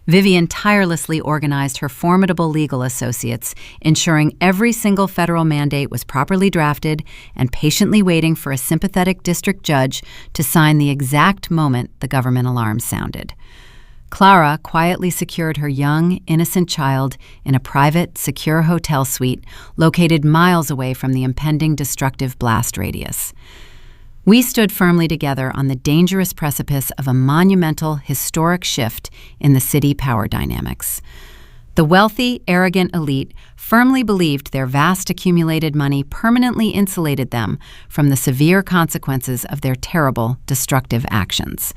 Vivian tirelessly organized her formidable legal associates, ensuring every single federal mandate was properly drafted and patiently waiting for a sympathetic district judge to sign the exact moment the government alarm sounded. Clara quietly secured her young, innocent child in a private, secure hotel suite located miles away from the impending destructive blast radius. We stood firmly together on the dangerous precipice of a monumental, historic shift in the city power dynamics. The wealthy, arrogant elite firmly believed their vast accumulated money permanently insulated them from the severe consequences of their terrible, destructive actions.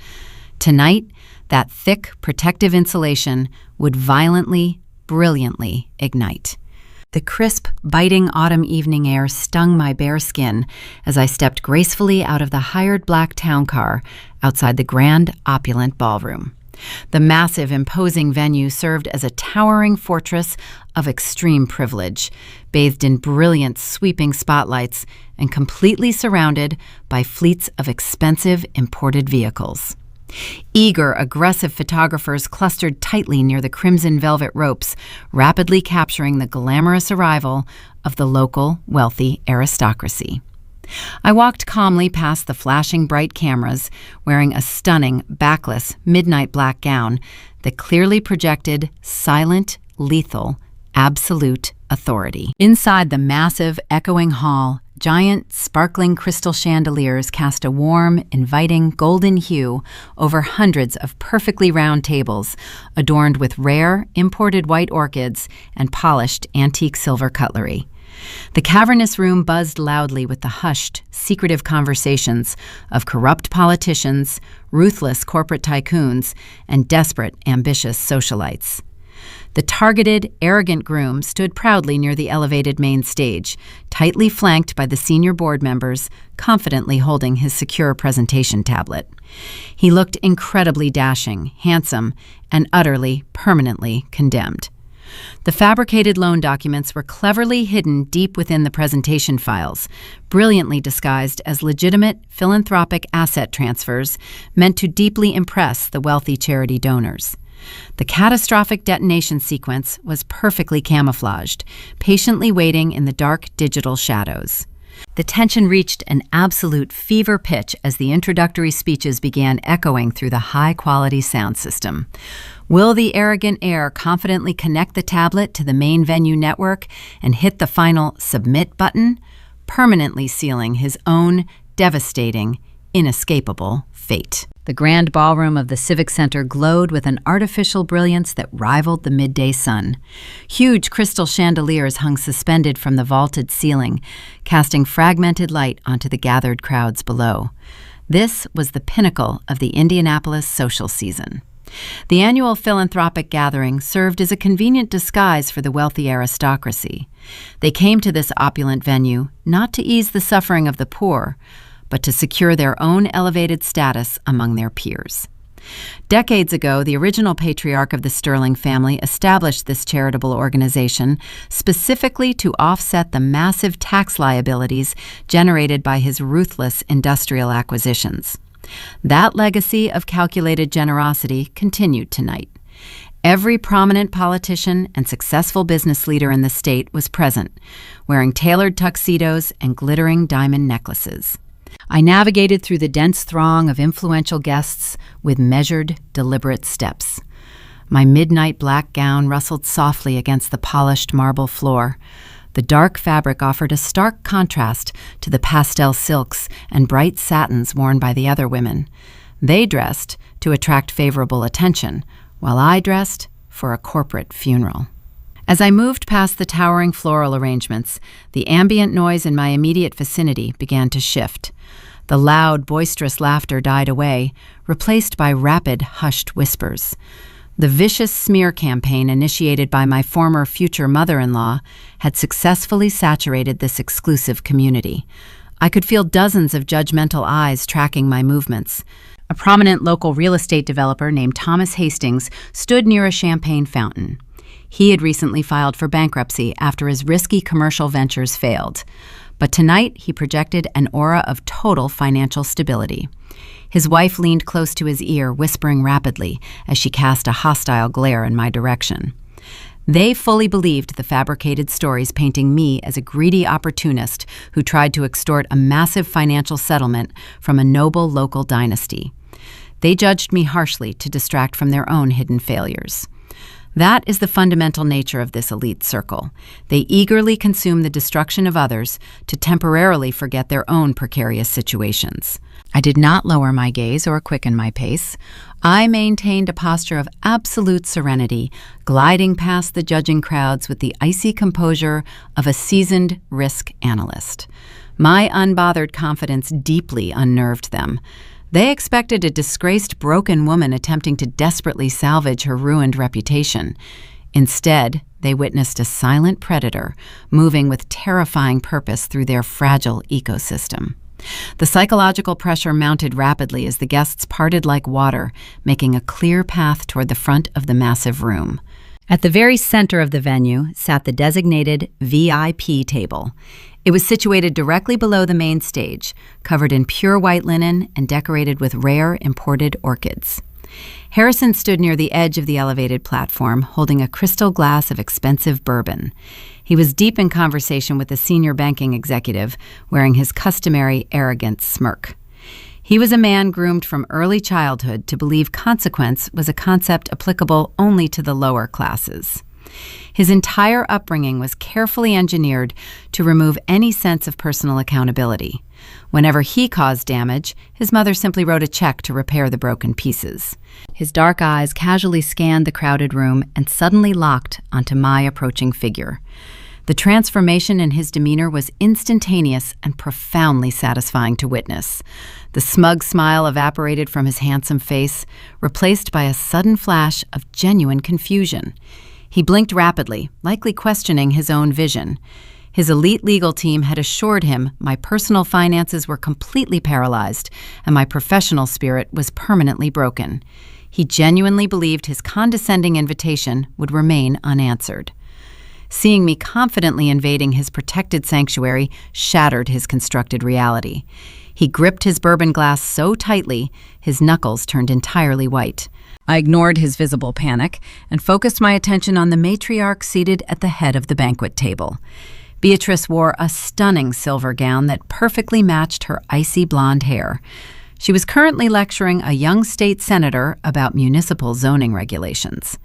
Tonight, That thick, protective insulation would violently, brilliantly ignite. The crisp, biting autumn evening air stung my bare skin as I stepped gracefully out of the hired black town car outside the grand, opulent ballroom. The massive, imposing venue served as a towering fortress of extreme privilege, bathed in brilliant, sweeping spotlights and completely surrounded by fleets of expensive imported vehicles. Eager, aggressive photographers clustered tightly near the crimson velvet ropes, rapidly capturing the glamorous arrival of the local, wealthy aristocracy. I walked calmly past the flashing bright cameras, wearing a stunning, backless, midnight black gown that clearly projected silent, lethal, absolute authority. Inside the massive, echoing hall, giant, sparkling crystal chandeliers cast a warm, inviting golden hue over hundreds of perfectly round tables, adorned with rare, imported white orchids and polished antique silver cutlery. The cavernous room buzzed loudly with the hushed, secretive conversations of corrupt politicians, ruthless corporate tycoons, and desperate, ambitious socialites. The targeted, arrogant groom stood proudly near the elevated main stage, tightly flanked by the senior board members, confidently holding his secure presentation tablet. He looked incredibly dashing, handsome, and utterly, permanently condemned. The fabricated loan documents were cleverly hidden deep within the presentation files, brilliantly disguised as legitimate philanthropic asset transfers meant to deeply impress the wealthy charity donors. The catastrophic detonation sequence was perfectly camouflaged, patiently waiting in the dark digital shadows. The tension reached an absolute fever pitch as the introductory speeches began echoing through the high-quality sound system. Will the arrogant heir confidently connect the tablet to the main venue network and hit the final submit button, permanently sealing his own devastating, inescapable fate? The grand ballroom of the Civic Center glowed with an artificial brilliance that rivaled the midday sun. Huge crystal chandeliers hung suspended from the vaulted ceiling, casting fragmented light onto the gathered crowds below. This was the pinnacle of the Indianapolis social season. The annual philanthropic gathering served as a convenient disguise for the wealthy aristocracy. They came to this opulent venue not to ease the suffering of the poor, but to secure their own elevated status among their peers. Decades ago, the original patriarch of the Sterling family established this charitable organization specifically to offset the massive tax liabilities generated by his ruthless industrial acquisitions. That legacy of calculated generosity continued tonight. Every prominent politician and successful business leader in the state was present, wearing tailored tuxedos and glittering diamond necklaces. I navigated through the dense throng of influential guests with measured, deliberate steps. My midnight black gown rustled softly against the polished marble floor. The dark fabric offered a stark contrast to the pastel silks and bright satins worn by the other women. They dressed to attract favorable attention, while I dressed for a corporate funeral. As I moved past the towering floral arrangements, the ambient noise in my immediate vicinity began to shift. The loud, boisterous laughter died away, replaced by rapid, hushed whispers. The vicious smear campaign initiated by my former future mother-in-law had successfully saturated this exclusive community. I could feel dozens of judgmental eyes tracking my movements. A prominent local real estate developer named Thomas Hastings stood near a champagne fountain. He had recently filed for bankruptcy after his risky commercial ventures failed. But tonight, he projected an aura of total financial stability. His wife leaned close to his ear, whispering rapidly as she cast a hostile glare in my direction. They fully believed the fabricated stories painting me as a greedy opportunist who tried to extort a massive financial settlement from a noble local dynasty. They judged me harshly to distract from their own hidden failures. That is the fundamental nature of this elite circle. They eagerly consume the destruction of others to temporarily forget their own precarious situations. I did not lower my gaze or quicken my pace. I maintained a posture of absolute serenity, gliding past the judging crowds with the icy composure of a seasoned risk analyst. My unbothered confidence deeply unnerved them. They expected a disgraced, broken woman attempting to desperately salvage her ruined reputation. Instead, they witnessed a silent predator moving with terrifying purpose through their fragile ecosystem. The psychological pressure mounted rapidly as the guests parted like water, making a clear path toward the front of the massive room. At the very center of the venue sat the designated VIP table. It was situated directly below the main stage, covered in pure white linen and decorated with rare imported orchids. Harrison stood near the edge of the elevated platform, holding a crystal glass of expensive bourbon. He was deep in conversation with a senior banking executive, wearing his customary arrogant smirk. He was a man groomed from early childhood to believe consequence was a concept applicable only to the lower classes. His entire upbringing was carefully engineered to remove any sense of personal accountability. Whenever he caused damage, his mother simply wrote a check to repair the broken pieces. His dark eyes casually scanned the crowded room and suddenly locked onto my approaching figure. The transformation in his demeanor was instantaneous and profoundly satisfying to witness. The smug smile evaporated from his handsome face, replaced by a sudden flash of genuine confusion. He blinked rapidly, likely questioning his own vision. His elite legal team had assured him my personal finances were completely paralyzed and my professional spirit was permanently broken. He genuinely believed his condescending invitation would remain unanswered. Seeing me confidently invading his protected sanctuary shattered his constructed reality. He gripped his bourbon glass so tightly, his knuckles turned entirely white. I ignored his visible panic and focused my attention on the matriarch seated at the head of the banquet table. Beatrice wore a stunning silver gown that perfectly matched her icy blonde hair. She was currently lecturing a young state senator about municipal zoning regulations.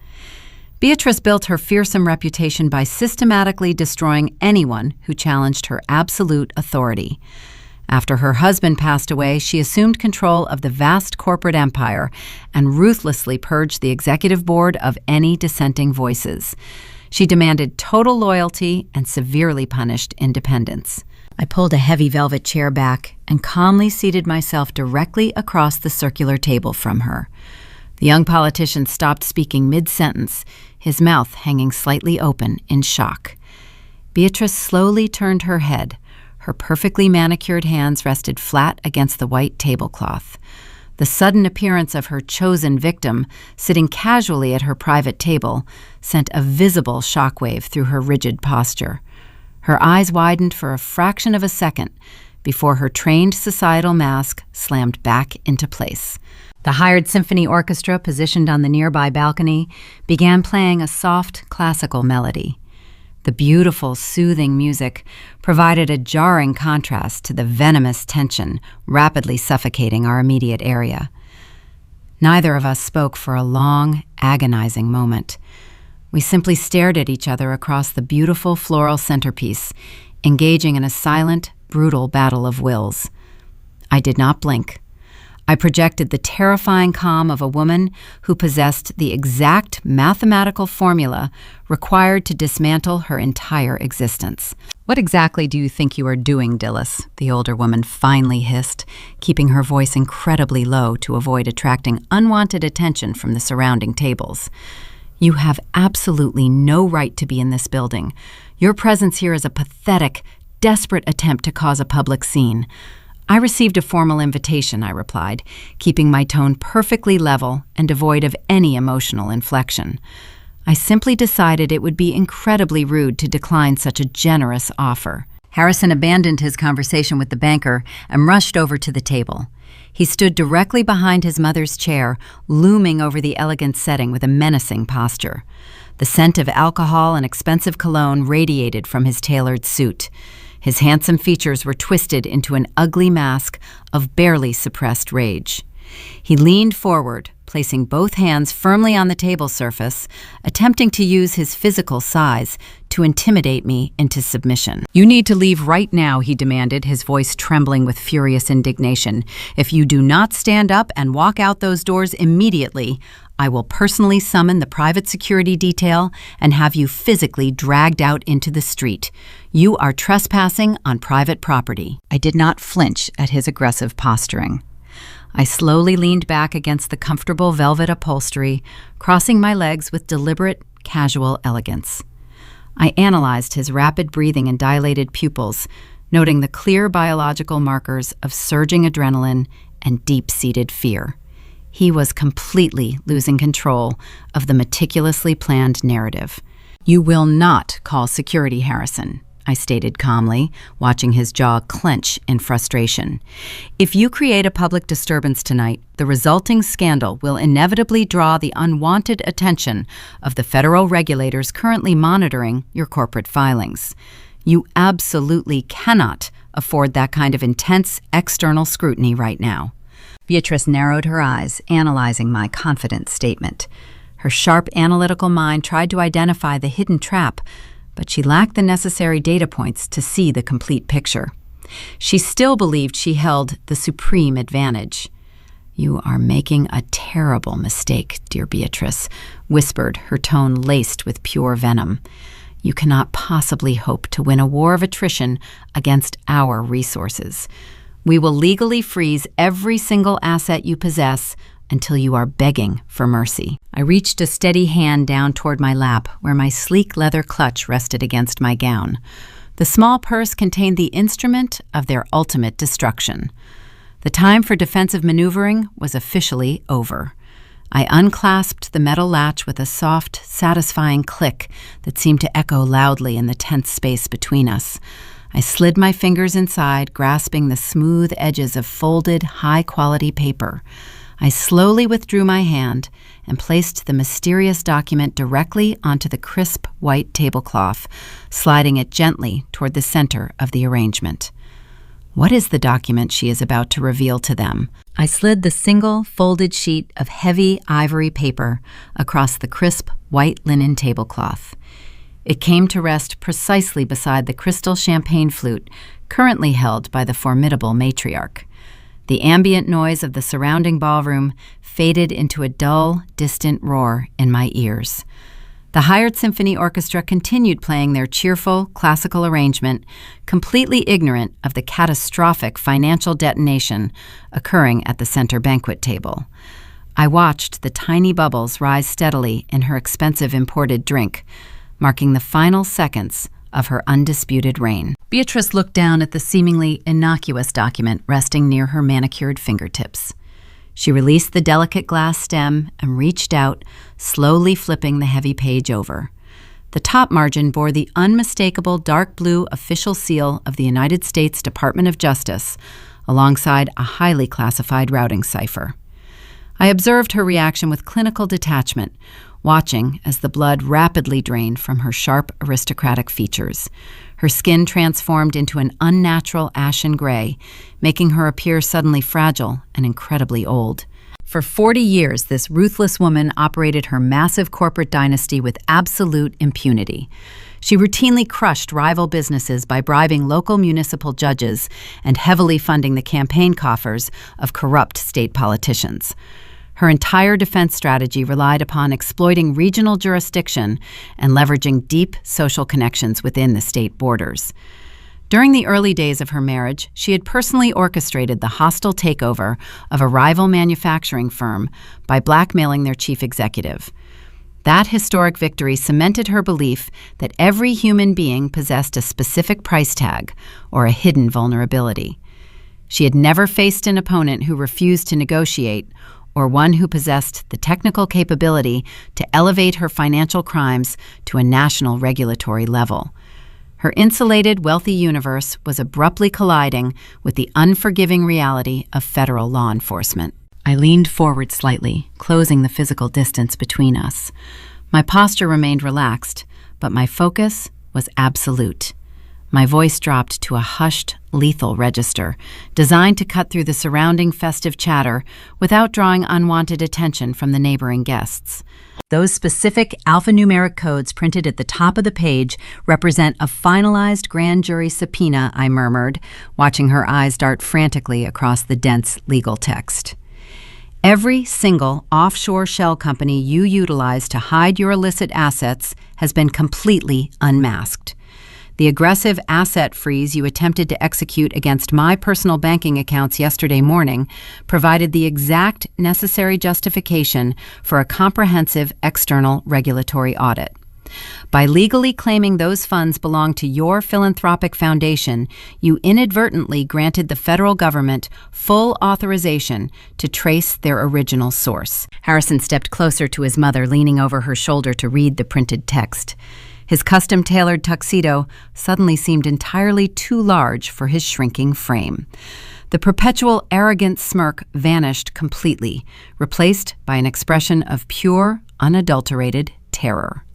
Beatrice built her fearsome reputation by systematically destroying anyone who challenged her absolute authority. After her husband passed away, she assumed control of the vast corporate empire and ruthlessly purged the executive board of any dissenting voices. She demanded total loyalty and severely punished independence. I pulled a heavy velvet chair back and calmly seated myself directly across the circular table from her. The young politician stopped speaking mid-sentence, his mouth hanging slightly open in shock. Beatrice slowly turned her head. Her perfectly manicured hands rested flat against the white tablecloth. The sudden appearance of her chosen victim, sitting casually at her private table, sent a visible shockwave through her rigid posture. Her eyes widened for a fraction of a second before her trained societal mask slammed back into place. The hired symphony orchestra, positioned on the nearby balcony, began playing a soft classical melody. The beautiful, soothing music provided a jarring contrast to the venomous tension rapidly suffocating our immediate area. Neither of us spoke for a long, agonizing moment. We simply stared at each other across the beautiful floral centerpiece, engaging in a silent, brutal battle of wills. I did not blink. I projected the terrifying calm of a woman who possessed the exact mathematical formula required to dismantle her entire existence. "What exactly do you think you are doing, Dilys?" the older woman finally hissed, keeping her voice incredibly low to avoid attracting unwanted attention from the surrounding tables. "You have absolutely no right to be in this building. Your presence here is a pathetic, desperate attempt to cause a public scene." "I received a formal invitation," I replied, keeping my tone perfectly level and devoid of any emotional inflection. I simply decided it would be incredibly rude to decline such a generous offer. Harrison abandoned his conversation with the banker and rushed over to the table. He stood directly behind his mother's chair, looming over the elegant setting with a menacing posture. The scent of alcohol and expensive cologne radiated from his tailored suit. His handsome features were twisted into an ugly mask of barely suppressed rage. He leaned forward, placing both hands firmly on the table surface, attempting to use his physical size to intimidate me into submission. "You need to leave right now," he demanded, his voice trembling with furious indignation. "If you do not stand up and walk out those doors immediately, I will personally summon the private security detail and have you physically dragged out into the street. You are trespassing on private property." I did not flinch at his aggressive posturing. I slowly leaned back against the comfortable velvet upholstery, crossing my legs with deliberate, casual elegance. I analyzed his rapid breathing and dilated pupils, noting the clear biological markers of surging adrenaline and deep-seated fear. He was completely losing control of the meticulously planned narrative. "You will not call security, Harrison," I stated calmly, watching his jaw clench in frustration. "If you create a public disturbance tonight, the resulting scandal will inevitably draw the unwanted attention of the federal regulators currently monitoring your corporate filings. You absolutely cannot afford that kind of intense external scrutiny right now." Beatrice narrowed her eyes, analyzing my confident statement. Her sharp analytical mind tried to identify the hidden trap, but she lacked the necessary data points to see the complete picture. She still believed she held the supreme advantage. "You are making a terrible mistake, dear Beatrice," whispered, her tone laced with pure venom. "You cannot possibly hope to win a war of attrition against our resources. We will legally freeze every single asset you possess until you are begging for mercy." I reached a steady hand down toward my lap, where my sleek leather clutch rested against my gown. The small purse contained the instrument of their ultimate destruction. The time for defensive maneuvering was officially over. I unclasped the metal latch with a soft, satisfying click that seemed to echo loudly in the tense space between us. I slid my fingers inside, grasping the smooth edges of folded, high-quality paper. I slowly withdrew my hand and placed the mysterious document directly onto the crisp white tablecloth, sliding it gently toward the center of the arrangement. What is the document she is about to reveal to them? I slid the single folded sheet of heavy ivory paper across the crisp white linen tablecloth. It came to rest precisely beside the crystal champagne flute currently held by the formidable matriarch. The ambient noise of the surrounding ballroom faded into a dull, distant roar in my ears. The hired symphony orchestra continued playing their cheerful, classical arrangement, completely ignorant of the catastrophic financial detonation occurring at the center banquet table. I watched the tiny bubbles rise steadily in her expensive imported drink, marking the final seconds of her undisputed reign. Beatrice looked down at the seemingly innocuous document resting near her manicured fingertips. She released the delicate glass stem and reached out, slowly flipping the heavy page over. The top margin bore the unmistakable dark blue official seal of the United States Department of Justice, alongside a highly classified routing cipher. I observed her reaction with clinical detachment, watching as the blood rapidly drained from her sharp, aristocratic features. Her skin transformed into an unnatural ashen gray, making her appear suddenly fragile and incredibly old. For 40 years, this ruthless woman operated her massive corporate dynasty with absolute impunity. She routinely crushed rival businesses by bribing local municipal judges and heavily funding the campaign coffers of corrupt state politicians. Her entire defense strategy relied upon exploiting regional jurisdiction and leveraging deep social connections within the state borders. During the early days of her marriage, she had personally orchestrated the hostile takeover of a rival manufacturing firm by blackmailing their chief executive. That historic victory cemented her belief that every human being possessed a specific price tag or a hidden vulnerability. She had never faced an opponent who refused to negotiate or one who possessed the technical capability to elevate her financial crimes to a national regulatory level. Her insulated, wealthy universe was abruptly colliding with the unforgiving reality of federal law enforcement. I leaned forward slightly, closing the physical distance between us. My posture remained relaxed, but my focus was absolute. My voice dropped to a hushed, lethal register, designed to cut through the surrounding festive chatter without drawing unwanted attention from the neighboring guests. Those specific alphanumeric codes printed at the top of the page represent a finalized grand jury subpoena, I murmured, watching her eyes dart frantically across the dense legal text. Every single offshore shell company you utilize to hide your illicit assets has been completely unmasked. The aggressive asset freeze you attempted to execute against my personal banking accounts yesterday morning provided the exact necessary justification for a comprehensive external regulatory audit. By legally claiming those funds belong to your philanthropic foundation, you inadvertently granted the federal government full authorization to trace their original source. Harrison stepped closer to his mother, leaning over her shoulder to read the printed text. His custom-tailored tuxedo suddenly seemed entirely too large for his shrinking frame. The perpetual arrogant smirk vanished completely, replaced by an expression of pure, unadulterated terror.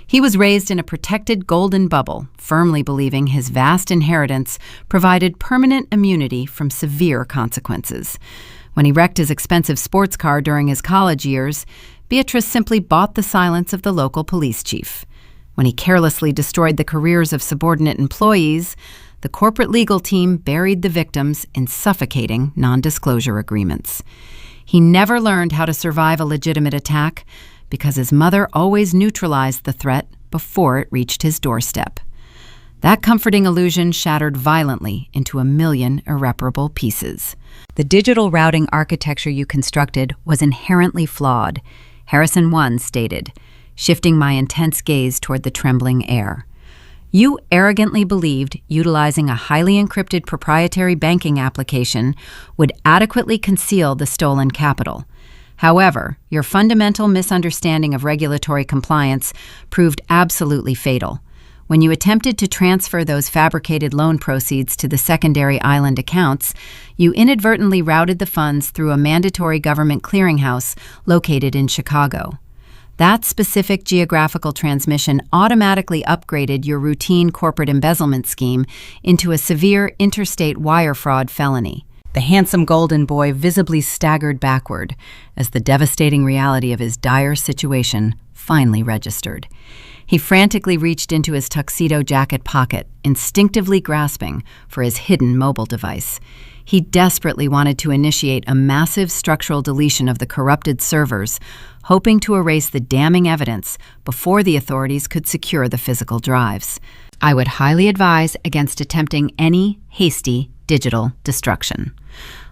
He was raised in a protected golden bubble, firmly believing his vast inheritance provided permanent immunity from severe consequences. When he wrecked his expensive sports car during his college years, Beatrice simply bought the silence of the local police chief. When he carelessly destroyed the careers of subordinate employees, the corporate legal team buried the victims in suffocating non-disclosure agreements. He never learned how to survive a legitimate attack because his mother always neutralized the threat before it reached his doorstep. That comforting illusion shattered violently into a million irreparable pieces. The digital routing architecture you constructed was inherently flawed, Harrison 1 stated, shifting my intense gaze toward the trembling air. You arrogantly believed utilizing a highly encrypted proprietary banking application would adequately conceal the stolen capital. However, your fundamental misunderstanding of regulatory compliance proved absolutely fatal. When you attempted to transfer those fabricated loan proceeds to the secondary island accounts, you inadvertently routed the funds through a mandatory government clearinghouse located in Chicago. That specific geographical transmission automatically upgraded your routine corporate embezzlement scheme into a severe interstate wire fraud felony. The handsome golden boy visibly staggered backward as the devastating reality of his dire situation finally registered. He frantically reached into his tuxedo jacket pocket, instinctively grasping for his hidden mobile device. He desperately wanted to initiate a massive structural deletion of the corrupted servers, hoping to erase the damning evidence before the authorities could secure the physical drives. I would highly advise against attempting any hasty digital destruction.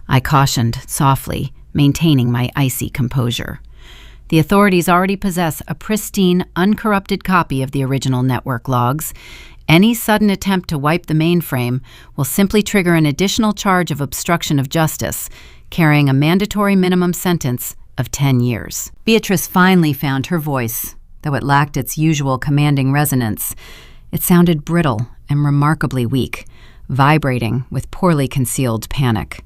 I cautioned softly, maintaining my icy composure. The authorities already possess a pristine, uncorrupted copy of the original network logs. Any sudden attempt to wipe the mainframe will simply trigger an additional charge of obstruction of justice, carrying a mandatory minimum sentence of 10 years. Beatrice finally found her voice, though it lacked its usual commanding resonance. It sounded brittle and remarkably weak, vibrating with poorly concealed panic.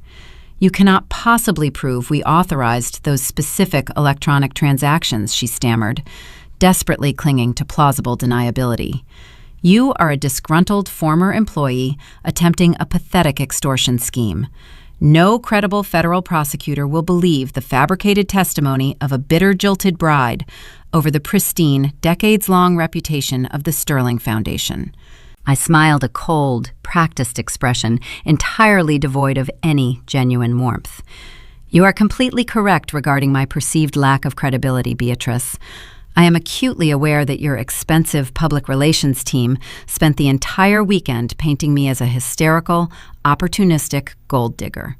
You cannot possibly prove we authorized those specific electronic transactions, she stammered, desperately clinging to plausible deniability. You are a disgruntled former employee attempting a pathetic extortion scheme. No credible federal prosecutor will believe the fabricated testimony of a bitter, jilted bride over the pristine, decades-long reputation of the Sterling Foundation. I smiled a cold, practiced expression entirely devoid of any genuine warmth. You are completely correct regarding my perceived lack of credibility, Beatrice. I am acutely aware that your expensive public relations team spent the entire weekend painting me as a hysterical, opportunistic gold digger.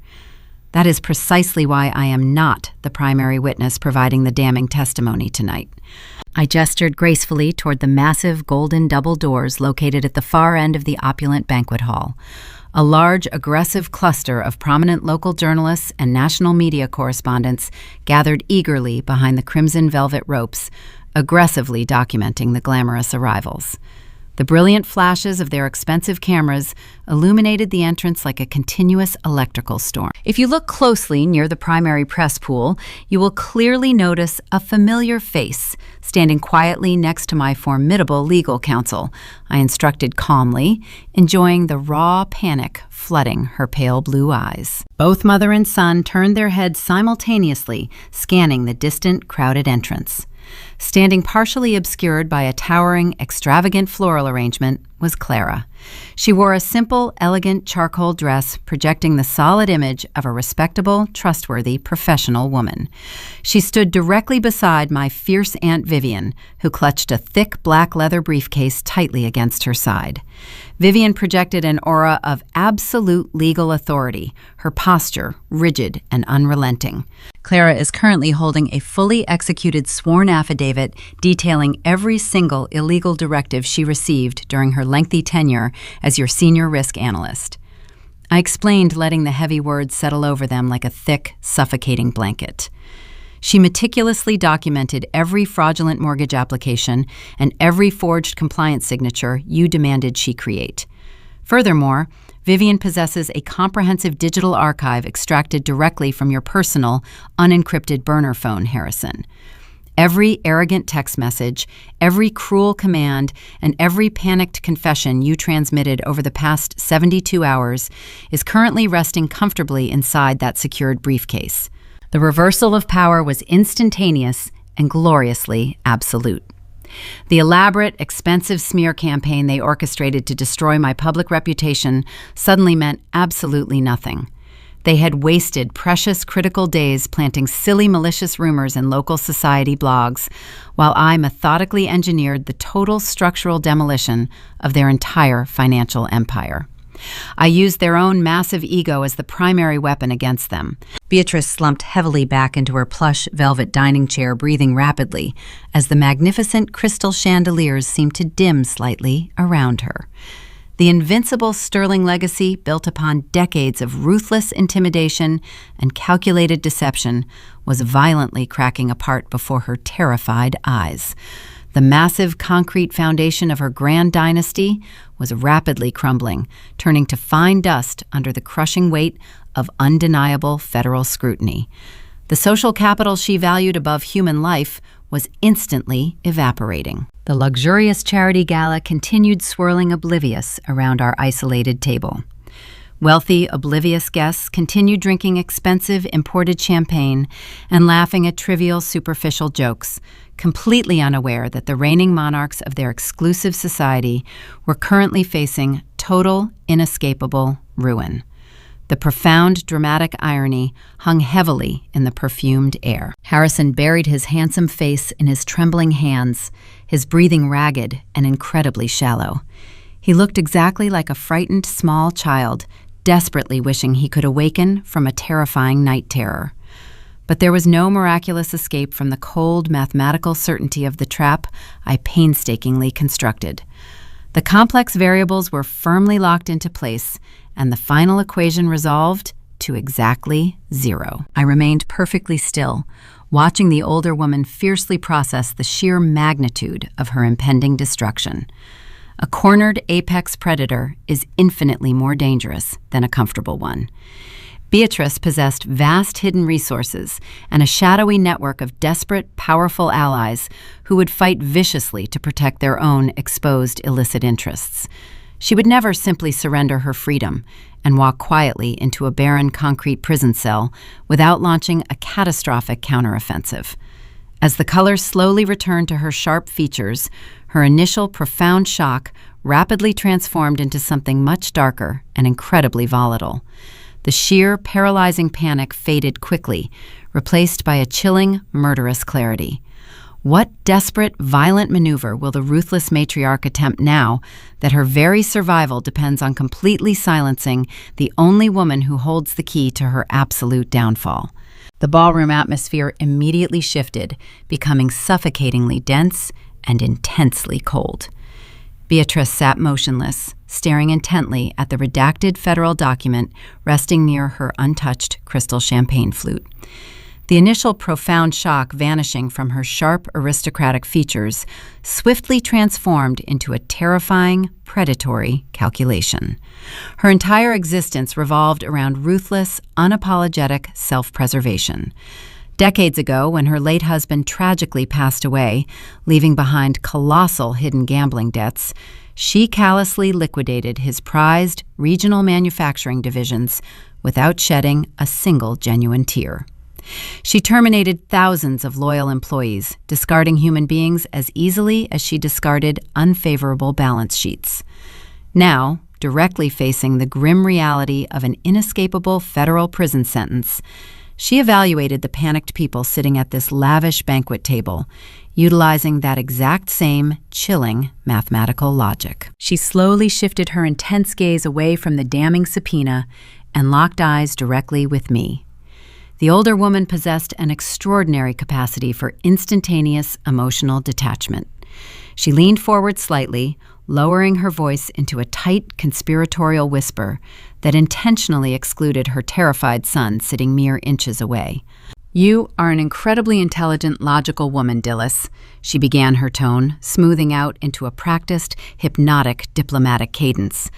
That is precisely why I am not the primary witness providing the damning testimony tonight. I gestured gracefully toward the massive golden double doors located at the far end of the opulent banquet hall. A large, aggressive cluster of prominent local journalists and national media correspondents gathered eagerly behind the crimson velvet ropes, aggressively documenting the glamorous arrivals. The brilliant flashes of their expensive cameras illuminated the entrance like a continuous electrical storm. If you look closely near the primary press pool, you will clearly notice a familiar face standing quietly next to my formidable legal counsel, I instructed calmly, enjoying the raw panic flooding her pale blue eyes. Both mother and son turned their heads simultaneously, scanning the distant, crowded entrance. Standing partially obscured by a towering, extravagant floral arrangement was Clara. She wore a simple, elegant charcoal dress projecting the solid image of a respectable, trustworthy, professional woman. She stood directly beside my fierce Aunt Vivian, who clutched a thick black leather briefcase tightly against her side. Vivian projected an aura of absolute legal authority, her posture rigid and unrelenting. Clara is currently holding a fully executed sworn affidavit detailing every single illegal directive she received during her lengthy tenure as your senior risk analyst. I explained, letting the heavy words settle over them like a thick, suffocating blanket. She meticulously documented every fraudulent mortgage application and every forged compliance signature you demanded she create. Furthermore, Vivian possesses a comprehensive digital archive extracted directly from your personal, unencrypted burner phone, Harrison. Every arrogant text message, every cruel command, and every panicked confession you transmitted over the past 72 hours is currently resting comfortably inside that secured briefcase. The reversal of power was instantaneous and gloriously absolute. The elaborate, expensive smear campaign they orchestrated to destroy my public reputation suddenly meant absolutely nothing. They had wasted precious, critical days planting silly, malicious rumors in local society blogs, while I methodically engineered the total structural demolition of their entire financial empire. I used their own massive ego as the primary weapon against them. Beatrice slumped heavily back into her plush velvet dining chair, breathing rapidly, as the magnificent crystal chandeliers seemed to dim slightly around her. The invincible sterling legacy, built upon decades of ruthless intimidation and calculated deception, was violently cracking apart before her terrified eyes. The massive concrete foundation of her grand dynasty was rapidly crumbling, turning to fine dust under the crushing weight of undeniable federal scrutiny. The social capital she valued above human life was instantly evaporating. The luxurious charity gala continued swirling oblivious around our isolated table. Wealthy, oblivious guests continued drinking expensive imported champagne and laughing at trivial, superficial jokes, completely unaware that the reigning monarchs of their exclusive society were currently facing total, inescapable ruin. The profound, dramatic irony hung heavily in the perfumed air. Harrison buried his handsome face in his trembling hands, his breathing ragged and incredibly shallow. He looked exactly like a frightened small child, desperately wishing he could awaken from a terrifying night terror. But there was no miraculous escape from the cold, mathematical certainty of the trap I painstakingly constructed. The complex variables were firmly locked into place, and the final equation resolved to exactly 0. I remained perfectly still, watching the older woman fiercely process the sheer magnitude of her impending destruction. A cornered apex predator is infinitely more dangerous than a comfortable one. Beatrice possessed vast hidden resources and a shadowy network of desperate, powerful allies who would fight viciously to protect their own exposed illicit interests. She would never simply surrender her freedom and walk quietly into a barren concrete prison cell without launching a catastrophic counteroffensive. As the color slowly returned to her sharp features, her initial profound shock rapidly transformed into something much darker and incredibly volatile. The sheer, paralyzing panic faded quickly, replaced by a chilling, murderous clarity. What desperate, violent maneuver will the ruthless matriarch attempt now that her very survival depends on completely silencing the only woman who holds the key to her absolute downfall? The ballroom atmosphere immediately shifted, becoming suffocatingly dense and intensely cold. Beatrice sat motionless, staring intently at the redacted federal document resting near her untouched crystal champagne flute. The initial profound shock vanishing from her sharp, aristocratic features swiftly transformed into a terrifying, predatory calculation. Her entire existence revolved around ruthless, unapologetic self-preservation. Decades ago, when her late husband tragically passed away, leaving behind colossal hidden gambling debts, she callously liquidated his prized regional manufacturing divisions without shedding a single genuine tear. She terminated thousands of loyal employees, discarding human beings as easily as she discarded unfavorable balance sheets. Now, directly facing the grim reality of an inescapable federal prison sentence, she evaluated the panicked people sitting at this lavish banquet table, utilizing that exact same chilling mathematical logic. She slowly shifted her intense gaze away from the damning subpoena and locked eyes directly with me. The older woman possessed an extraordinary capacity for instantaneous emotional detachment. She leaned forward slightly, lowering her voice into a tight conspiratorial whisper that intentionally excluded her terrified son sitting mere inches away. "You are an incredibly intelligent, logical woman, Dilys," she began her tone, smoothing out into a practiced, hypnotic, diplomatic cadence.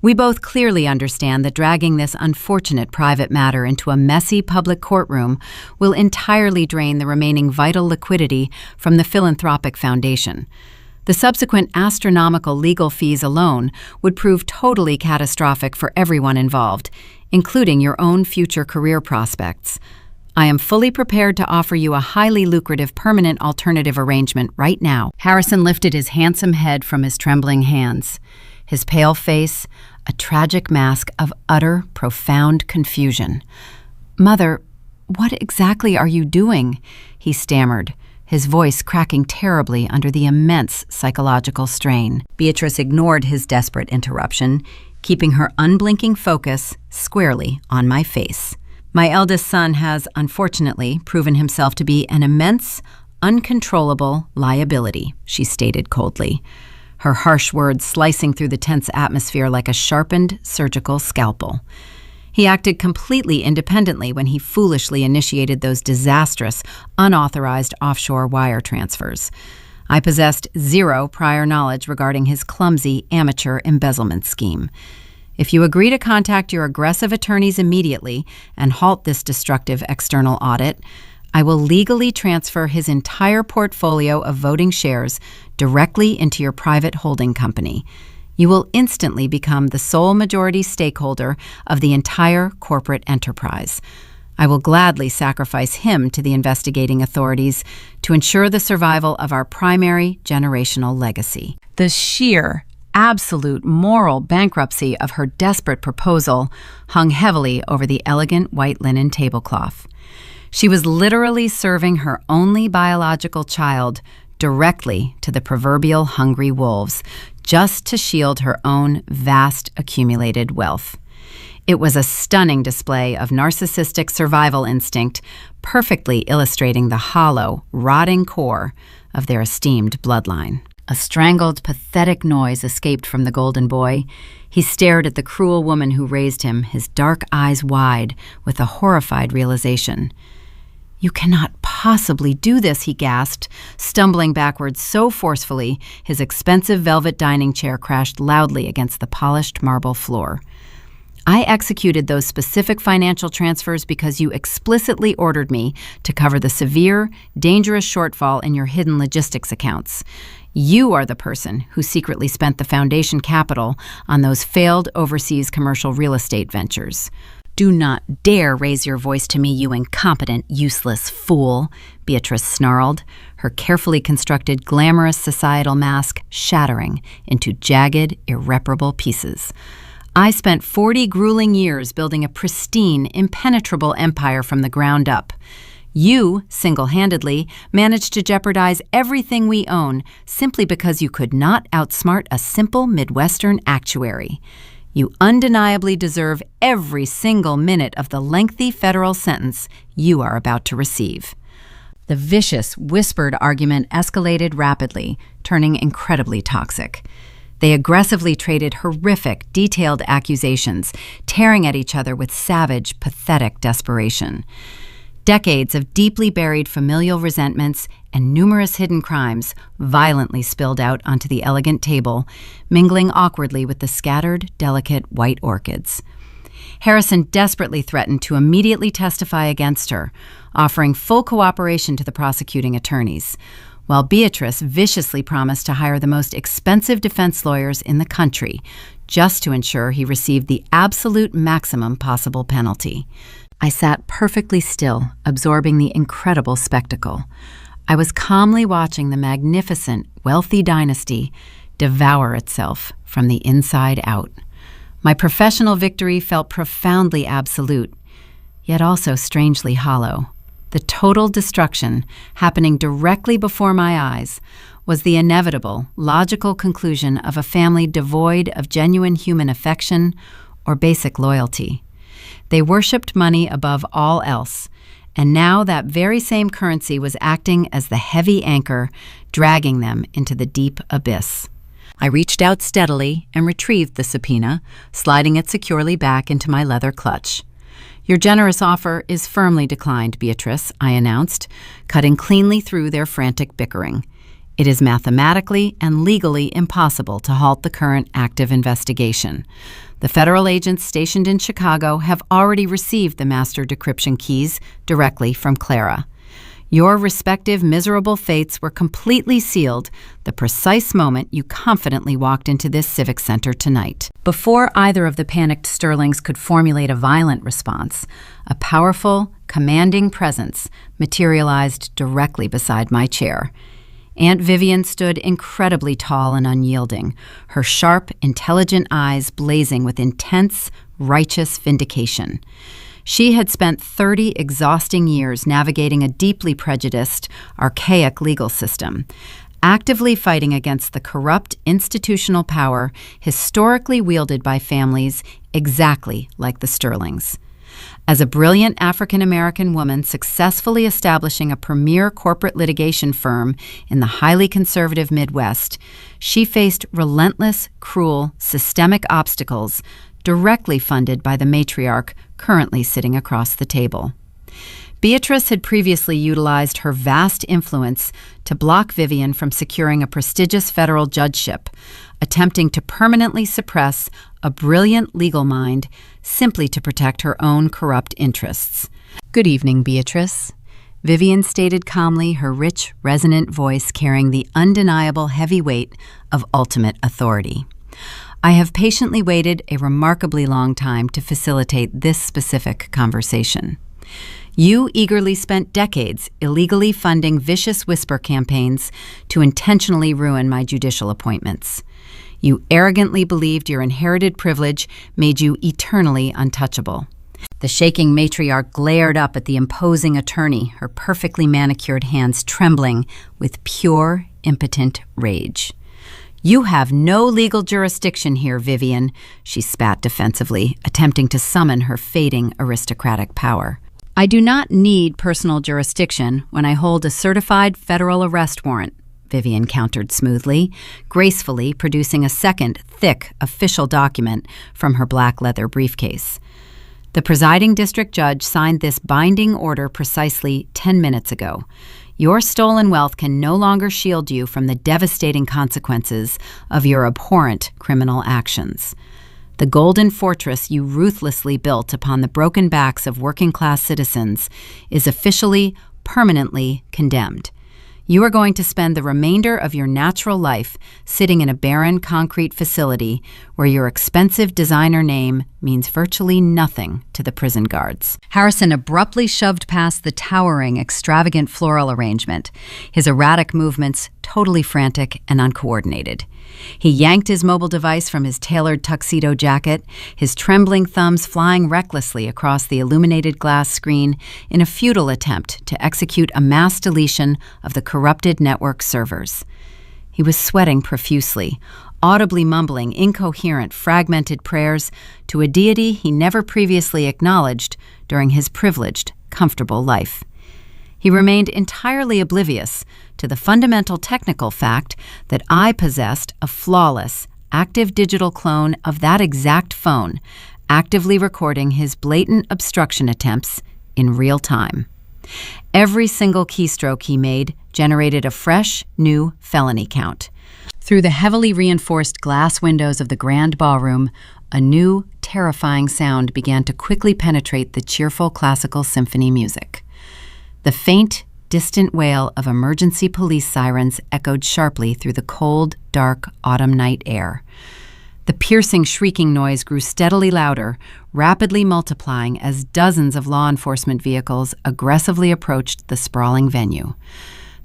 "We both clearly understand that dragging this unfortunate private matter into a messy public courtroom will entirely drain the remaining vital liquidity from the philanthropic foundation. The subsequent astronomical legal fees alone would prove totally catastrophic for everyone involved, including your own future career prospects. I am fully prepared to offer you a highly lucrative permanent alternative arrangement right now." Harrison lifted his handsome head from his trembling hands, his pale face a tragic mask of utter, profound confusion. "Mother, what exactly are you doing?" he stammered, his voice cracking terribly under the immense psychological strain. Beatrice ignored his desperate interruption, keeping her unblinking focus squarely on my face. "My eldest son has, unfortunately, proven himself to be an immense, uncontrollable liability," she stated coldly, her harsh words slicing through the tense atmosphere like a sharpened surgical scalpel. He acted completely independently when he foolishly initiated those disastrous, unauthorized offshore wire transfers. I possessed zero prior knowledge regarding his clumsy, amateur embezzlement scheme. If you agree to contact your aggressive attorneys immediately and halt this destructive external audit, I will legally transfer his entire portfolio of voting shares directly into your private holding company. You will instantly become the sole majority stakeholder of the entire corporate enterprise. I will gladly sacrifice him to the investigating authorities to ensure the survival of our primary generational legacy." The sheer, absolute moral bankruptcy of her desperate proposal hung heavily over the elegant white linen tablecloth. She was literally serving her only biological child directly to the proverbial hungry wolves, just to shield her own vast accumulated wealth. It was a stunning display of narcissistic survival instinct, perfectly illustrating the hollow, rotting core of their esteemed bloodline. A strangled, pathetic noise escaped from the golden boy. He stared at the cruel woman who raised him, his dark eyes wide with a horrified realization. "You cannot possibly do this," he gasped, stumbling backwards so forcefully his expensive velvet dining chair crashed loudly against the polished marble floor. "I executed those specific financial transfers because you explicitly ordered me to cover the severe, dangerous shortfall in your hidden logistics accounts. You are the person who secretly spent the foundation capital on those failed overseas commercial real estate ventures." "Do not dare raise your voice to me, you incompetent, useless fool," Beatrice snarled, her carefully constructed glamorous societal mask shattering into jagged, irreparable pieces. "I spent 40 grueling years building a pristine, impenetrable empire from the ground up. You, single-handedly, managed to jeopardize everything we own simply because you could not outsmart a simple Midwestern actuary. You undeniably deserve every single minute of the lengthy federal sentence you are about to receive." The vicious, whispered argument escalated rapidly, turning incredibly toxic. They aggressively traded horrific, detailed accusations, tearing at each other with savage, pathetic desperation. Decades of deeply buried familial resentments and numerous hidden crimes violently spilled out onto the elegant table, mingling awkwardly with the scattered, delicate white orchids. Harrison desperately threatened to immediately testify against her, offering full cooperation to the prosecuting attorneys, while Beatrice viciously promised to hire the most expensive defense lawyers in the country, just to ensure he received the absolute maximum possible penalty. I sat perfectly still, absorbing the incredible spectacle. I was calmly watching the magnificent, wealthy dynasty devour itself from the inside out. My professional victory felt profoundly absolute, yet also strangely hollow. The total destruction happening directly before my eyes was the inevitable, logical conclusion of a family devoid of genuine human affection or basic loyalty. They worshipped money above all else, and now that very same currency was acting as the heavy anchor, dragging them into the deep abyss. I reached out steadily and retrieved the subpoena, sliding it securely back into my leather clutch. "Your generous offer is firmly declined, Beatrice," I announced, cutting cleanly through their frantic bickering. "It is mathematically and legally impossible to halt the current active investigation. The federal agents stationed in Chicago have already received the master decryption keys directly from Clara. Your respective miserable fates were completely sealed the precise moment you confidently walked into this civic center tonight." Before either of the panicked Sterlings could formulate a violent response, a powerful, commanding presence materialized directly beside my chair. Aunt Vivian stood incredibly tall and unyielding, her sharp, intelligent eyes blazing with intense, righteous vindication. She had spent 30 exhausting years navigating a deeply prejudiced, archaic legal system, actively fighting against the corrupt institutional power historically wielded by families exactly like the Sterlings. As a brilliant African-American woman successfully establishing a premier corporate litigation firm in the highly conservative Midwest, she faced relentless, cruel, systemic obstacles directly funded by the matriarch currently sitting across the table. Beatrice had previously utilized her vast influence to block Vivian from securing a prestigious federal judgeship, attempting to permanently suppress a brilliant legal mind simply to protect her own corrupt interests. "Good evening, Beatrice," Vivian stated calmly, her rich, resonant voice carrying the undeniable heavy weight of ultimate authority. "I have patiently waited a remarkably long time to facilitate this specific conversation. You eagerly spent decades illegally funding vicious whisper campaigns to intentionally ruin my judicial appointments. You arrogantly believed your inherited privilege made you eternally untouchable." The shaking matriarch glared up at the imposing attorney, her perfectly manicured hands trembling with pure, impotent rage. "You have no legal jurisdiction here, Vivian," she spat defensively, attempting to summon her fading aristocratic power. "I do not need personal jurisdiction when I hold a certified federal arrest warrant," Vivian countered smoothly, gracefully producing a second, thick, official document from her black leather briefcase. "The presiding district judge signed this binding order precisely 10 minutes ago. Your stolen wealth can no longer shield you from the devastating consequences of your abhorrent criminal actions. The golden fortress you ruthlessly built upon the broken backs of working-class citizens is officially, permanently condemned. You are going to spend the remainder of your natural life sitting in a barren concrete facility where your expensive designer name means virtually nothing to the prison guards." Harrison abruptly shoved past the towering, extravagant floral arrangement, his erratic movements totally frantic and uncoordinated. He yanked his mobile device from his tailored tuxedo jacket, his trembling thumbs flying recklessly across the illuminated glass screen in a futile attempt to execute a mass deletion of the corrupted network servers. He was sweating profusely, audibly mumbling incoherent, fragmented prayers to a deity he never previously acknowledged during his privileged, comfortable life. He remained entirely oblivious to the fundamental technical fact that I possessed a flawless, active digital clone of that exact phone, actively recording his blatant obstruction attempts in real time. Every single keystroke he made generated a fresh, new felony count. Through the heavily reinforced glass windows of the grand ballroom, a new, terrifying sound began to quickly penetrate the cheerful classical symphony music. The faint, distant wail of emergency police sirens echoed sharply through the cold, dark autumn night air. The piercing shrieking noise grew steadily louder, rapidly multiplying as dozens of law enforcement vehicles aggressively approached the sprawling venue.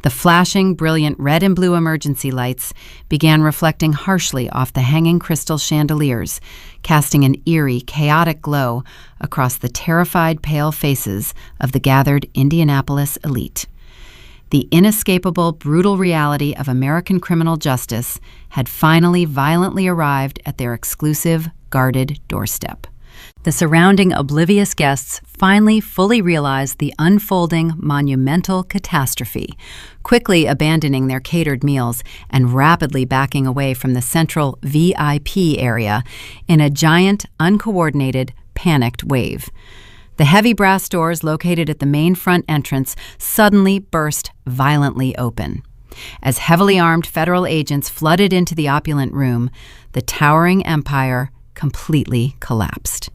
The flashing, brilliant red and blue emergency lights began reflecting harshly off the hanging crystal chandeliers, casting an eerie, chaotic glow across the terrified, pale faces of the gathered Indianapolis elite. The inescapable, brutal reality of American criminal justice had finally violently arrived at their exclusive, guarded doorstep. The surrounding oblivious guests finally fully realized the unfolding, monumental catastrophe, quickly abandoning their catered meals and rapidly backing away from the central VIP area in a giant, uncoordinated, panicked wave. The heavy brass doors located at the main front entrance suddenly burst violently open. As heavily armed federal agents flooded into the opulent room, the towering empire completely collapsed.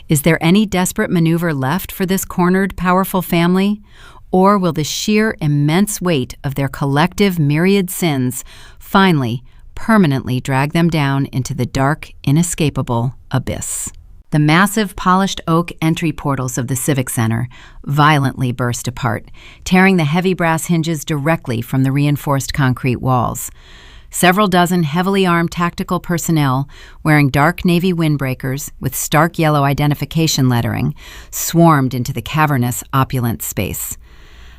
Is there any desperate maneuver left for this cornered, powerful family? Or will the sheer immense weight of their collective myriad sins finally, permanently drag them down into the dark, inescapable abyss? The massive polished oak entry portals of the Civic Center violently burst apart, tearing the heavy brass hinges directly from the reinforced concrete walls. Several dozen heavily armed tactical personnel, wearing dark navy windbreakers with stark yellow identification lettering, swarmed into the cavernous, opulent space.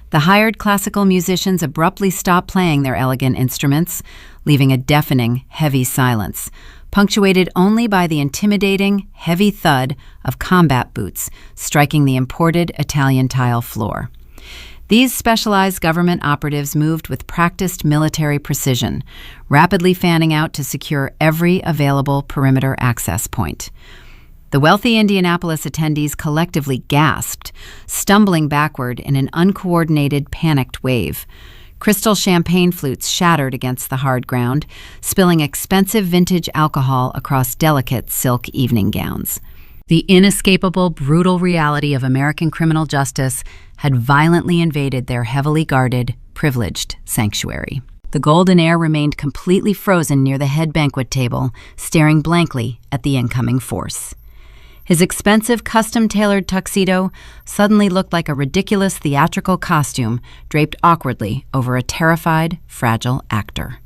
The hired classical musicians abruptly stopped playing their elegant instruments, leaving a deafening, heavy silence, punctuated only by the intimidating, heavy thud of combat boots striking the imported Italian tile floor. These specialized government operatives moved with practiced military precision, rapidly fanning out to secure every available perimeter access point. The wealthy Indianapolis attendees collectively gasped, stumbling backward in an uncoordinated, panicked wave. Crystal champagne flutes shattered against the hard ground, spilling expensive vintage alcohol across delicate silk evening gowns. The inescapable, brutal reality of American criminal justice had violently invaded their heavily guarded, privileged sanctuary. The golden heir remained completely frozen near the head banquet table, staring blankly at the incoming force. His expensive, custom-tailored tuxedo suddenly looked like a ridiculous theatrical costume draped awkwardly over a terrified, fragile actor.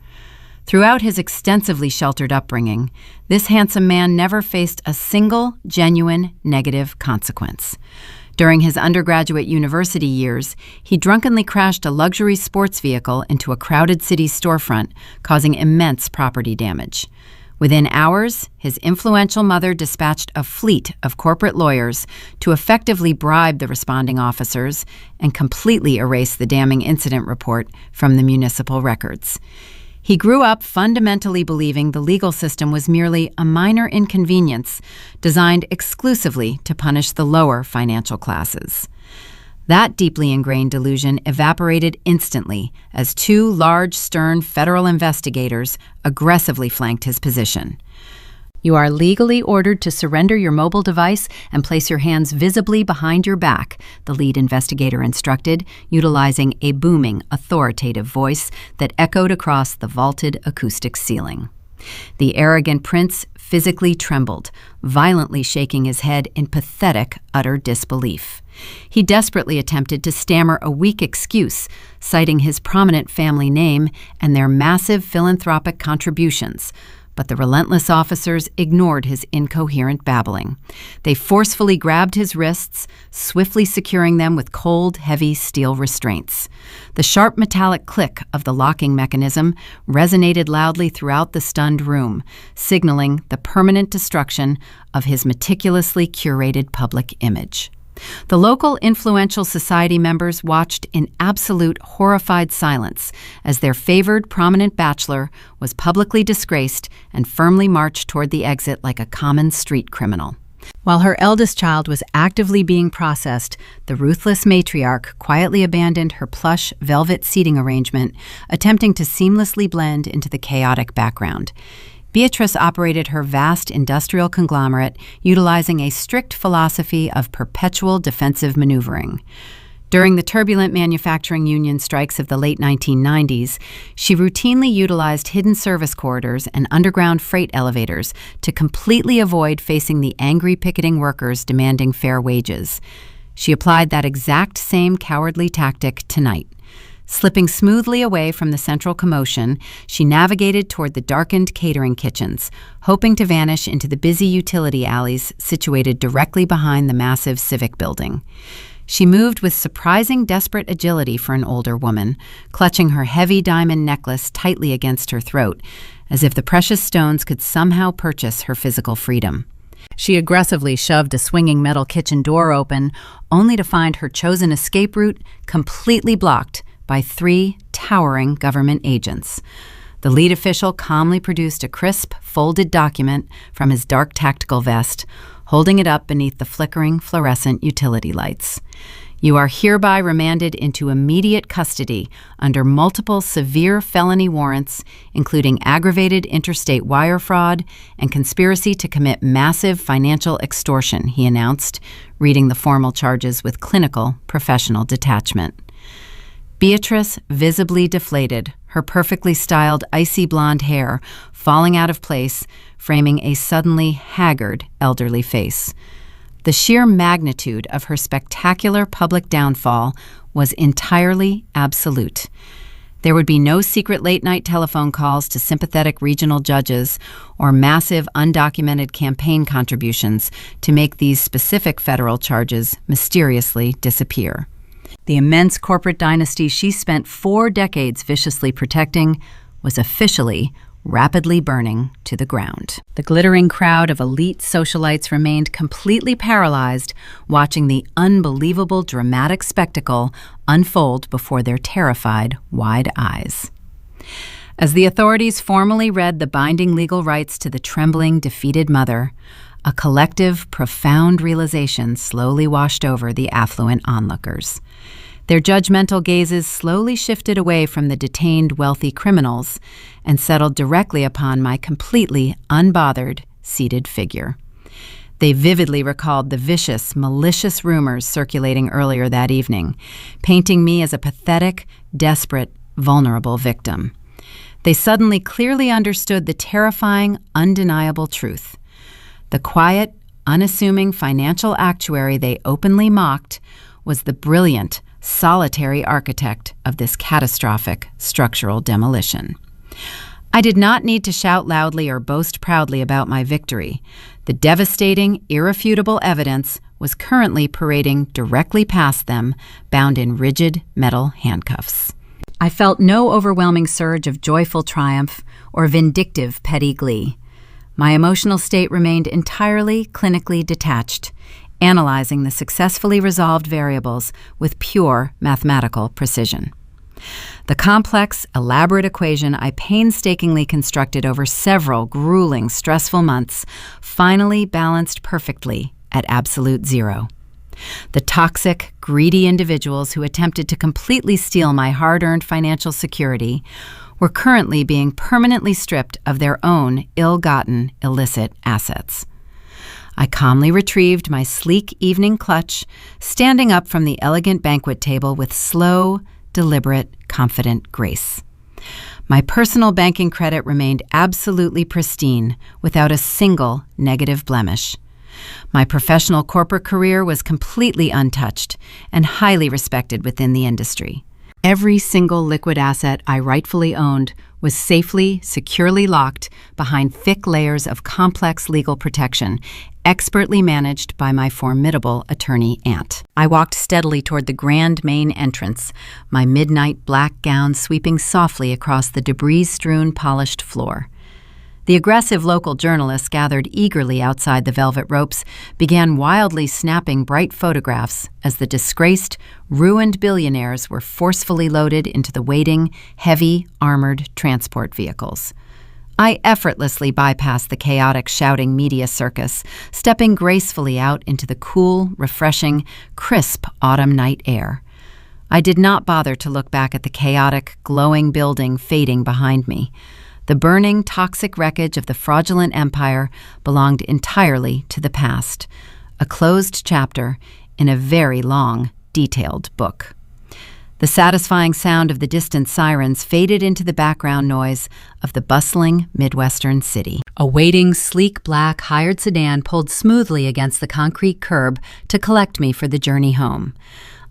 Throughout his extensively sheltered upbringing, this handsome man never faced a single genuine negative consequence. During his undergraduate university years, he drunkenly crashed a luxury sports vehicle into a crowded city storefront, causing immense property damage. Within hours, his influential mother dispatched a fleet of corporate lawyers to effectively bribe the responding officers and completely erase the damning incident report from the municipal records. He grew up fundamentally believing the legal system was merely a minor inconvenience designed exclusively to punish the lower financial classes. That deeply ingrained delusion evaporated instantly as two large, stern federal investigators aggressively flanked his position. "You are legally ordered to surrender your mobile device and place your hands visibly behind your back," the lead investigator instructed, utilizing a booming, authoritative voice that echoed across the vaulted acoustic ceiling. The arrogant prince physically trembled, violently shaking his head in pathetic, utter disbelief. He desperately attempted to stammer a weak excuse, citing his prominent family name and their massive philanthropic contributions, but the relentless officers ignored his incoherent babbling. They forcefully grabbed his wrists, swiftly securing them with cold, heavy steel restraints. The sharp metallic click of the locking mechanism resonated loudly throughout the stunned room, signaling the permanent destruction of his meticulously curated public image. The local influential society members watched in absolute horrified silence as their favored prominent bachelor was publicly disgraced and firmly marched toward the exit like a common street criminal. While her eldest child was actively being processed, the ruthless matriarch quietly abandoned her plush velvet seating arrangement, attempting to seamlessly blend into the chaotic background. Beatrice operated her vast industrial conglomerate utilizing a strict philosophy of perpetual defensive maneuvering. During the turbulent manufacturing union strikes of the late 1990s, she routinely utilized hidden service corridors and underground freight elevators to completely avoid facing the angry picketing workers demanding fair wages. She applied that exact same cowardly tactic tonight. Slipping smoothly away from the central commotion, she navigated toward the darkened catering kitchens, hoping to vanish into the busy utility alleys situated directly behind the massive civic building. She moved with surprising desperate agility for an older woman, clutching her heavy diamond necklace tightly against her throat, as if the precious stones could somehow purchase her physical freedom. She aggressively shoved a swinging metal kitchen door open, only to find her chosen escape route completely blocked by 3 towering government agents. The lead official calmly produced a crisp, folded document from his dark tactical vest, holding it up beneath the flickering fluorescent utility lights. You are hereby remanded into immediate custody under multiple severe felony warrants, including aggravated interstate wire fraud and conspiracy to commit massive financial extortion, he announced, reading the formal charges with clinical, professional detachment. Beatrice visibly deflated, her perfectly styled icy blonde hair falling out of place, framing a suddenly haggard, elderly face. The sheer magnitude of her spectacular public downfall was entirely absolute. There would be no secret late-night telephone calls to sympathetic regional judges or massive undocumented campaign contributions to make these specific federal charges mysteriously disappear. The immense corporate dynasty she spent 4 decades viciously protecting was officially rapidly burning to the ground. The glittering crowd of elite socialites remained completely paralyzed, watching the unbelievable dramatic spectacle unfold before their terrified, wide eyes. As the authorities formally read the binding legal rights to the trembling, defeated mother, a collective, profound realization slowly washed over the affluent onlookers. Their judgmental gazes slowly shifted away from the detained wealthy criminals and settled directly upon my completely unbothered, seated figure. They vividly recalled the vicious, malicious rumors circulating earlier that evening, painting me as a pathetic, desperate, vulnerable victim. They suddenly clearly understood the terrifying, undeniable truth. The quiet, unassuming financial actuary they openly mocked was the brilliant, solitary architect of this catastrophic structural demolition. I did not need to shout loudly or boast proudly about my victory. The devastating, irrefutable evidence was currently parading directly past them, bound in rigid metal handcuffs. I felt no overwhelming surge of joyful triumph or vindictive petty glee. My emotional state remained entirely clinically detached, analyzing the successfully resolved variables with pure mathematical precision. The complex, elaborate equation I painstakingly constructed over several grueling, stressful months finally balanced perfectly at absolute zero. The toxic, greedy individuals who attempted to completely steal my hard-earned financial security were currently being permanently stripped of their own ill-gotten, illicit assets. I calmly retrieved my sleek evening clutch, standing up from the elegant banquet table with slow, deliberate, confident grace. My personal banking credit remained absolutely pristine, without a single negative blemish. My professional corporate career was completely untouched and highly respected within the industry. Every single liquid asset I rightfully owned was safely, securely locked behind thick layers of complex legal protection, expertly managed by my formidable attorney aunt. I walked steadily toward the grand main entrance, my midnight black gown sweeping softly across the debris-strewn polished floor. The aggressive local journalists gathered eagerly outside the velvet ropes began wildly snapping bright photographs as the disgraced, ruined billionaires were forcefully loaded into the waiting, heavy, armored transport vehicles. I effortlessly bypassed the chaotic, shouting media circus, stepping gracefully out into the cool, refreshing, crisp autumn night air. I did not bother to look back at the chaotic, glowing building fading behind me. The burning, toxic wreckage of the fraudulent empire belonged entirely to the past, a closed chapter in a very long, detailed book. The satisfying sound of the distant sirens faded into the background noise of the bustling Midwestern city. A waiting, sleek black hired sedan pulled smoothly against the concrete curb to collect me for the journey home.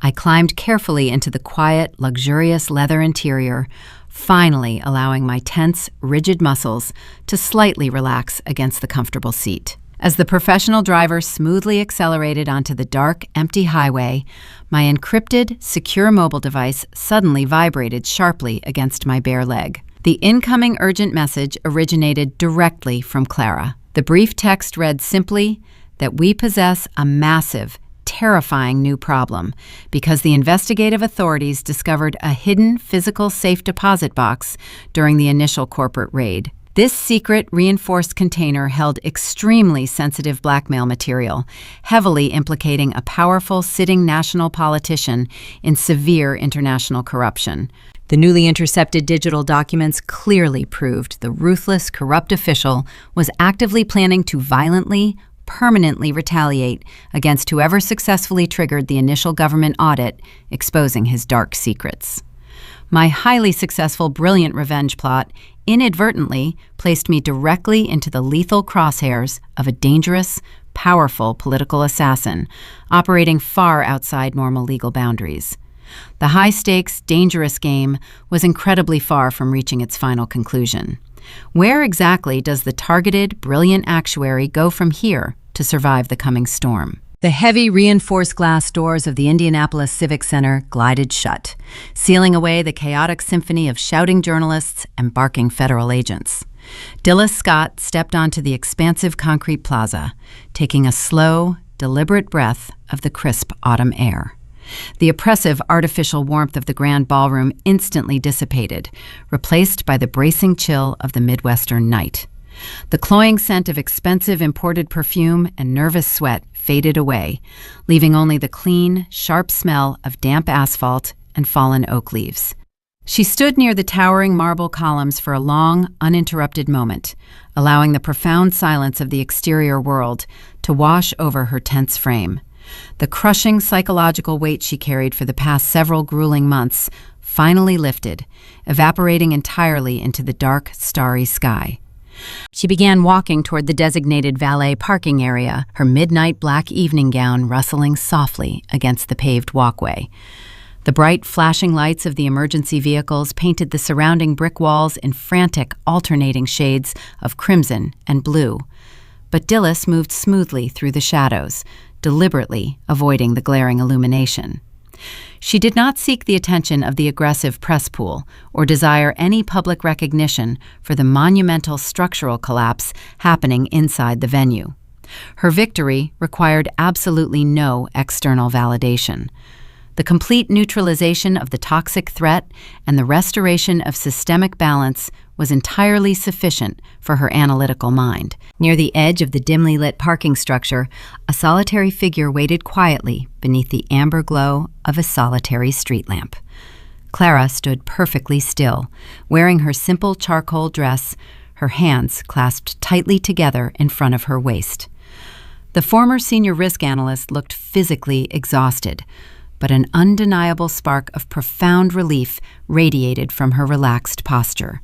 I climbed carefully into the quiet, luxurious leather interior, finally allowing my tense, rigid muscles to slightly relax against the comfortable seat. As the professional driver smoothly accelerated onto the dark, empty highway, my encrypted, secure mobile device suddenly vibrated sharply against my bare leg. The incoming urgent message originated directly from Clara. The brief text read simply that we possess a massive, terrifying new problem because the investigative authorities discovered a hidden physical safe deposit box during the initial corporate raid. This secret reinforced container held extremely sensitive blackmail material, heavily implicating a powerful sitting national politician in severe international corruption. The newly intercepted digital documents clearly proved the ruthless, corrupt official was actively planning to violently, permanently retaliate against whoever successfully triggered the initial government audit, exposing his dark secrets. My highly successful, brilliant revenge plot inadvertently placed me directly into the lethal crosshairs of a dangerous, powerful political assassin operating far outside normal legal boundaries. The high-stakes, dangerous game was incredibly far from reaching its final conclusion. Where exactly does the targeted, brilliant actuary go from here to survive the coming storm? The heavy, reinforced glass doors of the Indianapolis Civic Center glided shut, sealing away the chaotic symphony of shouting journalists and barking federal agents. Dilys Scott stepped onto the expansive concrete plaza, taking a slow, deliberate breath of the crisp autumn air. The oppressive artificial warmth of the grand ballroom instantly dissipated, replaced by the bracing chill of the Midwestern night. The cloying scent of expensive imported perfume and nervous sweat faded away, leaving only the clean, sharp smell of damp asphalt and fallen oak leaves. She stood near the towering marble columns for a long, uninterrupted moment, allowing the profound silence of the exterior world to wash over her tense frame. The crushing psychological weight she carried for the past several grueling months finally lifted, evaporating entirely into the dark, starry sky. She began walking toward the designated valet parking area, her midnight black evening gown rustling softly against the paved walkway. The bright, flashing lights of the emergency vehicles painted the surrounding brick walls in frantic, alternating shades of crimson and blue. But Dilys moved smoothly through the shadows, deliberately avoiding the glaring illumination. She did not seek the attention of the aggressive press pool or desire any public recognition for the monumental structural collapse happening inside the venue. Her victory required absolutely no external validation. The complete neutralization of the toxic threat and the restoration of systemic balance was entirely sufficient for her analytical mind. Near the edge of the dimly lit parking structure, a solitary figure waited quietly beneath the amber glow of a solitary street lamp. Clara stood perfectly still, wearing her simple charcoal dress, her hands clasped tightly together in front of her waist. The former senior risk analyst looked physically exhausted, but an undeniable spark of profound relief radiated from her relaxed posture.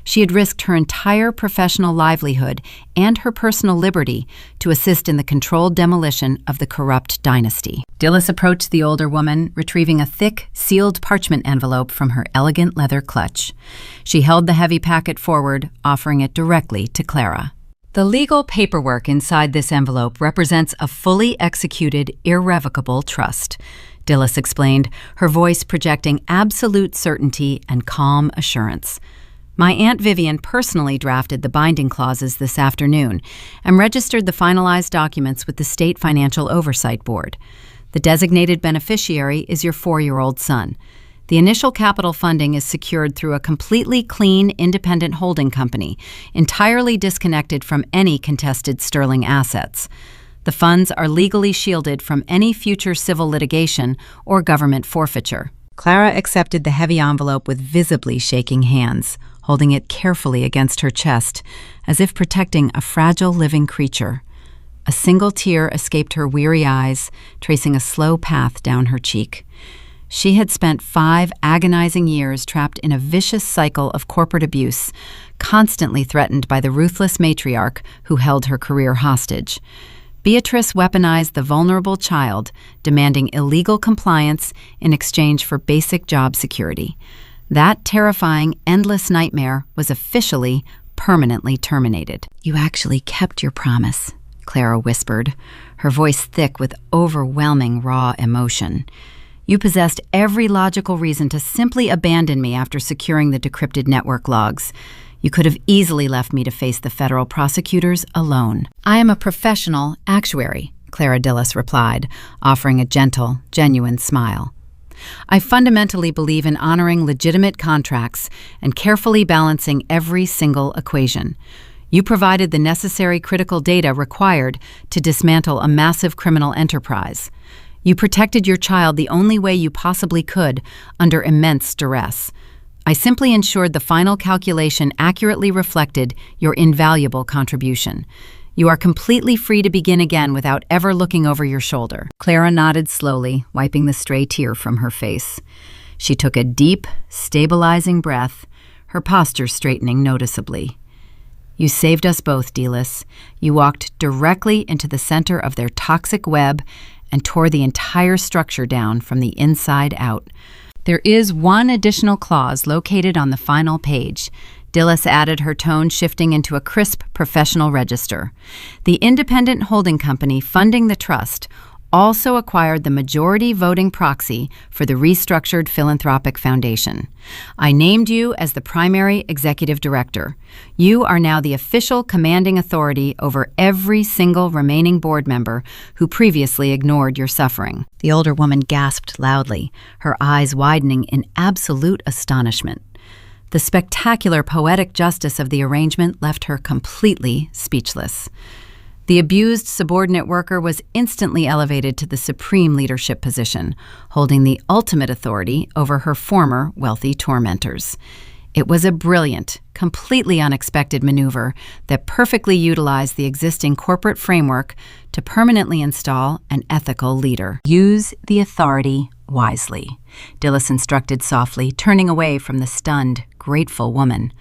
She had risked her entire professional livelihood and her personal liberty to assist in the controlled demolition of the corrupt dynasty. Dilys approached the older woman, retrieving a thick, sealed parchment envelope from her elegant leather clutch. She held the heavy packet forward, offering it directly to Clara. The legal paperwork inside this envelope represents a fully executed, irrevocable trust, Dilys explained, her voice projecting absolute certainty and calm assurance. My Aunt Vivian personally drafted the binding clauses this afternoon and registered the finalized documents with the State Financial Oversight Board. The designated beneficiary is your 4-year-old son. The initial capital funding is secured through a completely clean, independent holding company, entirely disconnected from any contested sterling assets. The funds are legally shielded from any future civil litigation or government forfeiture. Clara accepted the heavy envelope with visibly shaking hands, holding it carefully against her chest, as if protecting a fragile living creature. A single tear escaped her weary eyes, tracing a slow path down her cheek. She had spent 5 agonizing years trapped in a vicious cycle of corporate abuse, constantly threatened by the ruthless matriarch who held her career hostage. Beatrice weaponized the vulnerable child, demanding illegal compliance in exchange for basic job security. That terrifying, endless nightmare was officially, permanently terminated. "You actually kept your promise," Clara whispered, her voice thick with overwhelming raw emotion. "You possessed every logical reason to simply abandon me after securing the decrypted network logs. You could have easily left me to face the federal prosecutors alone." "I am a professional actuary," Clara Dillis replied, offering a gentle, genuine smile. "I fundamentally believe in honoring legitimate contracts and carefully balancing every single equation. You provided the necessary critical data required to dismantle a massive criminal enterprise. You protected your child the only way you possibly could under immense duress. I simply ensured the final calculation accurately reflected your invaluable contribution. You are completely free to begin again without ever looking over your shoulder." Clara nodded slowly, wiping the stray tear from her face. She took a deep, stabilizing breath, her posture straightening noticeably. "You saved us both, Dillis. You walked directly into the center of their toxic web and tore the entire structure down from the inside out. There is one additional clause located on the final page." Dillis added, her tone shifting into a crisp professional register. "The independent holding company funding the trust also acquired the majority voting proxy for the restructured philanthropic foundation. I named you as the primary executive director. You are now the official commanding authority over every single remaining board member who previously ignored your suffering." The older woman gasped loudly, her eyes widening in absolute astonishment. The spectacular poetic justice of the arrangement left her completely speechless. The abused subordinate worker was instantly elevated to the supreme leadership position, holding the ultimate authority over her former wealthy tormentors. It was a brilliant, completely unexpected maneuver that perfectly utilized the existing corporate framework to permanently install an ethical leader. "Use the authority wisely," Dillis instructed softly, turning away from the stunned, grateful woman.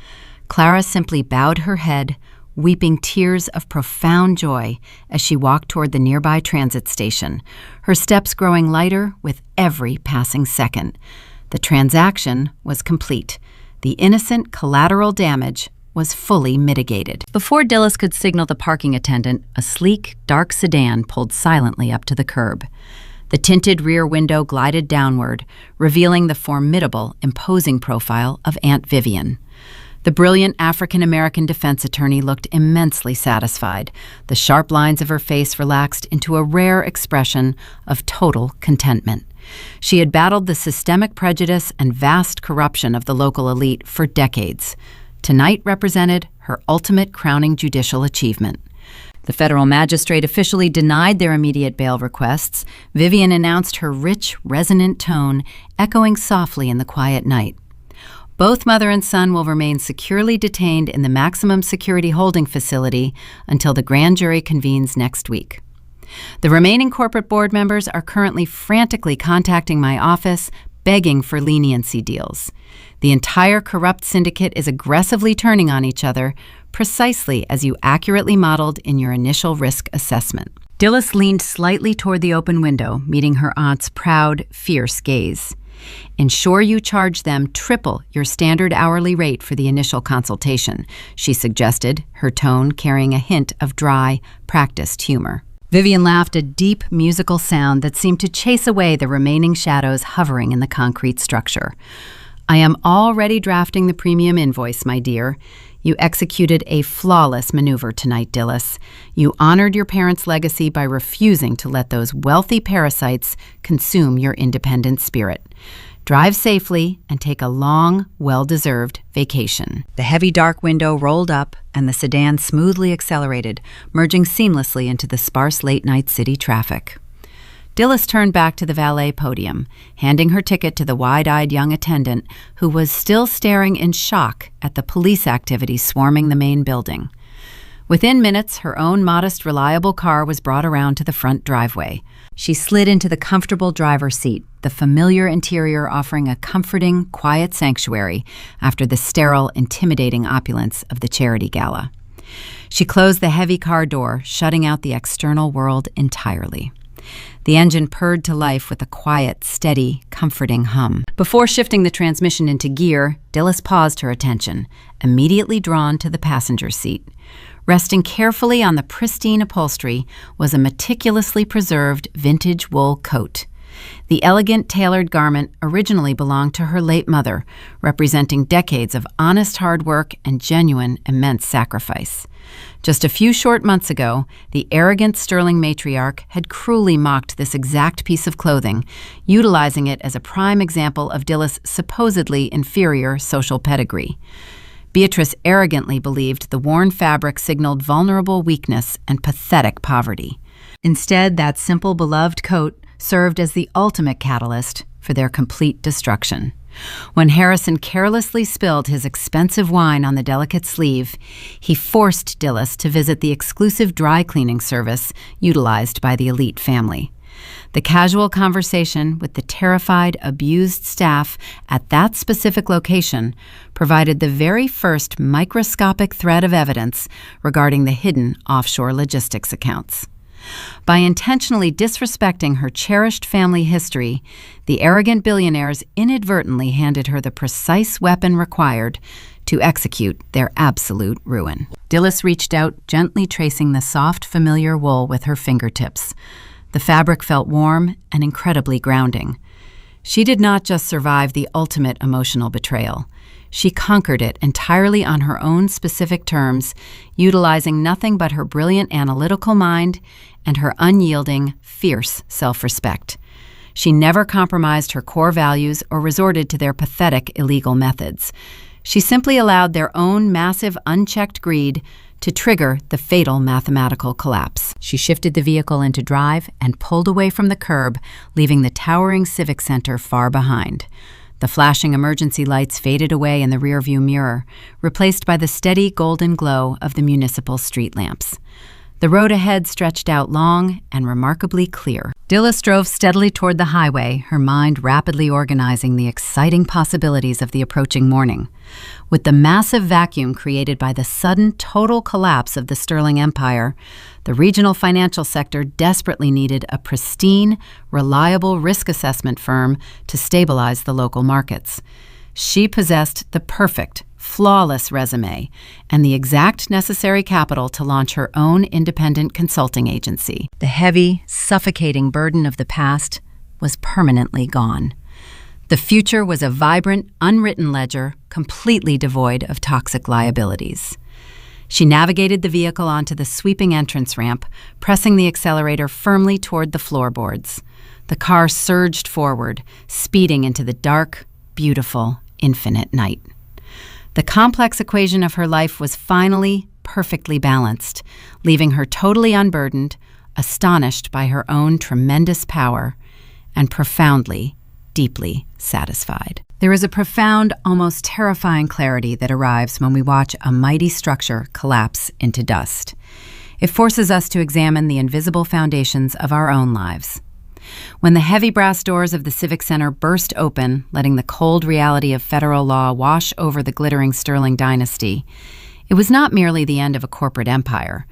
Clara simply bowed her head, weeping tears of profound joy as she walked toward the nearby transit station, her steps growing lighter with every passing second. The transaction was complete. The innocent collateral damage was fully mitigated. Before Dillis could signal the parking attendant, a sleek, dark sedan pulled silently up to the curb. The tinted rear window glided downward, revealing the formidable, imposing profile of Aunt Vivian. The brilliant African-American defense attorney looked immensely satisfied. The sharp lines of her face relaxed into a rare expression of total contentment. She had battled the systemic prejudice and vast corruption of the local elite for decades. Tonight represented her ultimate crowning judicial achievement. The federal magistrate officially denied their immediate bail requests. Vivian announced, her rich, resonant tone echoing softly in the quiet night. Both mother and son will remain securely detained in the maximum security holding facility until the grand jury convenes next week. The remaining corporate board members are currently frantically contacting my office, begging for leniency deals. The entire corrupt syndicate is aggressively turning on each other, precisely as you accurately modeled in your initial risk assessment. Dillis leaned slightly toward the open window, meeting her aunt's proud, fierce gaze. "Ensure you charge them triple your standard hourly rate for the initial consultation," she suggested, her tone carrying a hint of dry, practiced humor. Vivian laughed, a deep musical sound that seemed to chase away the remaining shadows hovering in the concrete structure. "I am already drafting the premium invoice, my dear. You executed a flawless maneuver tonight, Dillis. You honored your parents' legacy by refusing to let those wealthy parasites consume your independent spirit. Drive safely and take a long, well-deserved vacation." The heavy dark window rolled up and the sedan smoothly accelerated, merging seamlessly into the sparse late-night city traffic. Dillis turned back to the valet podium, handing her ticket to the wide-eyed young attendant who was still staring in shock at the police activity swarming the main building. Within minutes, her own modest, reliable car was brought around to the front driveway. She slid into the comfortable driver's seat, the familiar interior offering a comforting, quiet sanctuary after the sterile, intimidating opulence of the charity gala. She closed the heavy car door, shutting out the external world entirely. The engine purred to life with a quiet, steady, comforting hum. Before shifting the transmission into gear, Dilys paused her attention, immediately drawn to the passenger seat. Resting carefully on the pristine upholstery was a meticulously preserved vintage wool coat. The elegant tailored garment originally belonged to her late mother, representing decades of honest hard work and genuine immense sacrifice. Just a few short months ago, the arrogant Sterling matriarch had cruelly mocked this exact piece of clothing, utilizing it as a prime example of Dilys' supposedly inferior social pedigree. Beatrice arrogantly believed the worn fabric signaled vulnerable weakness and pathetic poverty. Instead, that simple, beloved coat served as the ultimate catalyst for their complete destruction. When Harrison carelessly spilled his expensive wine on the delicate sleeve, he forced Dilys to visit the exclusive dry cleaning service utilized by the elite family. The casual conversation with the terrified, abused staff at that specific location provided the very first microscopic thread of evidence regarding the hidden offshore logistics accounts. By intentionally disrespecting her cherished family history, the arrogant billionaires inadvertently handed her the precise weapon required to execute their absolute ruin. Dilys reached out, gently tracing the soft, familiar wool with her fingertips. The fabric felt warm and incredibly grounding. She did not just survive the ultimate emotional betrayal. She conquered it entirely on her own specific terms, utilizing nothing but her brilliant analytical mind and her unyielding, fierce self-respect. She never compromised her core values or resorted to their pathetic, illegal methods. She simply allowed their own massive, unchecked greed to trigger the fatal mathematical collapse. She shifted the vehicle into drive and pulled away from the curb, leaving the towering civic center far behind. The flashing emergency lights faded away in the rearview mirror, replaced by the steady golden glow of the municipal street lamps. The road ahead stretched out long and remarkably clear. Dilys drove steadily toward the highway, her mind rapidly organizing the exciting possibilities of the approaching morning. With the massive vacuum created by the sudden total collapse of the Sterling Empire, the regional financial sector desperately needed a pristine, reliable risk assessment firm to stabilize the local markets. She possessed the perfect, flawless resume and the exact necessary capital to launch her own independent consulting agency. The heavy, suffocating burden of the past was permanently gone. The future was a vibrant, unwritten ledger, completely devoid of toxic liabilities. She navigated the vehicle onto the sweeping entrance ramp, pressing the accelerator firmly toward the floorboards. The car surged forward, speeding into the dark, beautiful, infinite night. The complex equation of her life was finally perfectly balanced, leaving her totally unburdened, astonished by her own tremendous power, and profoundly, deeply satisfied. There is a profound, almost terrifying clarity that arrives when we watch a mighty structure collapse into dust. It forces us to examine the invisible foundations of our own lives. When the heavy brass doors of the Civic Center burst open, letting the cold reality of federal law wash over the glittering Sterling dynasty, it was not merely the end of a corporate empire.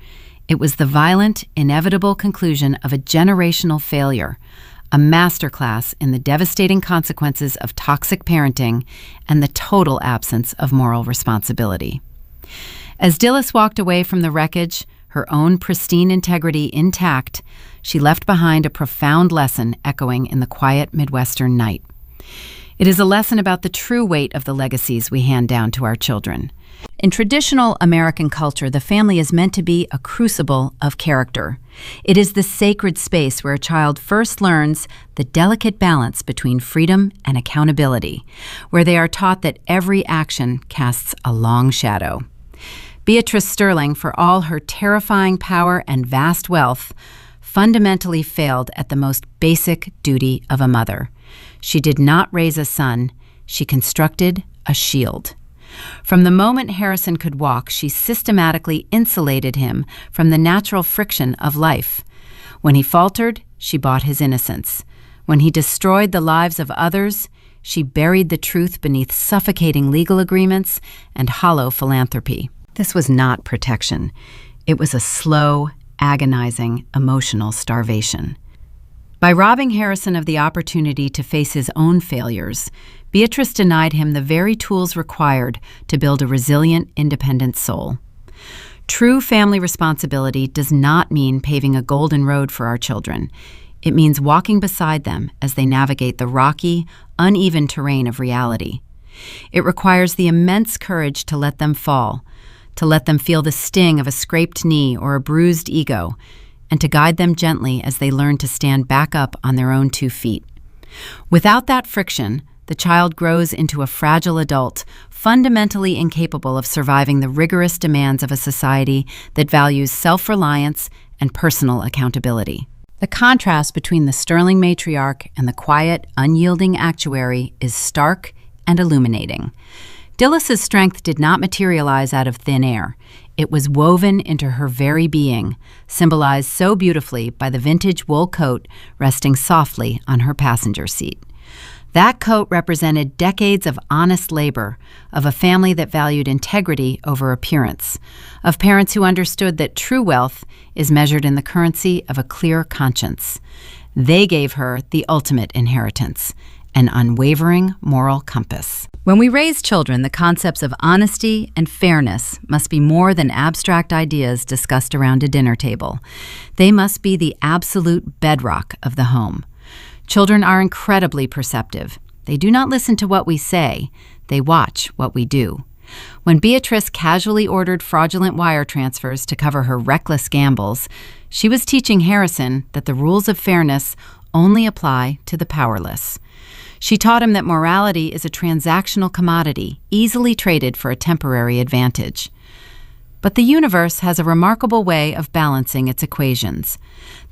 It was the violent, inevitable conclusion of a generational failure, a masterclass in the devastating consequences of toxic parenting and the total absence of moral responsibility. As Dilys walked away from the wreckage, her own pristine integrity intact, she left behind a profound lesson echoing in the quiet Midwestern night. It is a lesson about the true weight of the legacies we hand down to our children. In traditional American culture, the family is meant to be a crucible of character. It is the sacred space where a child first learns the delicate balance between freedom and accountability, where they are taught that every action casts a long shadow. Beatrice Sterling, for all her terrifying power and vast wealth, fundamentally failed at the most basic duty of a mother. She did not raise a son, she constructed a shield. From the moment Harrison could walk, she systematically insulated him from the natural friction of life. When he faltered, she bought his innocence. When he destroyed the lives of others, she buried the truth beneath suffocating legal agreements and hollow philanthropy. This was not protection. It was a slow, agonizing, emotional starvation. By robbing Harrison of the opportunity to face his own failures, Beatrice denied him the very tools required to build a resilient, independent soul. True family responsibility does not mean paving a golden road for our children. It means walking beside them as they navigate the rocky, uneven terrain of reality. It requires the immense courage to let them fall, to let them feel the sting of a scraped knee or a bruised ego, and to guide them gently as they learn to stand back up on their own 2 feet. Without that friction, the child grows into a fragile adult, fundamentally incapable of surviving the rigorous demands of a society that values self-reliance and personal accountability. The contrast between the sterling matriarch and the quiet, unyielding actuary is stark and illuminating. Dilys's strength did not materialize out of thin air. It was woven into her very being, symbolized so beautifully by the vintage wool coat resting softly on her passenger seat. That coat represented decades of honest labor, of a family that valued integrity over appearance, of parents who understood that true wealth is measured in the currency of a clear conscience. They gave her the ultimate inheritance, an unwavering moral compass. When we raise children, the concepts of honesty and fairness must be more than abstract ideas discussed around a dinner table. They must be the absolute bedrock of the home. Children are incredibly perceptive. They do not listen to what we say, they watch what we do. When Beatrice casually ordered fraudulent wire transfers to cover her reckless gambles, she was teaching Harrison that the rules of fairness only apply to the powerless. She taught him that morality is a transactional commodity, easily traded for a temporary advantage. But the universe has a remarkable way of balancing its equations.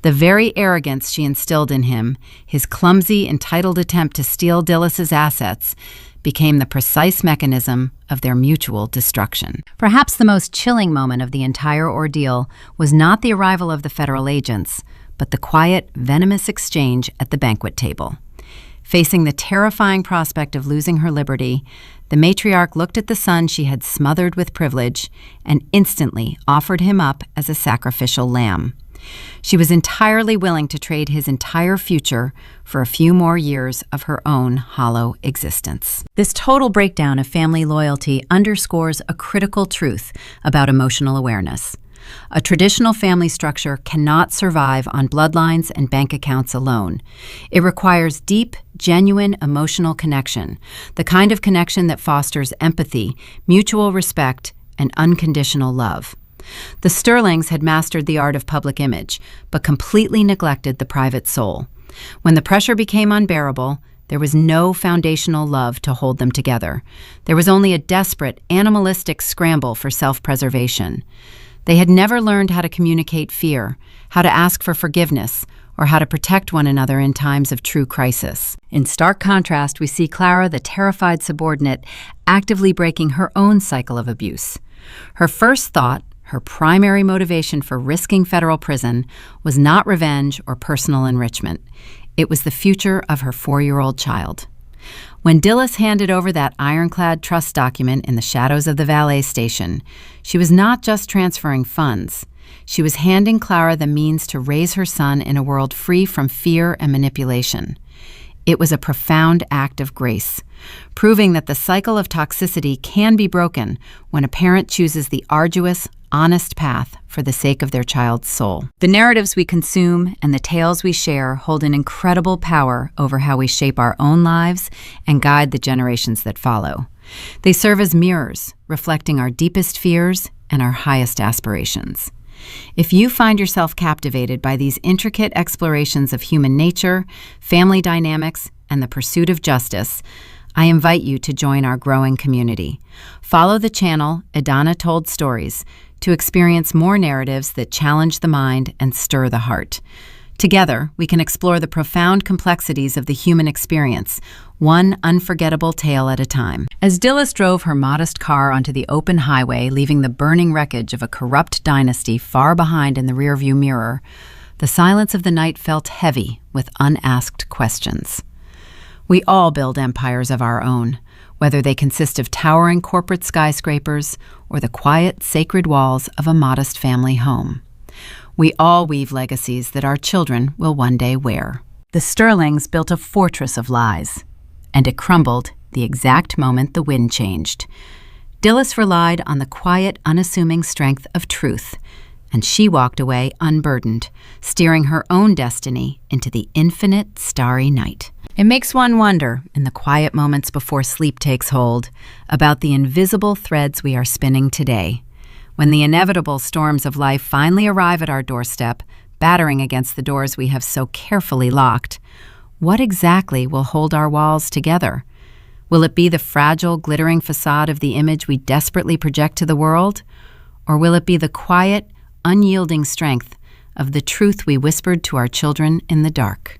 The very arrogance she instilled in him, his clumsy, entitled attempt to steal Dilys's assets, became the precise mechanism of their mutual destruction. Perhaps the most chilling moment of the entire ordeal was not the arrival of the federal agents, but the quiet, venomous exchange at the banquet table. Facing the terrifying prospect of losing her liberty, the matriarch looked at the son she had smothered with privilege and instantly offered him up as a sacrificial lamb. She was entirely willing to trade his entire future for a few more years of her own hollow existence. This total breakdown of family loyalty underscores a critical truth about emotional awareness. A traditional family structure cannot survive on bloodlines and bank accounts alone. It requires deep, genuine emotional connection, the kind of connection that fosters empathy, mutual respect, and unconditional love. The Sterlings had mastered the art of public image, but completely neglected the private soul. When the pressure became unbearable, there was no foundational love to hold them together. There was only a desperate, animalistic scramble for self-preservation. They had never learned how to communicate fear, how to ask for forgiveness, or how to protect one another in times of true crisis. In stark contrast, we see Clara, the terrified subordinate, actively breaking her own cycle of abuse. Her first thought, her primary motivation for risking federal prison, was not revenge or personal enrichment. It was the future of her 4-year-old child. When Dilys handed over that ironclad trust document in the shadows of the valet station, she was not just transferring funds. She was handing Clara the means to raise her son in a world free from fear and manipulation. It was a profound act of grace, proving that the cycle of toxicity can be broken when a parent chooses the arduous, honest path for the sake of their child's soul. The narratives we consume and the tales we share hold an incredible power over how we shape our own lives and guide the generations that follow. They serve as mirrors, reflecting our deepest fears and our highest aspirations. If you find yourself captivated by these intricate explorations of human nature, family dynamics, and the pursuit of justice, I invite you to join our growing community. Follow the channel Edana Told Stories to experience more narratives that challenge the mind and stir the heart. Together, we can explore the profound complexities of the human experience, one unforgettable tale at a time. As Dilys drove her modest car onto the open highway, leaving the burning wreckage of a corrupt dynasty far behind in the rearview mirror, the silence of the night felt heavy with unasked questions. We all build empires of our own, whether they consist of towering corporate skyscrapers or the quiet, sacred walls of a modest family home. We all weave legacies that our children will one day wear. The Sterlings built a fortress of lies, and it crumbled the exact moment the wind changed. Dilys relied on the quiet, unassuming strength of truth, and she walked away unburdened, steering her own destiny into the infinite starry night. It makes one wonder, in the quiet moments before sleep takes hold, about the invisible threads we are spinning today. When the inevitable storms of life finally arrive at our doorstep, battering against the doors we have so carefully locked, what exactly will hold our walls together? Will it be the fragile, glittering facade of the image we desperately project to the world? Or will it be the quiet, unyielding strength of the truth we whispered to our children in the dark?